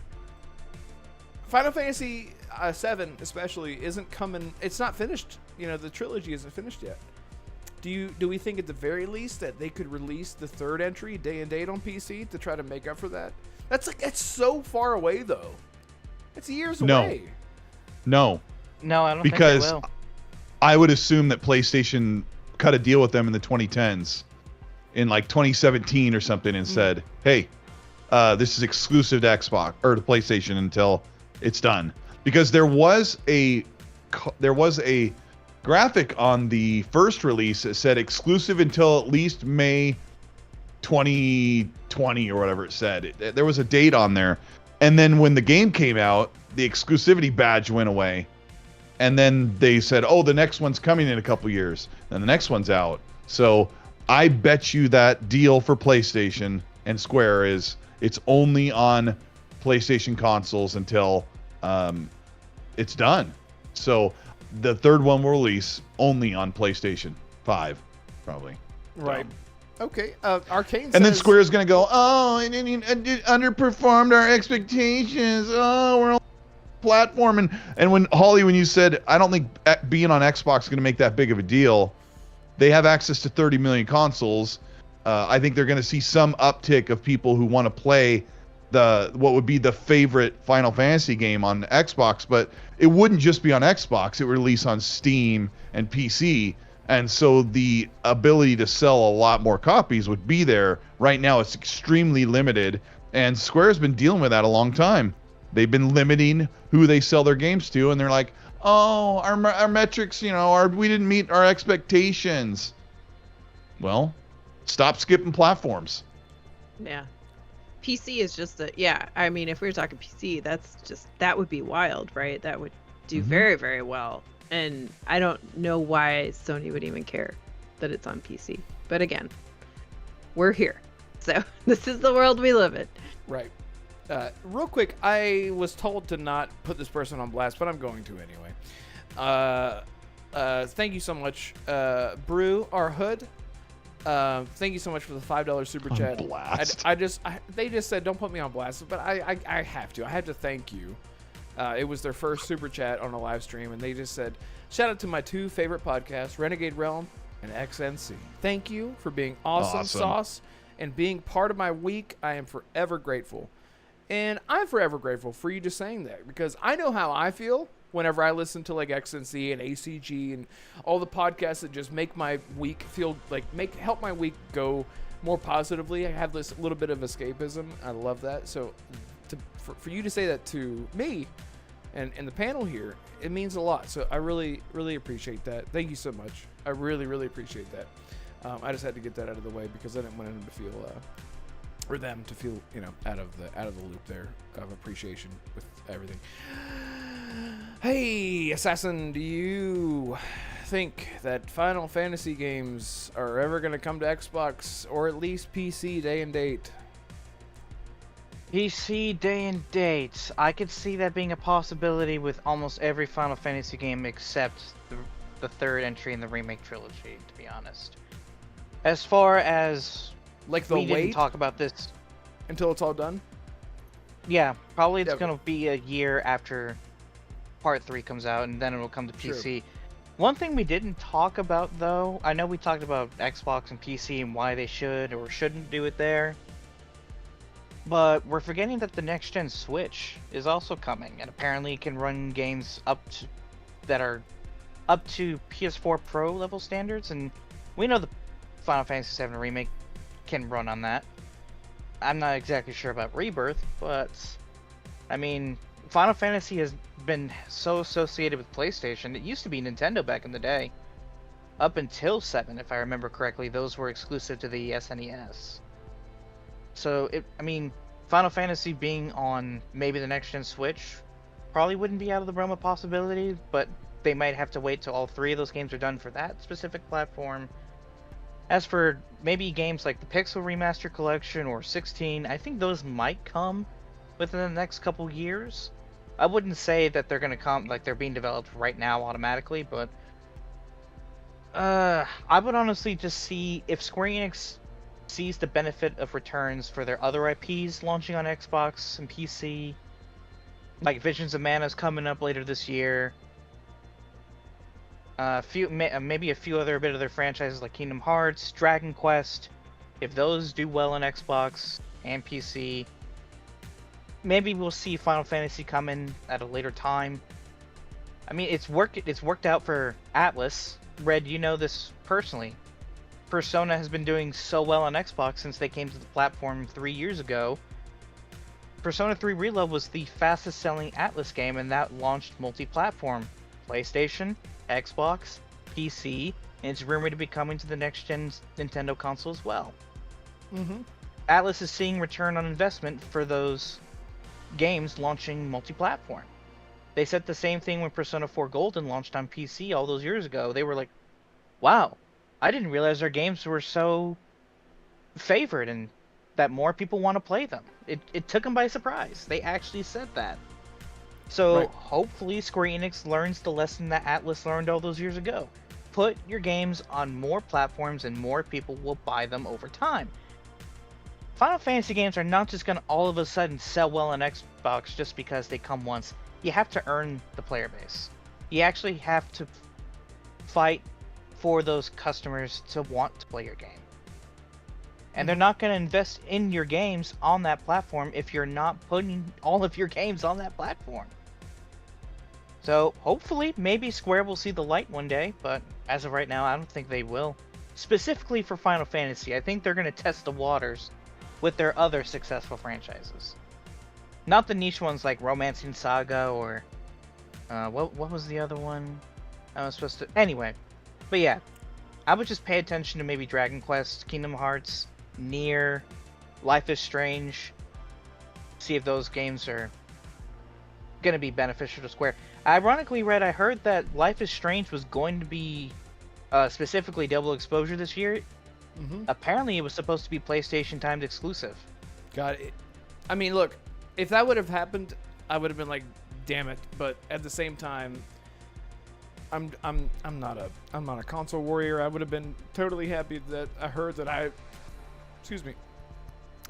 Final Fantasy 7 especially isn't coming. It's not finished. You know, the trilogy isn't finished yet. Do we think at the very least that they could release the third entry day and date on PC to try to make up for that? That's so far away though. It's years away. No, No, I don't because think they will. I would assume that PlayStation cut a deal with them in the 2010s, in like 2017 or something, and said, "Hey, this is exclusive to Xbox or to PlayStation until it's done." Because there was a graphic on the first release that said exclusive until at least May 2020 or whatever it said. There was a date on there, and then when the game came out, the exclusivity badge went away, and then they said, "Oh, the next one's coming in a couple years," and the next one's out. So I bet you that deal for PlayStation and Square is it's only on PlayStation consoles until it's done. So the third one will release only on PlayStation 5, probably. Right. Okay. Arcane says, And then Square is going to go, "Oh, it underperformed our expectations. Oh, we're platform. And when you said, I don't think being on Xbox is going to make that big of a deal. They have access to 30 million consoles. I think they're going to see some uptick of people who want to play what would be the favorite Final Fantasy game on Xbox, but it wouldn't just be on Xbox. It would release on Steam and PC. And so the ability to sell a lot more copies would be there. Right now, it's extremely limited. And Square's been dealing with that a long time. They've been limiting who they sell their games to. And they're like, oh, our metrics, we didn't meet our expectations. Well, stop skipping platforms. Yeah. PC is just I mean, if we were talking PC, that would be wild, right? That would do very, very well. And I don't know why Sony would even care that it's on PC. But again, we're here. So this is the world we live in. Right. Real quick, I was told to not put this person on blast, but I'm going to anyway. Thank you so much, Brew our Hood. Thank you so much for the $5 super chat. Blast. They just said don't put me on blast, but I have to. I have to thank you. It was their first super chat on a live stream, and they just said, shout out to my 2 favorite podcasts, Renegade Realm and XNC. Thank you for being awesome sauce and being part of my week. I am forever grateful. And I'm forever grateful for you just saying that, because I know how I feel whenever I listen to like XNC and ACG and all the podcasts that just make my week feel like help my week go more positively. I have this little bit of escapism. I love that. So for you to say that to me and the panel here, it means a lot. So I really, really appreciate that. Thank you so much. I really, really appreciate that. I just had to get that out of the way because I didn't want him to feel, or them to feel, out of the loop there of appreciation with everything. Hey, Assassin, do you think that Final Fantasy games are ever going to come to Xbox or at least PC day and date? PC day and date. I could see that being a possibility with almost every Final Fantasy game except the third entry in the remake trilogy, to be honest. As far as like we didn't talk about this until it's all done. Yeah, probably it's gonna be a year after Part 3 comes out, and then it'll come to PC. Sure. One thing we didn't talk about, though, I know we talked about Xbox and PC and why they should or shouldn't do it there, but we're forgetting that the next-gen Switch is also coming, and apparently it can run games that are up to PS4 Pro level standards, and we know the Final Fantasy VII Remake can run on that. I'm not exactly sure about Rebirth, but I mean, Final Fantasy has been so associated with PlayStation. It used to be Nintendo back in the day. Up until 7, if I remember correctly, those were exclusive to the SNES. So, Final Fantasy being on maybe the next-gen Switch probably wouldn't be out of the realm of possibility, but they might have to wait till all 3 of those games are done for that specific platform. As for maybe games like the Pixel Remaster Collection or 16, I think those might come within the next couple years. I wouldn't say that they're going to come, like they're being developed right now automatically, but I would honestly just see if Square Enix sees the benefit of returns for their other IPs launching on Xbox and PC, like Visions of Mana's coming up later this year. Maybe a few other bit of their franchises like Kingdom Hearts, Dragon Quest. If those do well on Xbox and PC, maybe we'll see Final Fantasy come in at a later time. I mean, it's worked out for Atlas. Red, you know this personally. Persona has been doing so well on Xbox since they came to the platform 3 years ago. Persona 3 Reload was the fastest selling Atlas game, and that launched multi-platform. PlayStation, Xbox, PC, and it's rumored to be coming to the next-gen Nintendo console as well. Atlas is seeing return on investment for those games launching multi-platform. They said the same thing when Persona 4 Golden launched on PC all those years ago. They were like, wow, I didn't realize our games were so favored and that more people want to play them. It took them by surprise. They actually said that. So hopefully Square Enix learns the lesson that Atlas learned all those years ago. Put your games on more platforms and more people will buy them over time. Final Fantasy games are not just going to all of a sudden sell well on Xbox just because they come once. you have to earn the player base. You actually have to fight for those customers to want to play your game. And they're not going to invest in your games on that platform if you're not putting all of your games on that platform. So hopefully, maybe Square will see the light one day, but as of right now, I don't think they will. Specifically for Final Fantasy, I think they're going to test the waters with their other successful franchises. Not the niche ones like Romancing Saga or what was the other one I was supposed to... Anyway, but yeah, I would just pay attention to maybe Dragon Quest, Kingdom Hearts, Nier, Life is Strange. See if those games are going to be beneficial to Square. Ironically, Red, I heard that Life is Strange was going to be specifically double exposure this year. Apparently, it was supposed to be PlayStation timed exclusive. God, I mean, look, if that would have happened, I would have been like, damn it. But at the same time, I'm not a console warrior. I would have been totally happy that I heard that I... Excuse me.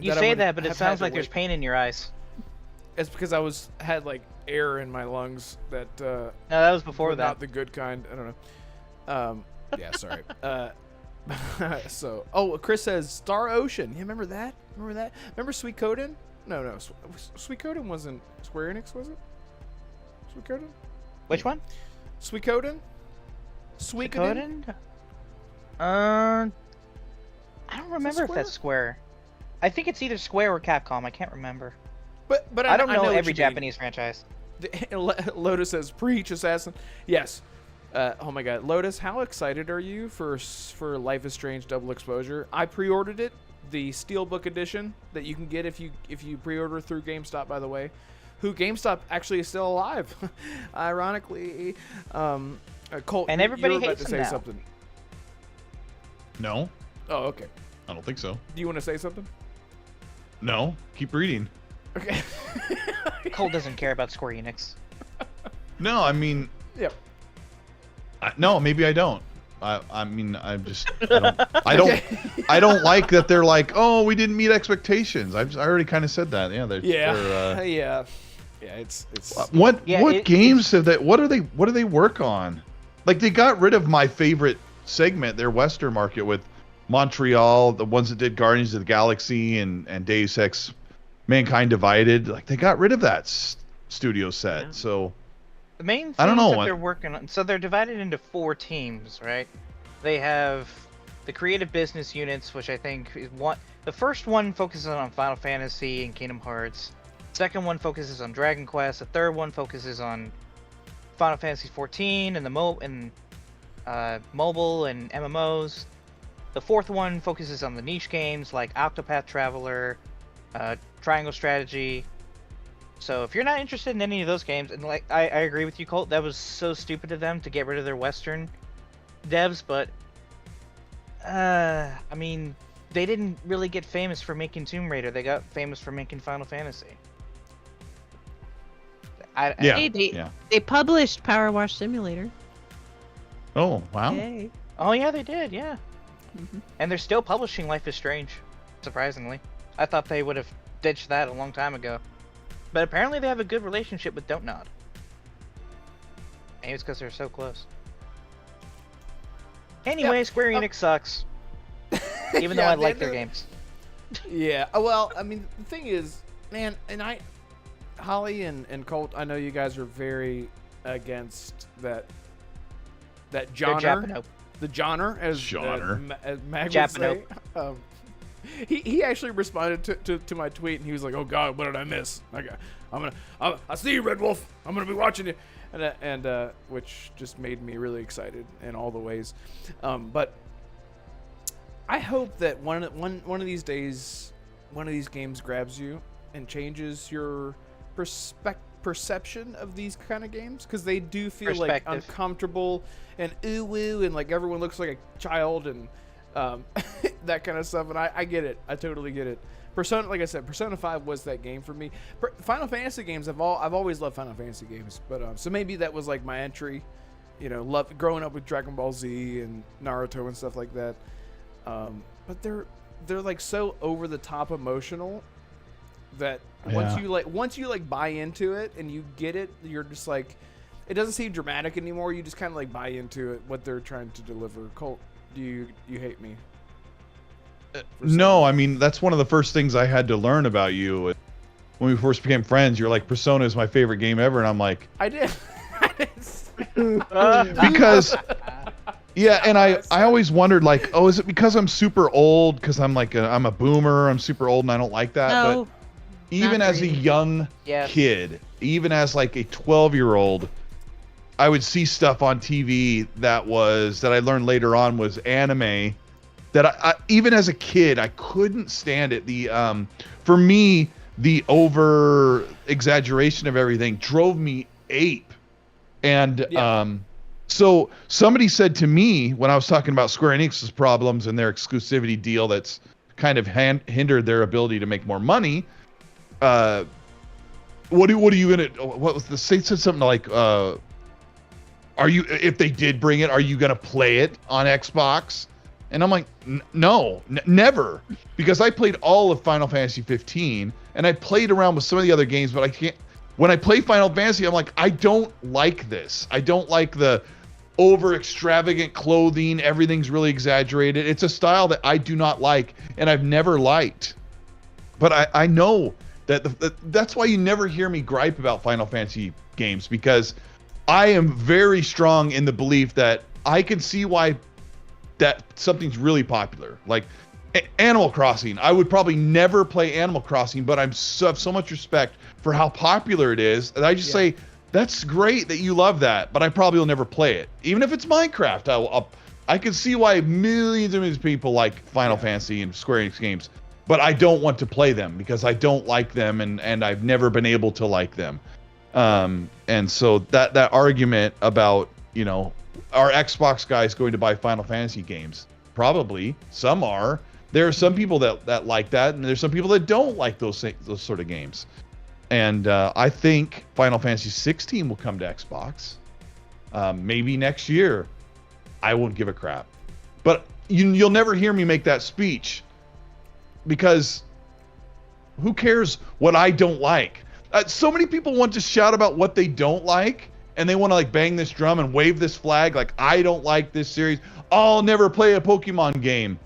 You say that, but it sounds like there's pain in your eyes. It's because I had like air in my lungs that no, that was before that. Not the good kind. I don't know. Yeah, sorry. So, Chris says Star Ocean. You remember that? Remember Suikoden? No. Suikoden wasn't Square Enix, was it? Suikoden? Which one? Suikoden? I don't remember if that's Square. I think it's either Square or Capcom. I can't remember. But I don't know every Japanese franchise. Lotus says, "Preach, assassin." Yes. Oh my God, Lotus, how excited are you for Life is Strange Double Exposure? I pre-ordered it, the Steelbook edition that you can get if you pre-order through GameStop. By the way, GameStop actually is still alive, ironically. Colt, and everybody you're about hates to them say now. something. No, Oh, okay. I don't think so. Do you want to say something? No, keep reading. Okay. Cole doesn't care about Square Enix. No, I mean, Yep. no, maybe I don't. I mean, I don't like that they're like, oh, we didn't meet expectations. I already kind of said that. Yeah, Yeah. It's what games it's... have they? What do they work on? Like, they got rid of my favorite segment, their Western market, with Montreal, the ones that did Guardians of the Galaxy and Deus Ex Mankind Divided. Like, they got rid of that studio set. Yeah. So the main things I don't know that they're working on, so they're divided into 4 teams, right? They have the creative business units, which I think is one. The first one focuses on Final Fantasy and Kingdom Hearts. Second one focuses on Dragon Quest. The third one focuses on Final Fantasy 14 and the mobile and MMOs. The fourth one focuses on the niche games like Octopath Traveler, Triangle Strategy. So if you're not interested in any of those games, and like I agree with you, Colt, that was so stupid of them to get rid of their Western devs, but I mean, they didn't really get famous for making Tomb Raider. They got famous for making Final Fantasy. They published Power Wash Simulator. Oh, wow. Yay. Oh yeah, they did, yeah. Mm-hmm. And they're still publishing Life is Strange, surprisingly. I thought they would have ditched that a long time ago. But apparently they have a good relationship with Don't Nod. Maybe it's because they're so close. Anyway, Yep. Square Enix sucks. Even though I like their games. Yeah, well, I mean, the thing is, man, and Holly and Colt, I know you guys are very against that genre. The genre, as Mag would say. He actually responded to my tweet, and he was like, "Oh God, what did I miss? I see you, Red Wolf. I'm gonna be watching you," and which just made me really excited in all the ways. But I hope that one of these days, one of these games grabs you and changes your perception of these kind of games, because they do feel like uncomfortable and ooh woo, and like everyone looks like a child and that kind of stuff. And I get it. I totally get it. Persona, like I said, Persona 5 was that game for me. Final Fantasy games, I've always loved Final Fantasy games, but so maybe that was like my entry. Growing up with Dragon Ball Z and Naruto and stuff like that. But they're like so over the top emotional that Yeah. once you buy into it and you get it, you're just like, it doesn't seem dramatic anymore. You just kind of like buy into it, what they're trying to deliver. Colt, do you hate me? No, I mean, that's one of the first things I had to learn about you. When we first became friends, you're like, Persona is my favorite game ever. And I'm like, I did. because, yeah, and I always wondered, like, oh, is it because I'm super old? Because I'm like, I'm a boomer. I'm super old and I don't like that. No, But even not as a really. young Yes. kid, even as like a 12-year-old, I would see stuff on TV that I learned later on was anime that I even as a kid, I couldn't stand it. For me, the over exaggeration of everything drove me ape. And so somebody said to me when I was talking about Square Enix's problems and their exclusivity deal that's kind of hindered their ability to make more money. What are you gonna? What was the state said something like? Are you, if they did bring it, are you gonna play it on Xbox? And I'm like, no, never, because I played all of Final Fantasy 15 and I played around with some of the other games, but I can't. When I play Final Fantasy, I'm like, I don't like this. I don't like the over extravagant clothing. Everything's really exaggerated. It's a style that I do not like and I've never liked. But I know that that's why you never hear me gripe about Final Fantasy games, because I am very strong in the belief that I can see why that something's really popular. Like Animal Crossing, I would probably never play Animal Crossing, but have so much respect for how popular it is. And I just say, that's great that you love that, but I probably will never play it. Even if it's Minecraft, I can see why millions and millions of people like Final Fantasy and Square Enix games, but I don't want to play them because I don't like them and I've never been able to like them. And so that argument about, are Xbox guys going to buy Final Fantasy games? Probably. Some are. There are some people that like that, and there's some people that don't like those sort of games. And I think Final Fantasy 16 will come to Xbox. Maybe next year. I won't give a crap. But you'll never hear me make that speech, because who cares what I don't like? So many people want to shout about what they don't like, and they want to like bang this drum and wave this flag like, I don't like this series. I'll never play a Pokemon game.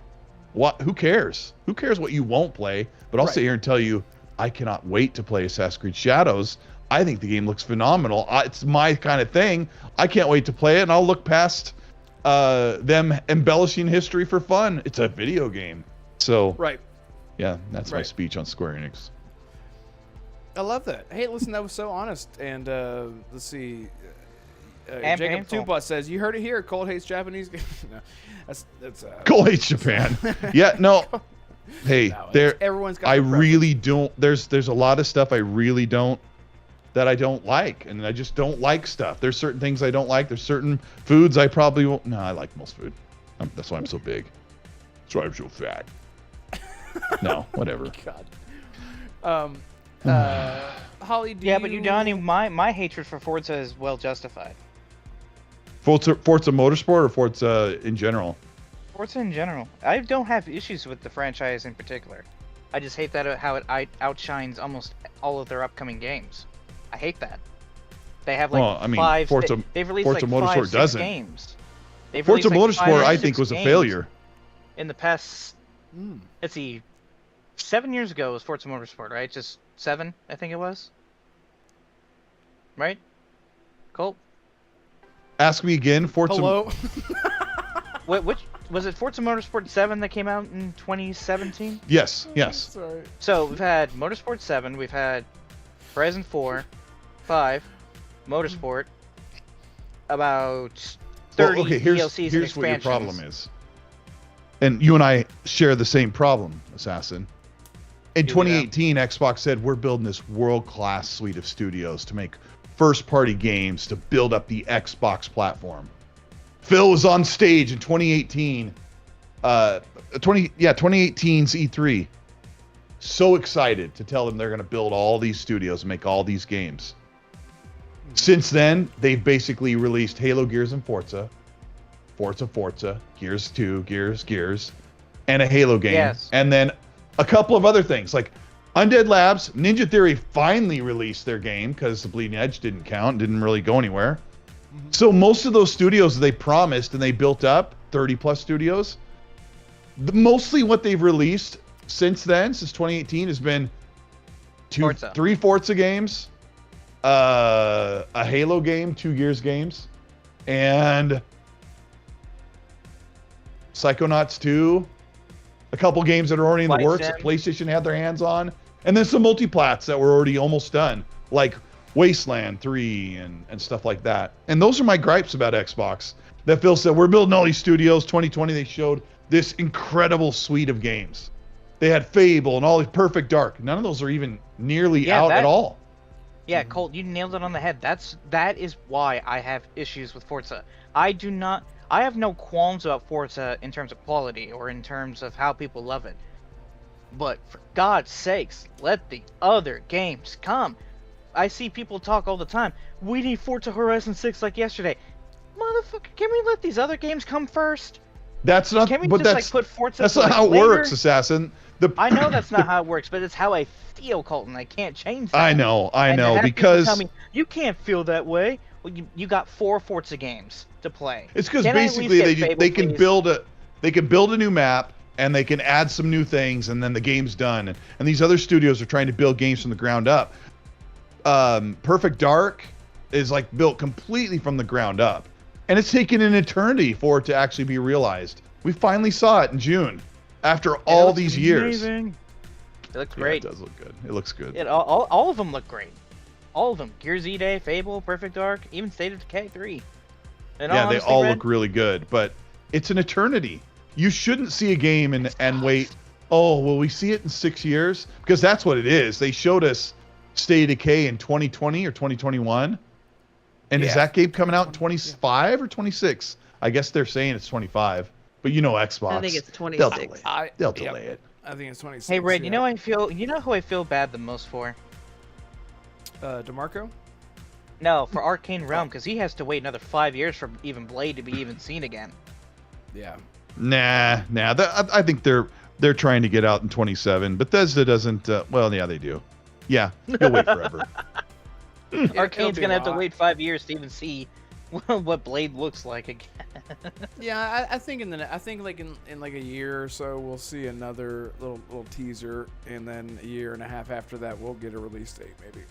What? Who cares? Who cares what you won't play? But I'll sit here and tell you, I cannot wait to play Assassin's Creed Shadows. I think the game looks phenomenal. It's my kind of thing. I can't wait to play it, and I'll look past them embellishing history for fun. It's a video game. So, yeah, that's my speech on Square Enix. I love that. Hey, listen, that was so honest. And let's see. And Jacob painful. Tupa says, "You heard it here. Colt hates Japanese games." No, that's Colt hates Japan. Yeah, no. Hey, no, everyone's got. I really don't. There's a lot of stuff I really don't, that I don't like, and I just don't like stuff. There's certain things I don't like. There's certain foods I probably won't. No, I like most food. That's why I'm so big. That's why I'm so fat. No, whatever. God. Holly, But you Donnie, my hatred for Forza is well justified. Forza Motorsport or Forza in general? Forza in general. I don't have issues with the franchise in particular. I just hate that how it outshines almost all of their upcoming games. I hate that. They have like five. They've released Forza like Motorsport 5-6 doesn't. games. They've Forza released, like, Motorsport, 5 or I 6 think, was a games failure. in the past. Let's see, 7 years ago was Forza Motorsport, right? Just 7, I think it was. Right? Colt? Ask me again. Forza. Hello. Which was it? Forza Motorsport 7 that came out in 2017? Yes. Sorry. So we've had Motorsport 7, we've had Horizon 4, 5, Motorsport, about 30 DLCs and here's expansions. what your problem is. And you and I share the same problem, Assassin. In 2018, Xbox said, we're building this world-class suite of studios to make first-party games to build up the Xbox platform. Phil was on stage in 2018, 2018's E3. So excited to tell them they're going to build all these studios and make all these games. Since then, they've basically released Halo, Gears, and Forza, Gears 2, Gears, and a Halo game. Yes. And then a couple of other things. Like, Undead Labs, Ninja Theory finally released their game because the Bleeding Edge didn't count, didn't really go anywhere. So most of those studios they promised and they built up, 30 plus studios, mostly what they've released since then, since 2018, has been three Forza games, a Halo game, 2 Gears games, and Psychonauts 2, a couple games that are already in the works that PlayStation had their hands on, and then some multiplats that were already almost done, like Wasteland 3 and stuff like that. And those are my gripes about Xbox. That Phil said, we're building all these studios. 2020, they showed this incredible suite of games. They had Fable and all these Perfect Dark. None of those are even nearly out at all. Yeah, Colt, you nailed it on the head. That is why I have issues with Forza. I have no qualms about Forza in terms of quality or in terms of how people love it. But for God's sakes, let the other games come. I see people talk all the time. We need Forza Horizon 6 like yesterday. Motherfucker, can we let these other games come first? That's not. Can we but just that's put Forza? That's not how it works, Assassin. I know that's not how it works, but it's how I feel, Colton. I can't change that. I know, because tell me, you can't feel that way. Well, you got 4 Forza games to play. It's because basically they can build a new map and they can add some new things and then the game's done. And these other studios are trying to build games from the ground up. Perfect Dark is like built completely from the ground up, and it's taken an eternity for it to actually be realized. We finally saw it in June after all these years. It looks great. It does look good. It looks good. All of them look great. All of them. Gears E-Day, Fable, Perfect Dark, even State of Decay 3. And yeah, they all look really good, but it's an eternity. You shouldn't see a game and wait, oh, will we see it in 6 years? Because that's what it is. They showed us State of Decay in 2020 or 2021. And is that game coming out in 25 or 26? I guess they're saying it's 25. But you know Xbox. I think it's 26. They'll delay it. I think it's 26. Hey, Red, you know who I feel bad the most for? Damarco? No, for Arcane Realm, because he has to wait another 5 years for even Blade to be even seen again. Yeah. Nah. I think they're trying to get out in 27. Bethesda doesn't. Well, yeah, they do. Yeah, he'll wait forever. Arcane's gonna have to wait 5 years to even see what Blade looks like again. Yeah, I think like in like a year or so we'll see another little teaser, and then a year and a half after that we'll get a release date maybe.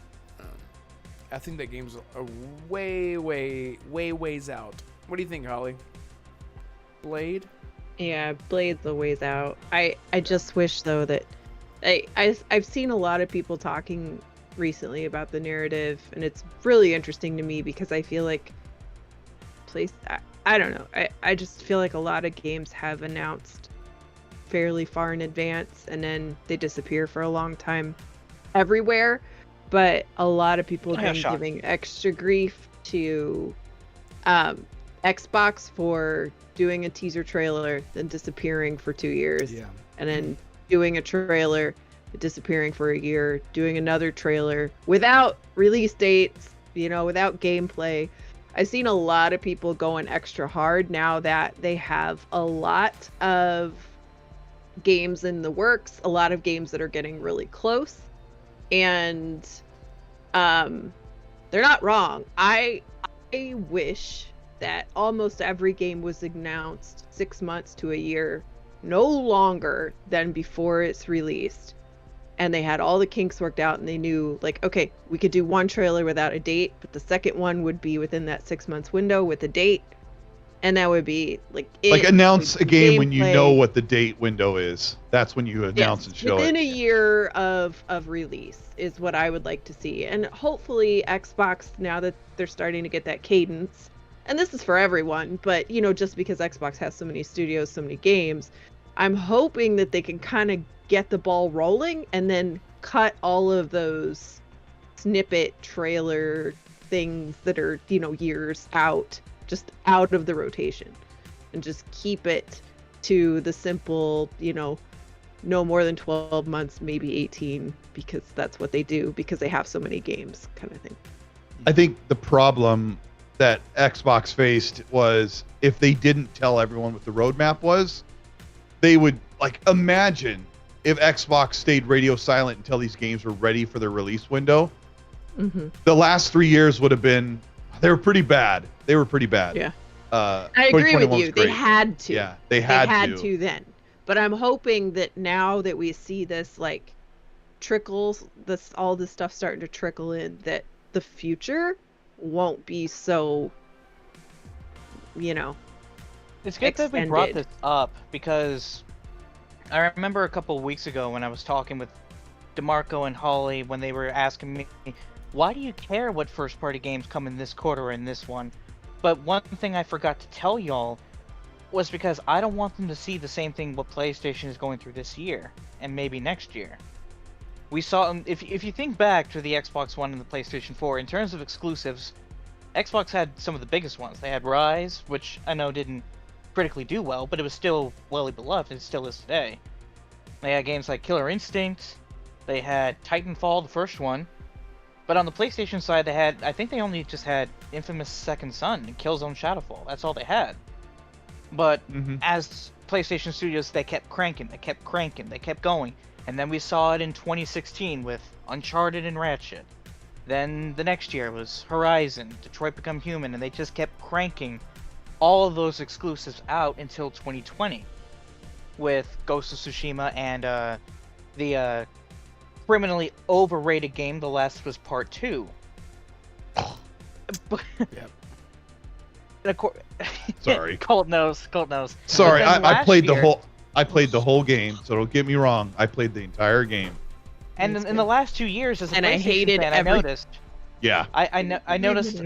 I think that game's a ways out. What do you think, Holly? Blade? Yeah, Blade's a ways out. I just wish though that I've seen a lot of people talking recently about the narrative, and it's really interesting to me because I feel like I don't know. I just feel like a lot of games have announced fairly far in advance and then they disappear for a long time everywhere. But a lot of people have been giving extra grief to Xbox for doing a teaser trailer, then disappearing for 2 years, and then doing a trailer, disappearing for a year, doing another trailer without release dates, without gameplay. I've seen a lot of people going extra hard now that they have a lot of games in the works, a lot of games that are getting really close, and they're not wrong. I wish that almost every game was announced 6 months to a year, no longer than before it's released. And they had all the kinks worked out, and they knew, like, okay, we could do one trailer without a date, but the second one would be within that 6 months window with a date. And that would be like announce a game when you know what the date window is. That's when you announce and show it. Within a year of release is what I would like to see. And hopefully Xbox, now that they're starting to get that cadence, and this is for everyone, but just because Xbox has so many studios, so many games, I'm hoping that they can kind of get the ball rolling and then cut all of those snippet trailer things that are, years out, just out of the rotation, and just keep it to the simple, no more than 12 months, maybe 18, because that's what they do, because they have so many games kind of thing. I think the problem that Xbox faced was if they didn't tell everyone what the roadmap was, they would, like, imagine if Xbox stayed radio silent until these games were ready for their release window, Mm-hmm. the last 3 years would have been, they were pretty bad. They were pretty bad. Yeah. I I agree with you. They had to. Yeah, they had to then. But I'm hoping that now that we see this like trickles, all this stuff starting to trickle in, that the future won't be so, It's good that we brought extended. this up because I remember a couple of weeks ago when I was talking with Damarco and Holly when they were asking me, why do you care what first-party games come in this quarter or in this one? But one thing I forgot to tell y'all was because I don't want them to see the same thing what PlayStation is going through this year and maybe next year. We saw, if you think back to the Xbox One and the PlayStation 4, in terms of exclusives, Xbox had some of the biggest ones. They had Rise, which I know didn't critically do well, but it was still well beloved, and it still is today. They had games like Killer Instinct, they had Titanfall, the first one, but on the PlayStation side they had, I think they only just had Infamous Second Son and Killzone Shadowfall. That's all they had. But as PlayStation Studios, they kept cranking, they kept going. And then we saw it in 2016 with Uncharted and Ratchet. Then the next year was Horizon, Detroit Become Human, and they just kept cranking all of those exclusives out until 2020. With Ghost of Tsushima and the criminally overrated game, The Last of Us Part 2. Yep. And of course, Sorry. Colt knows. Sorry, But then I last played year- the whole game, so don't get me wrong. I played the entire game. And in the last 2 years, as a And I PlayStation hated fan, every- I noticed. Yeah. I noticed,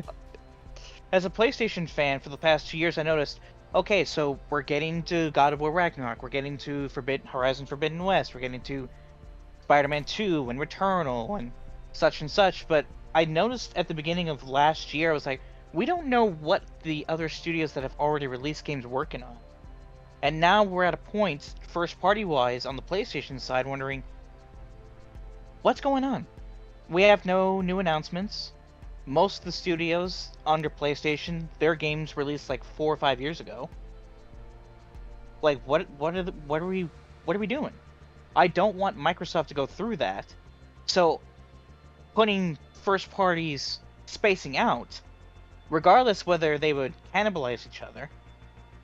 as a PlayStation fan for the past 2 years, I noticed, okay, so we're getting to God of War Ragnarok, we're getting to Horizon Forbidden West, we're getting to Spider-Man 2 and Returnal and such, but I noticed at the beginning of last year, I was like, we don't know what the other studios that have already released games are working on. And now we're at a point, first-party wise, on the PlayStation side, wondering, what's going on? We have no new announcements. Most of the studios under PlayStation, their games released like 4 or 5 years ago. Like, what are we doing? I don't want Microsoft to go through that. So, putting first parties spacing out, regardless whether they would cannibalize each other,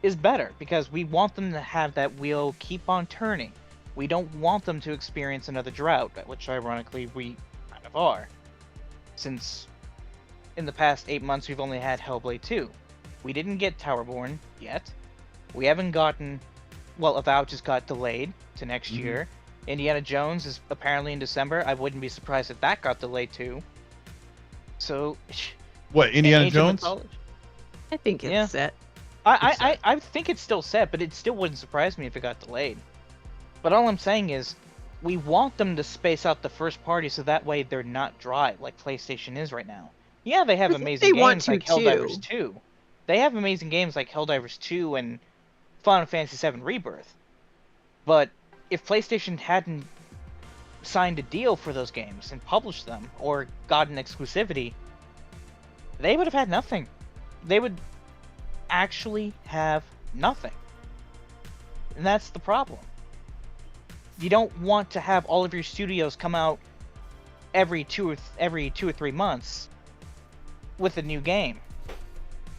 is better because we want them to have that wheel keep on turning. We don't want them to experience another drought, which ironically we kind of are. Since in the past 8 months we've only had Hellblade 2. We didn't get Towerborn yet. We haven't gotten, well, Avowed just got delayed to next year. Indiana Jones is apparently in December. I wouldn't be surprised if that got delayed too. So, What, Indiana Age of Jones? Mythology- I think it's Yeah. set. I think it's still set, but it still wouldn't surprise me if it got delayed. But all I'm saying is, we want them to space out the first party so that way they're not dry like PlayStation is right now. Yeah, they have I think amazing they want games like to, Helldivers too. 2. They have amazing games like Helldivers 2 and Final Fantasy VII Rebirth. But if PlayStation hadn't signed a deal for those games and published them or gotten exclusivity, they would have had nothing. They would actually have nothing. And that's the problem. You don't want to have all of your studios come out every two or 3 months with a new game,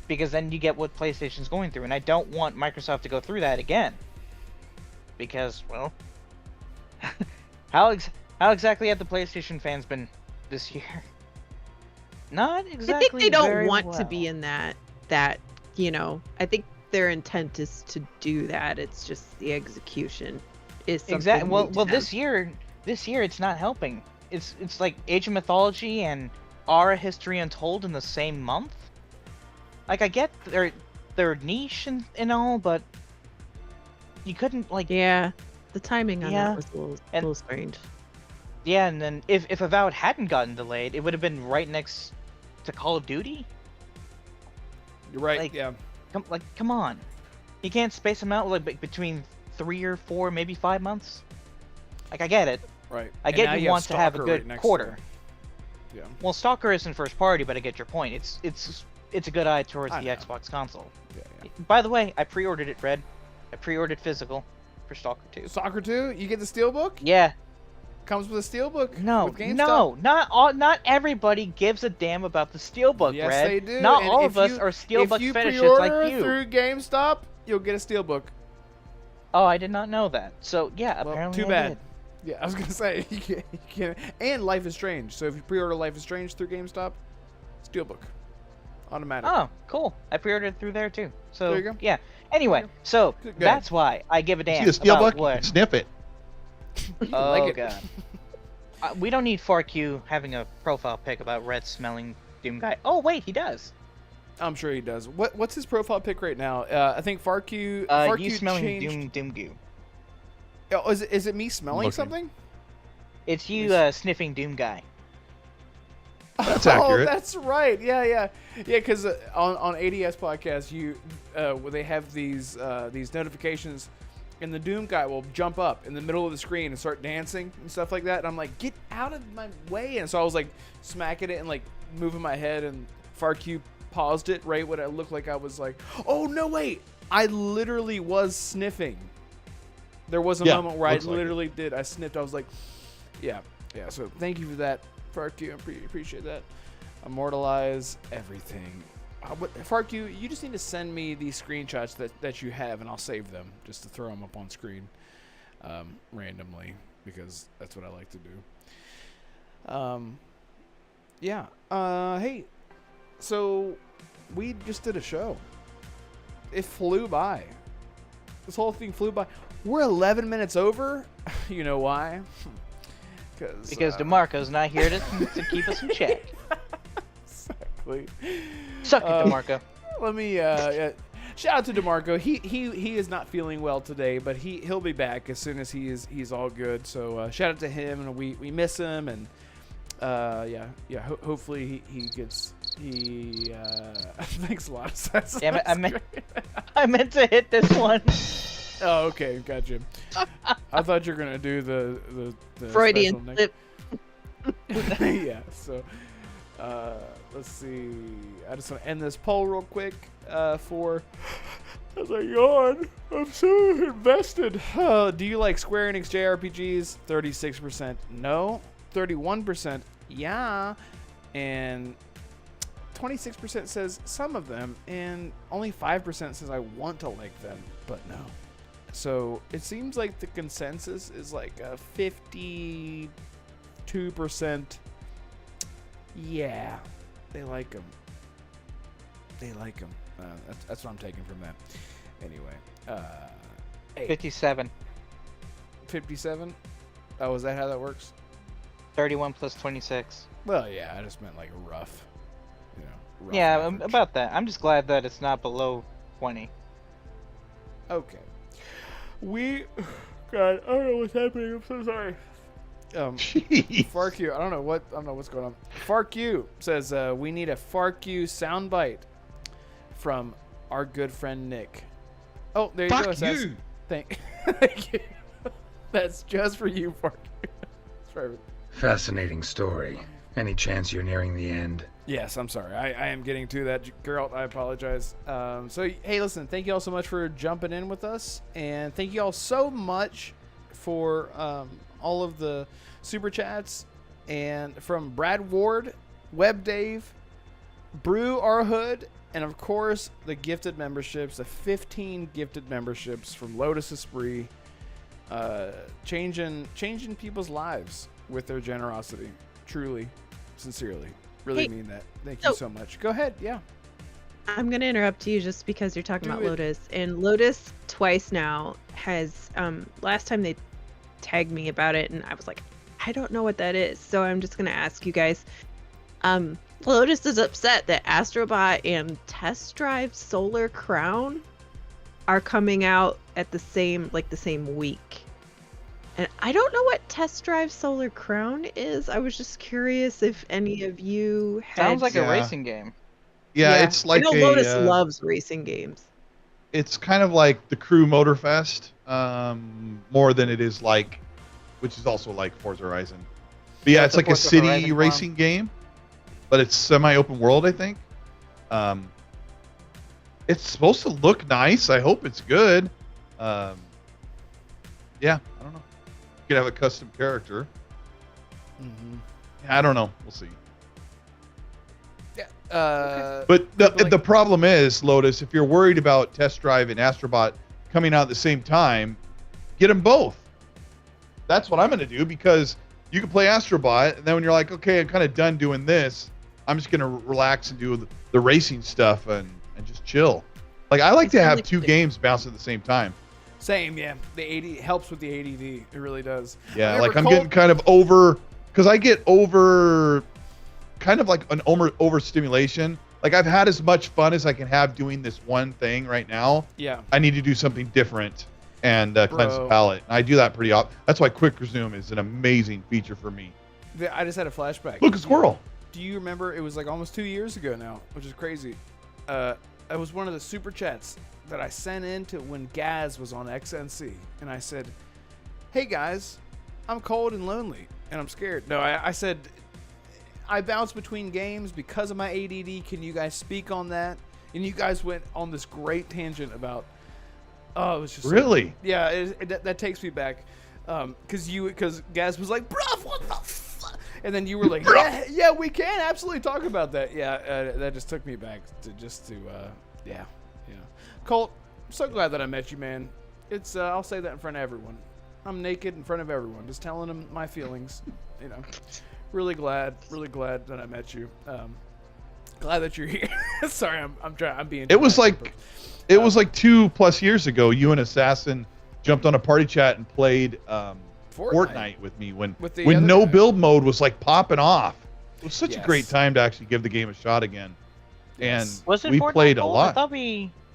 because then you get what PlayStation's going through, and I don't want Microsoft to go through that again. Because, well, how exactly have the PlayStation fans been this year? Not exactly. I think they don't very want to well. be in that I think their intent is to do that. It's just the execution is something Exactly. new to Well, them. this year it's not helping. It's like Age of Mythology and Aura History Untold in the same month. Like, I get they're niche and all, but you couldn't like Yeah, the timing on Yeah, that was a little strange. yeah. And then if Avowed hadn't gotten delayed, it would have been right next to Call of Duty. You're right. Like- yeah. Come on, you can't space them out like between 3 or 4, maybe 5 months. Like, I get it. Right. I And get now you have want to have a Stalker good right next to quarter. it. Yeah. Well, Stalker isn't first party, but I get your point. It's a good eye towards I the know. Xbox console. Yeah. By the way, I pre-ordered it, Red. I pre-ordered physical. for Stalker 2. Soccer 2? You get the Steelbook? Yeah. Comes with a Steelbook? No, with GameStop? no, not everybody gives a damn about the Steelbook, Yes, Red. they do. Not And all if of us you- are Steelbook If you fetishists pre-order like you. through GameStop, you'll get a Steelbook. Oh, I did not know that. So yeah, Well, apparently too I bad. did. Yeah, I was gonna say you can't. And Life is Strange. So if you pre-order Life is Strange through GameStop, Steelbook, automatic. Oh, cool. I pre-ordered through there too. So There you go. yeah. Anyway, so Good. that's why I give a damn See a steelbook? about what. Sniff it. Oh like it. god. We don't need 4Q having a profile pic about Red smelling Doom guy. Oh wait, he does. I'm sure he does. What's his profile pic right now? I think Farq. You Farq smelling changed. Doom goo. Oh, is it me smelling Looking. something? It's you sniffing Doom guy. That's Oh, accurate. that's right. Yeah. Because on ADS podcast, they have these notifications, and the Doom guy will jump up in the middle of the screen and start dancing and stuff like that. And I'm like, get out of my way! And so I was like smacking it and like moving my head, and Farq paused it right when I looked like I was like, oh no wait, I literally was sniffing. There was a Yeah, moment where I looks like it. literally did. I sniffed. I was like, yeah. So thank you for that, Farq. I appreciate that. Immortalize everything. Farq, you just need to send me these screenshots that you have, and I'll save them just to throw them up on screen randomly, because that's what I like to do. Hey, so we just did a show. It flew by. This whole thing flew by. We're 11 minutes over. You know why? Because DeMarco's not here to keep us in check. Exactly. Suck it, DeMarco. Let me shout out to DeMarco. He is not feeling well today, but he'll be back as soon as he's all good. So shout out to him, and we miss him, and hopefully he makes a lot of sense. Damn it, I meant to hit this one. Oh, okay, gotcha. I thought you were gonna do the Freudian special slip. yeah. So let's see. I just want to end this poll real quick. For as I yawn, I'm so invested. Do you like Square Enix JRPGs? 36% no. 31% yeah. And 26% says some of them, and only 5% says I want to like them, but no. So it seems like the consensus is like a 52%. Yeah, they like them. They like them. That's what I'm taking from that. Anyway, 57. 57. Oh, is that how that works? 31 plus 26. Well, yeah, I just meant like a rough. Rough Yeah, average. about that. I'm just glad that it's not below 20. Okay. God, I don't know what's happening. I'm so sorry. Jeez. Farq, I don't know what's going on. Farq says we need a Farq soundbite from our good friend Nick. Oh, there you go. Fuck you. Thank you. That's just for you, Farq. That's perfect. Fascinating story. Any chance you're nearing the end? Yes, I'm sorry. I am getting to that, girl. I apologize. So, hey, listen, thank you all so much for jumping in with us. And thank you all so much for all of the super chats. And from Brad Ward, Web Dave, Brew Our Hood, and of course, the gifted memberships, the 15 gifted memberships from Lotus Esprit, changing people's lives with their generosity. Truly, sincerely. Really Hey, mean that. Thank you so- so much. Go ahead. Yeah. I'm gonna interrupt you just because you're talking Do about it. Lotus, and Lotus twice now has last time they tagged me about it, and I was like, I don't know what that is, so I'm just gonna ask you guys. Lotus is upset that Astrobot and Test Drive Solar Crown are coming out at the same week. And I don't know what Test Drive Solar Crown is. I was just curious if any of you had. Sounds like Yeah. a racing game. Yeah, it's like I know a. Lotus loves racing games. It's kind of like the Crew Motorfest, more than it is like, which is also like Forza Horizon. But yeah, Yeah, it's it's a like a Forza city Horizon clone. racing game, but it's semi-open world, I think. It's supposed to look nice. I hope it's good. Yeah, I don't know. You could have a custom character. Mm-hmm. I don't know. We'll see. Yeah. But the problem is, Lotus, if you're worried about Test Drive and Astrobot coming out at the same time, get them both. That's what I'm going to do, because you can play Astrobot, and then when you're like, okay, I'm kind of done doing this, I'm just going to relax and do the racing stuff and just chill. Like, I like to have two games bounce at the same time. Same, yeah. The AD helps with the ADD. It really does. Yeah, like I'm getting kind of over, because I get over, kind of like an overstimulation. Like, I've had as much fun as I can have doing this one thing right now. Yeah. I need to do something different and cleanse the palate. And I do that pretty often. That's why Quick Resume is an amazing feature for me. I just had a flashback. Look, a squirrel. Do you remember? It was like almost 2 years ago now, which is crazy. It was one of the super chats that I sent in to when Gaz was on XNC. And I said, hey guys, I'm cold and lonely and I'm scared. No, I said, I bounce between games because of my ADD. Can you guys speak on that? And you guys went on this great tangent about, it was just really, yeah. That takes me back, because Gaz was like, bruh, what the fuck? And then you were like, yeah, we can absolutely talk about that. Yeah, that just took me back to yeah. Colt, I'm so glad that I met you, man. It's I'll say that in front of everyone. I'm naked in front of everyone, just telling them my feelings. You know, really glad that I met you. Glad that you're here. Sorry, I'm being. It was like, it was like 2+ years ago. You and Assassin jumped on a party chat and played Fortnite with me when no build mode was like popping off. It was such a great time to actually give the game a shot again. And we played a lot.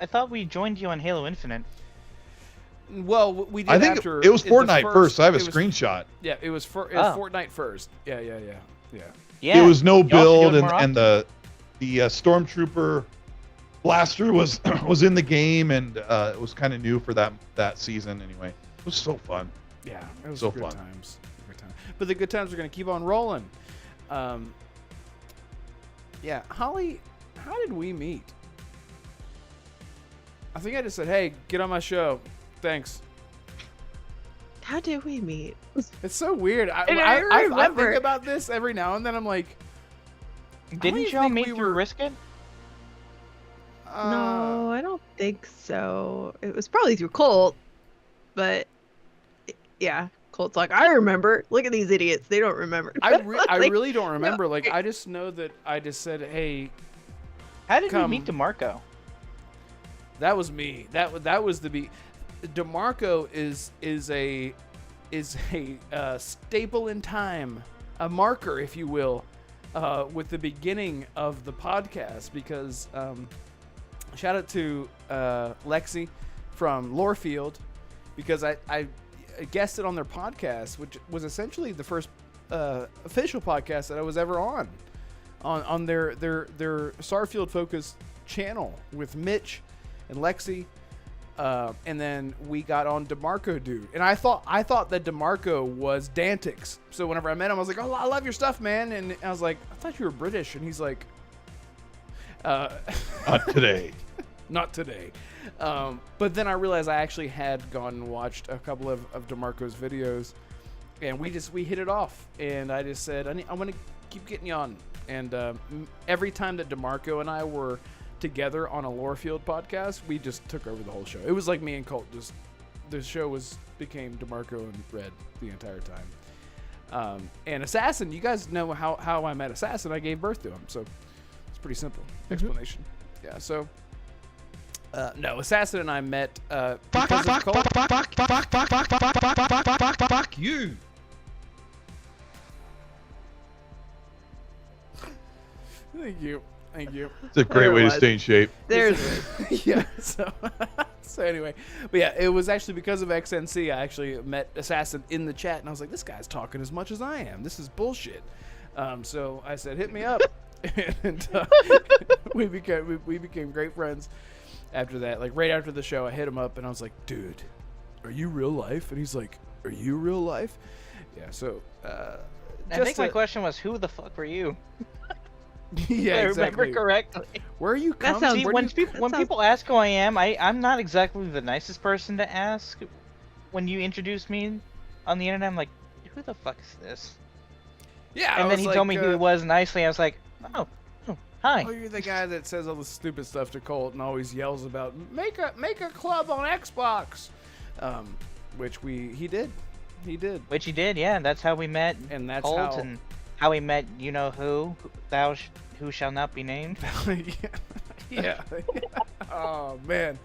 I thought we joined you on Halo Infinite. Well, we did. I think after it was Fortnite first. I have a screenshot. Yeah, it was Fortnite first. Yeah. It was no build, and the Stormtrooper blaster was in the game, and it was kind of new for that season. Anyway, it was so fun. Yeah, it was so good fun. Times. Good time. But the good times are going to keep on rolling. Yeah, Holly, how did we meet? I think I just said, hey, get on my show. Thanks. How did we meet? It's so weird. I think about this every now and then. I'm like, didn't y'all meet through Risk It? No, I don't think so. It was probably through Colt, but yeah, Colt's like, I remember. Look at these idiots. They don't remember. I really don't remember. Like, I just know that I just said, hey. How did you meet Damarco? That was me. That was the beat. Damarco is a staple in time, a marker, if you will, with the beginning of the podcast. Because shout out to Lexi from Lorefield, because I guested on their podcast, which was essentially the first official podcast that I was ever on their Starfield focused channel with Mitch and Lexi, and then we got on Damarco dude, and I thought that Damarco was Dantix. So whenever I met him, I was like, oh, I love your stuff, man. And I was like, I thought you were British. And he's like, not today. Not today. But then I realized I actually had gone and watched a couple of Damarco's videos, and we hit it off. And I just said, I want to keep getting you on. And every time that Damarco and I were together on a Lorefield podcast, we just took over the whole show. It was like me and Colt. Just the show became Damarco and Red the entire time. And Assassin, you guys know how I met Assassin. I gave birth to him, so it's pretty simple explanation. Yeah. So no, Assassin and I met because of Colt. Fuck you. Thank you. It's a great way to stay in shape. There's yeah. So anyway, but yeah, it was actually because of XNC I actually met Assassin in the chat, and I was like, this guy's talking as much as I am. This is bullshit. So I said, hit me up, and we became great friends after that. Like right after the show, I hit him up, and I was like, dude, are you real life? And he's like, are you real life? Yeah. So I think my question was, who the fuck were you? Yeah, I exactly. remember correctly. Where are you That coming? sounds- See, when people ask who I am, I'm not exactly the nicest person to ask. when you introduced me on the internet, I'm like, who the fuck is this? Yeah, And then he told me who he was nicely. I was like, oh, hi. Oh, you're the guy that says all the stupid stuff to Colt and always yells about make a club on Xbox, which he did. Which he did, yeah. That's how we met. And that's Colt, how. and how we met. You know who? Who shall not be named. yeah. Oh man.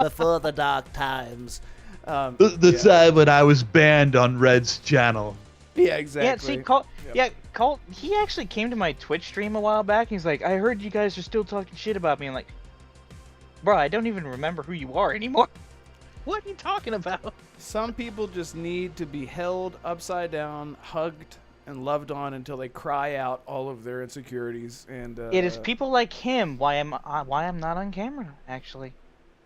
Before the dark times. The time when I was banned on Red's channel. Yeah, exactly. Yeah, see, Colt. Yep. Yeah, Colt. He actually came to my Twitch stream a while back. And he's like, I heard you guys are still talking shit about me. I'm like, bro, I don't even remember who you are anymore. What are you talking about? Some people just need to be held upside down, hugged, and loved on until they cry out all of their insecurities. And It is people like him why I'm not on camera. Actually,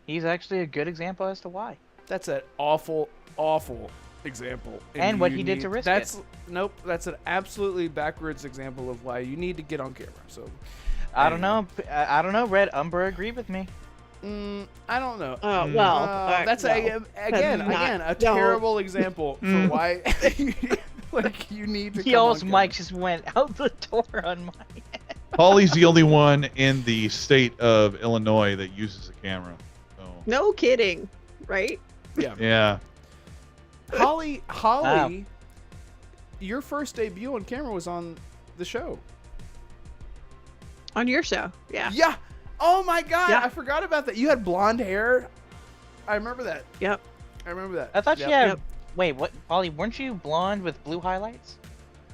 he's actually a good example as to why. That's an awful, awful example. And what he did to risk it. Nope, that's an absolutely backwards example of why you need to get on camera. So, I don't know. Red Umbra agreed with me. I don't know. Oh well. That's no. again a terrible example for why you need to. Y'all's mic just went out the door on my head. Holly's the only one in the state of Illinois that uses a camera. So. No kidding, right? Yeah. Yeah. Holly, Wow. your first debut on camera was on the show. On your show, yeah. Yeah. Oh my God, Yeah. I forgot about that. You had blonde hair. I remember that. Yep. I remember that. I thought Yep. you had. Yep. Wait, what, Ollie? Weren't you blonde with blue highlights?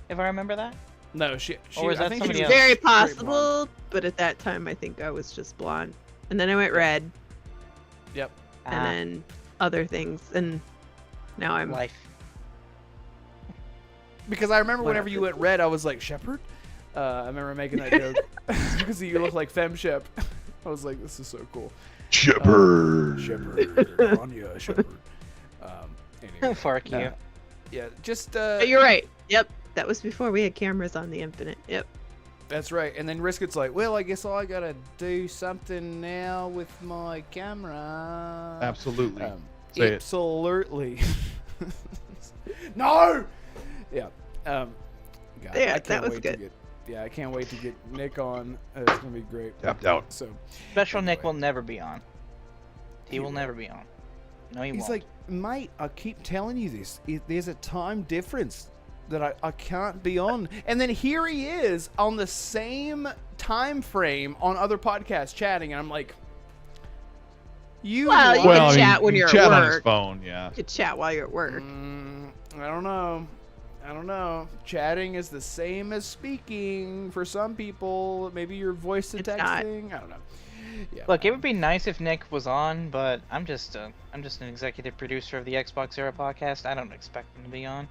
If I remember that. No, she Or was I that think somebody she else? was Very straight blonde. possible, but at that time I think I was just blonde, and then I went red, Yep. and then other things, and now I'm Life. Because I remember What whenever else you went red, I was like, Shepherd? I remember making that joke. Because you look like Fem Shep. I was like, this is so cool. Shepherd. Shepherd. Anya Shepherd. Anyway. Fuck you. Yeah, just... But you're right. Yep. That was before we had cameras on the Infinite. Yep. That's right. And then Risket's like, well, I guess I gotta do something now with my camera. Absolutely. Say it. Absolutely. No! Yeah. God, Yeah, I can't that was wait good. To get, I can't wait to get Nick on. It's gonna be great. Tapped out. So Special Nick anyway. will never be on. He will won't. never be on. No, he He's won't. like, mate, I keep telling you this. There's a time difference that I can't be on. And then here he is on the same time frame on other podcasts chatting, and I'm like, you Well, you want- can chat when you you're at chat on his work. phone, yeah. You could chat while you're at work. I don't know. Chatting is the same as speaking for some people. Maybe your voice to It's not. texting. I don't know. Yeah. Look, it would be nice if Nick was on, but I'm just an executive producer of the Xbox Era podcast. I don't expect him to be on.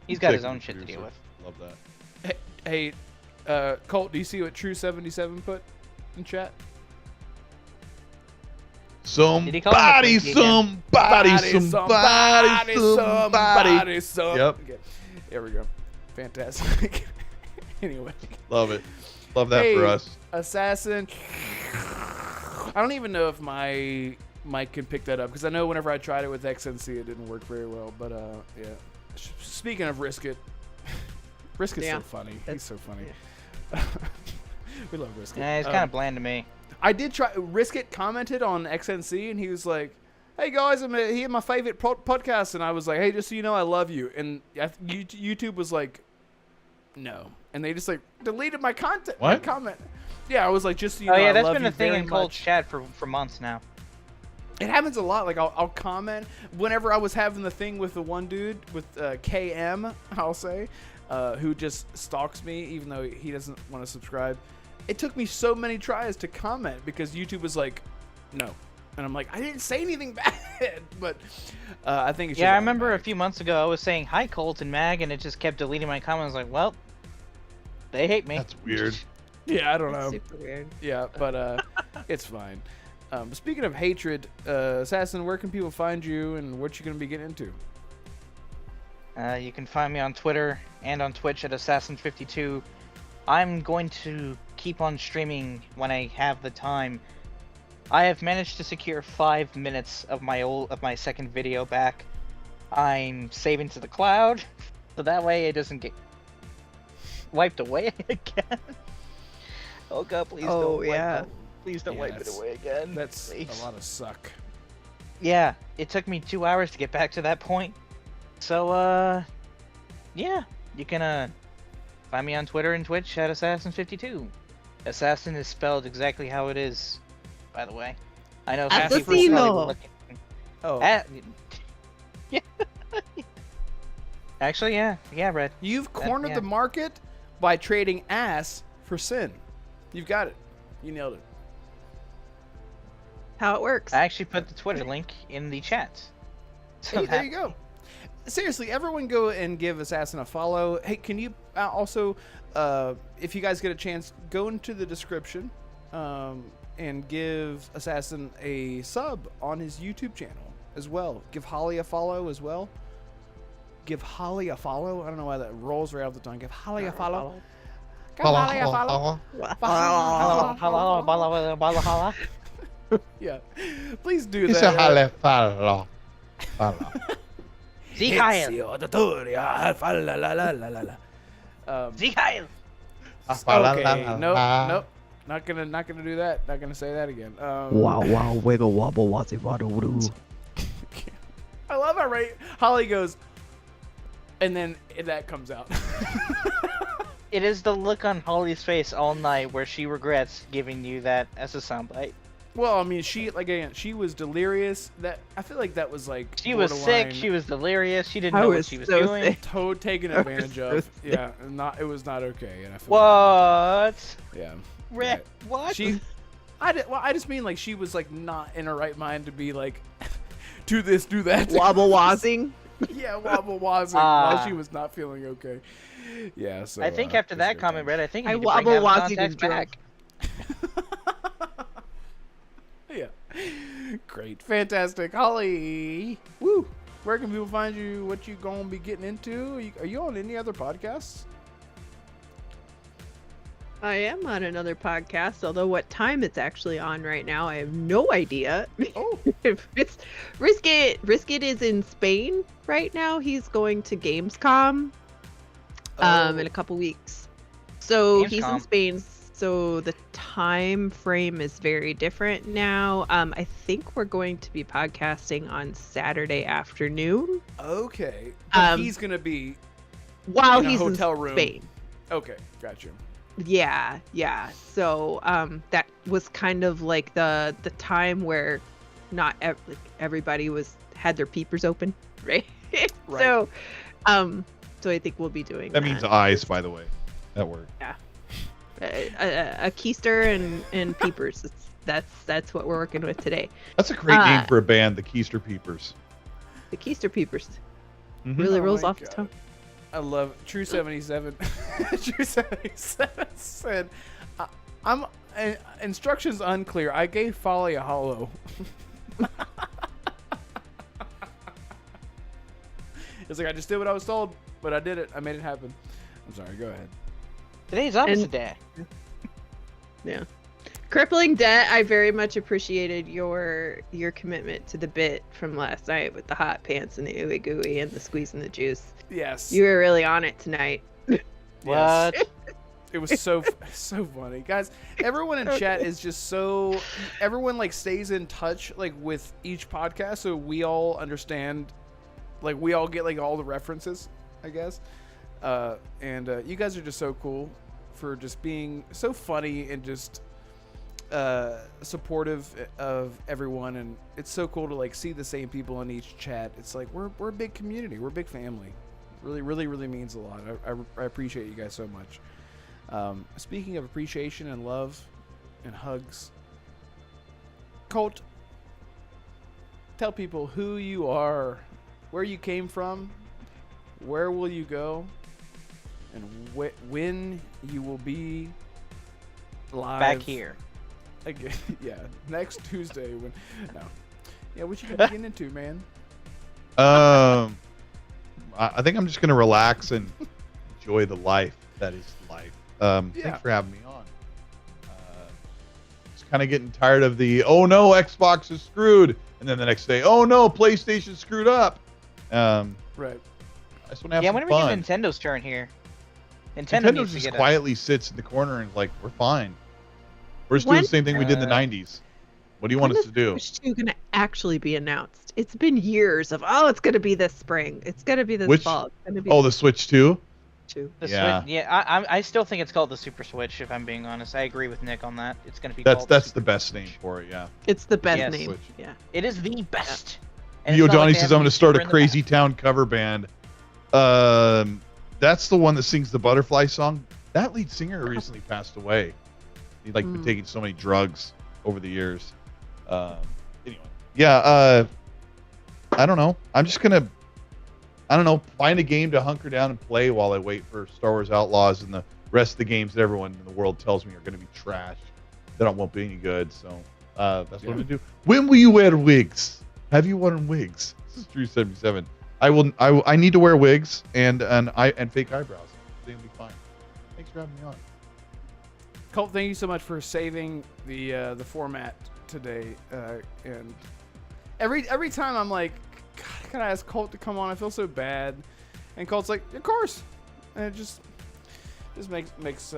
He's got his own shit to deal with. Love that. Hey, Colt, do you see what True77 put in chat? Did he call him a Somebody, cookie again? somebody. Yep. Okay. There we go. Fantastic. Anyway. Love it. Love that Hey, for us. Assassin. I don't even know if my mic can pick that up, because I know whenever I tried it with XNC, it didn't work very well. But yeah. Speaking of Risket, Risket's Yeah. so funny. He's That's- so funny. We love Risket. Yeah, he's kind of bland to me. I did try. Risket commented on XNC, and he was like, "Hey guys, I'm here my favorite podcast," and I was like, "Hey, just so you know, I love you." And YouTube was like, "No," and they just like deleted my content. My What? comment. Yeah, I was like, "Just so you Oh know, yeah, I that's love been you a thing very in Cold's much." chat for months now. It happens a lot. Like I'll comment whenever I was having the thing with the one dude with KM, I'll say, who just stalks me even though he doesn't want to subscribe. It took me so many tries to comment because YouTube was like, no, and I'm like, I didn't say anything bad, but I think it's Yeah, just I remember a automatic. few months ago I was saying hi Colt and Mag, and it just kept deleting my comments. Like, well, they hate me. That's weird. Yeah, I don't know. Super weird. Yeah, but it's fine. Speaking of hatred, Assassin, where can people find you and what you gonna be getting into? You can find me on Twitter and on Twitch at Assassin52. I'm going to keep on streaming when I have the time. I have managed to secure 5 minutes of my second video back. I'm saving to the cloud, so that way it doesn't get wiped away again. Oh god, please Oh, don't yeah. please don't Yeah, wipe it that's- away again. That's please. a lot of suck. Yeah, it took me 2 hours to get back to that point. So, yeah, you can, find me on Twitter and Twitch at Assassin52. Assassin is spelled exactly how it is, by the way. I know some people probably Assassino. were looking. Oh, Yeah. Actually, yeah, Red. you've cornered yeah. the market by trading ass for sin. You've got it. You nailed it. How it works. I actually put the Twitter link in the chat. So Hey, there you go. Seriously, everyone go and give Assassin a follow. Hey, can you also, if you guys get a chance, go into the description and give Assassin a sub on his YouTube channel as well. Give Holly a follow as well. Give Holly a follow. I don't know why that rolls right off the tongue. Give Holly a follow. Give Holly a follow. Holla. Yeah. Please do It's a that. hale follow. Sieg Heil! Sieg Heil! Okay, nope. Not gonna do that. Not gonna say that again. Wow, wow, wiggle wobble, wazzy waddle doo. I love how Holly goes, and then that comes out. It is the look on Holly's face all night where she regrets giving you that as a soundbite. Well, I mean, she was delirious. That I feel like that was like She was sick, borderline she was delirious, she didn't I know what was she was so doing. sick. Toad taken advantage so of. sick. Yeah, it was not okay. And I feel What? yeah. Red, what? I just mean like she was like not in her right mind to be like, do this, do that. Wobble wazzing. Yeah, wobble wazzing while she was not feeling okay. Yeah, so I think it after was a that good comment, time. Red, I think I you need to bring wobble Have wazzied Contacts and drunk. back. Yeah. Great. Fantastic. Holly. Woo. Where can people find you? What you going to be getting into? Are you on any other podcasts? I am on another podcast, although what time it's actually on right now, I have no idea. Oh. It's Risket is in Spain right now. He's going to Gamescom in a couple weeks. So he's in Gamescom. Spain, so the time frame is very different now. I think we're going to be podcasting on Saturday afternoon Okay. But Um, he's going to be while in a he's hotel in room. Spain. Okay. Gotcha. Yeah. So that was kind of like the time where not everybody had their peepers open, right? Right. So I think we'll be doing That means eyes, by the way. That word. a keister and peepers. That's what we're working with today. That's a great name for a band, the Keister Peepers. The keister peepers Mhm. really Oh rolls my off the God. tongue. I love True 77. True 77 said, "I'm instructions unclear. I gave Folly a hollow." It's like I just did what I was told, but I did it. I made it happen. I'm sorry. Go ahead. Today's opposite And- day. Yeah. Crippling Debt, I very much appreciated your commitment to the bit from last night with the hot pants and the ooey gooey and the squeezing the juice. Yes. You were really on it tonight. What? It was so funny, guys. Everyone in chat is just so. Everyone like stays in touch like with each podcast, so we all understand. Like we all get like all the references, I guess. And you guys are just so cool for just being so funny and just supportive of everyone. And it's so cool to like see the same people in each chat. It's like we're a big community. We're a big family. Really means a lot. I appreciate you guys so much. Speaking of appreciation and love and hugs, Colt, tell people who you are, where you came from, where will you go, and when you will be live Back here. again. Yeah, next Tuesday. What you gonna get into, man? I think I'm just gonna relax and enjoy the life that is life. Yeah. Thanks for having me on. Just kind of getting tired of the oh no, Xbox is screwed, and then the next day, oh no, PlayStation screwed up. Right. I just want to have Yeah, some when are fun. we get Nintendo's turn here? Nintendo Nintendo needs to just get quietly sits in the corner and like, we're fine. We're just doing When- the same thing we did in the 90s. What do you want When us is to do? Switch 2 gonna actually be announced? It's been years of it's gonna be this spring. It's gonna be this Which- fall. It's gonna be Oh, the Switch 2? 2. The Yeah. Switch. Yeah, I still think it's called the Super Switch. If I'm being honest, I agree with Nick on that. It's gonna be That's called the Super best Switch. name for it, yeah. It's the best Yes. name. Switch. Yeah. It is the best. And Yo it's not like Johnny they says haven't I'm going to used start Super a in the Crazy past. Town cover band. That's the one that sings the Butterfly song. That lead singer recently passed away. He'd like been taking so many drugs over the years. Anyway, yeah. I don't know. I'm just gonna, find a game to hunker down and play while I wait for Star Wars Outlaws and the rest of the games that everyone in the world tells me are going to be trash. That won't be any good. So that's what I'm gonna do. When will you wear wigs? Have you worn wigs? This is Drew 77. I need to wear wigs and fake eyebrows. They'll be fine. Thanks for having me on. Colt, thank you so much for saving the format today. And every time I'm like, God, can I ask Colt to come on? I feel so bad. And Colt's like, of course. And it just makes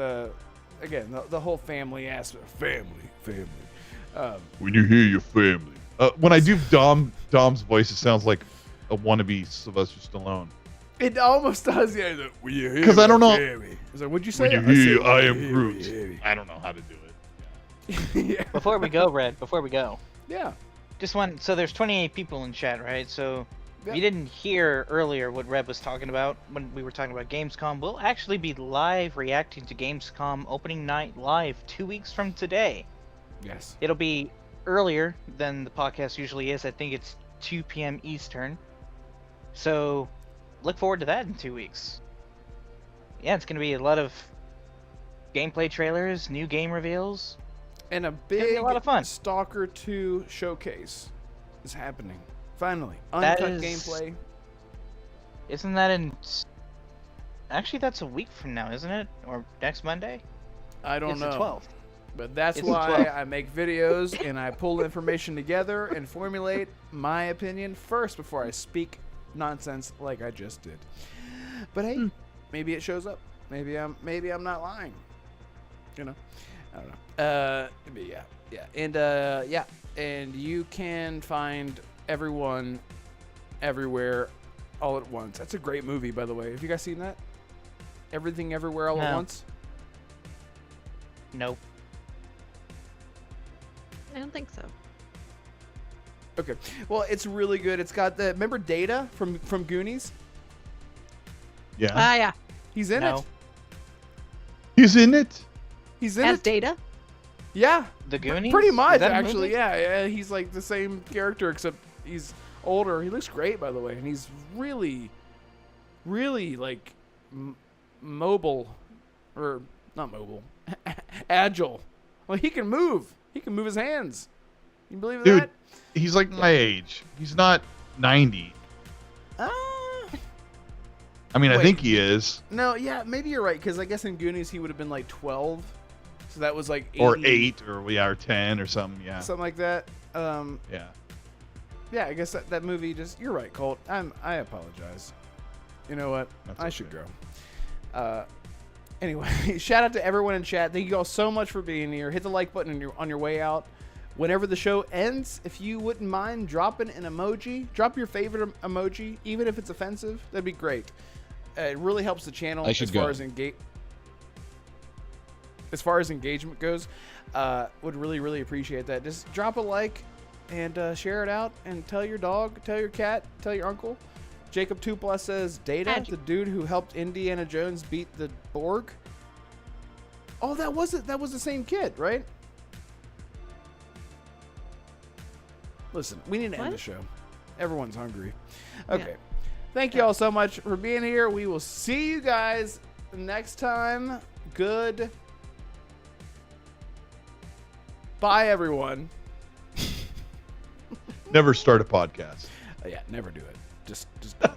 again the whole family aspect. Family. When you hear your family. When I do Dom's voice, it sounds like a wannabe Sylvester Stallone. It almost does, yeah. Because I don't know. It's like, what'd you say? When you hear, I am "Hear Groot. me, hear me." I don't know how to do it. Yeah. Before we go, Red. Before we go, Yeah. just one. So there's 28 people in chat, right? So Yep. you didn't hear earlier what Red was talking about when we were talking about Gamescom. We'll actually be live reacting to Gamescom opening night live 2 weeks from today. Yes. It'll be earlier than the podcast usually is. I think it's 2 p.m. Eastern. So look forward to that in 2 weeks. Yeah, it's going to be a lot of gameplay trailers, new game reveals. And a gonna big be a lot of fun. Stalker 2 showcase is happening. Finally. That Uncut is- gameplay. Isn't that in... Actually, that's a week from now, isn't it? Or next Monday? I don't It's know. the 12th. But that's It's the why 12th. I make videos and I pull information together and formulate my opinion first before I speak nonsense like I just did. But hey, maybe it shows up. Maybe I'm not lying. You know, I don't know. But yeah, and you can find everyone, everywhere, all at once. That's a great movie, by the way. Have you guys seen that? Everything, Everywhere, All at No. Once. Nope. I don't think so. Okay. Well, it's really good. It's got the remember Data from Goonies? Yeah. Yeah. He's in No. it. He's in it. He's in As it. Data. Yeah. The Goonies? Pretty Is much, that a actually. movie? Yeah. He's like the same character except he's older. He looks great, by the way, and he's really like mobile, or not mobile, agile. Well, he can move. He can move his hands. You believe Dude, that? he's like my age. He's not 90. I mean, I Wait. think he is. No, yeah, maybe you're right, because I guess in Goonies he would have been like 12. So that was like 80, Or 8, or 10, or something. Yeah. something like that. Yeah. Yeah, I guess that movie just, you're right, Colt. I apologize. You know what? That's I should okay. go. Anyway, shout out to everyone in chat. Thank you all so much for being here. Hit the like button on your way out. Whenever the show ends, if you wouldn't mind dropping an emoji, drop your favorite emoji, even if it's offensive, that'd be great. It really helps the channel I should as far go. as engagement goes. Would really appreciate that. Just drop a like and share it out, and tell your dog, tell your cat, tell your uncle. Jacob 2+ says, Data, the dude who helped Indiana Jones beat the Borg. Oh, that was it. That was the same kid, right? Listen, we need to end What? the show. Everyone's hungry. Okay. Yeah. Thank you all so much for being here. We will see you guys next time. Good. Bye, everyone. Never start a podcast. Yeah, never do it. Just don't.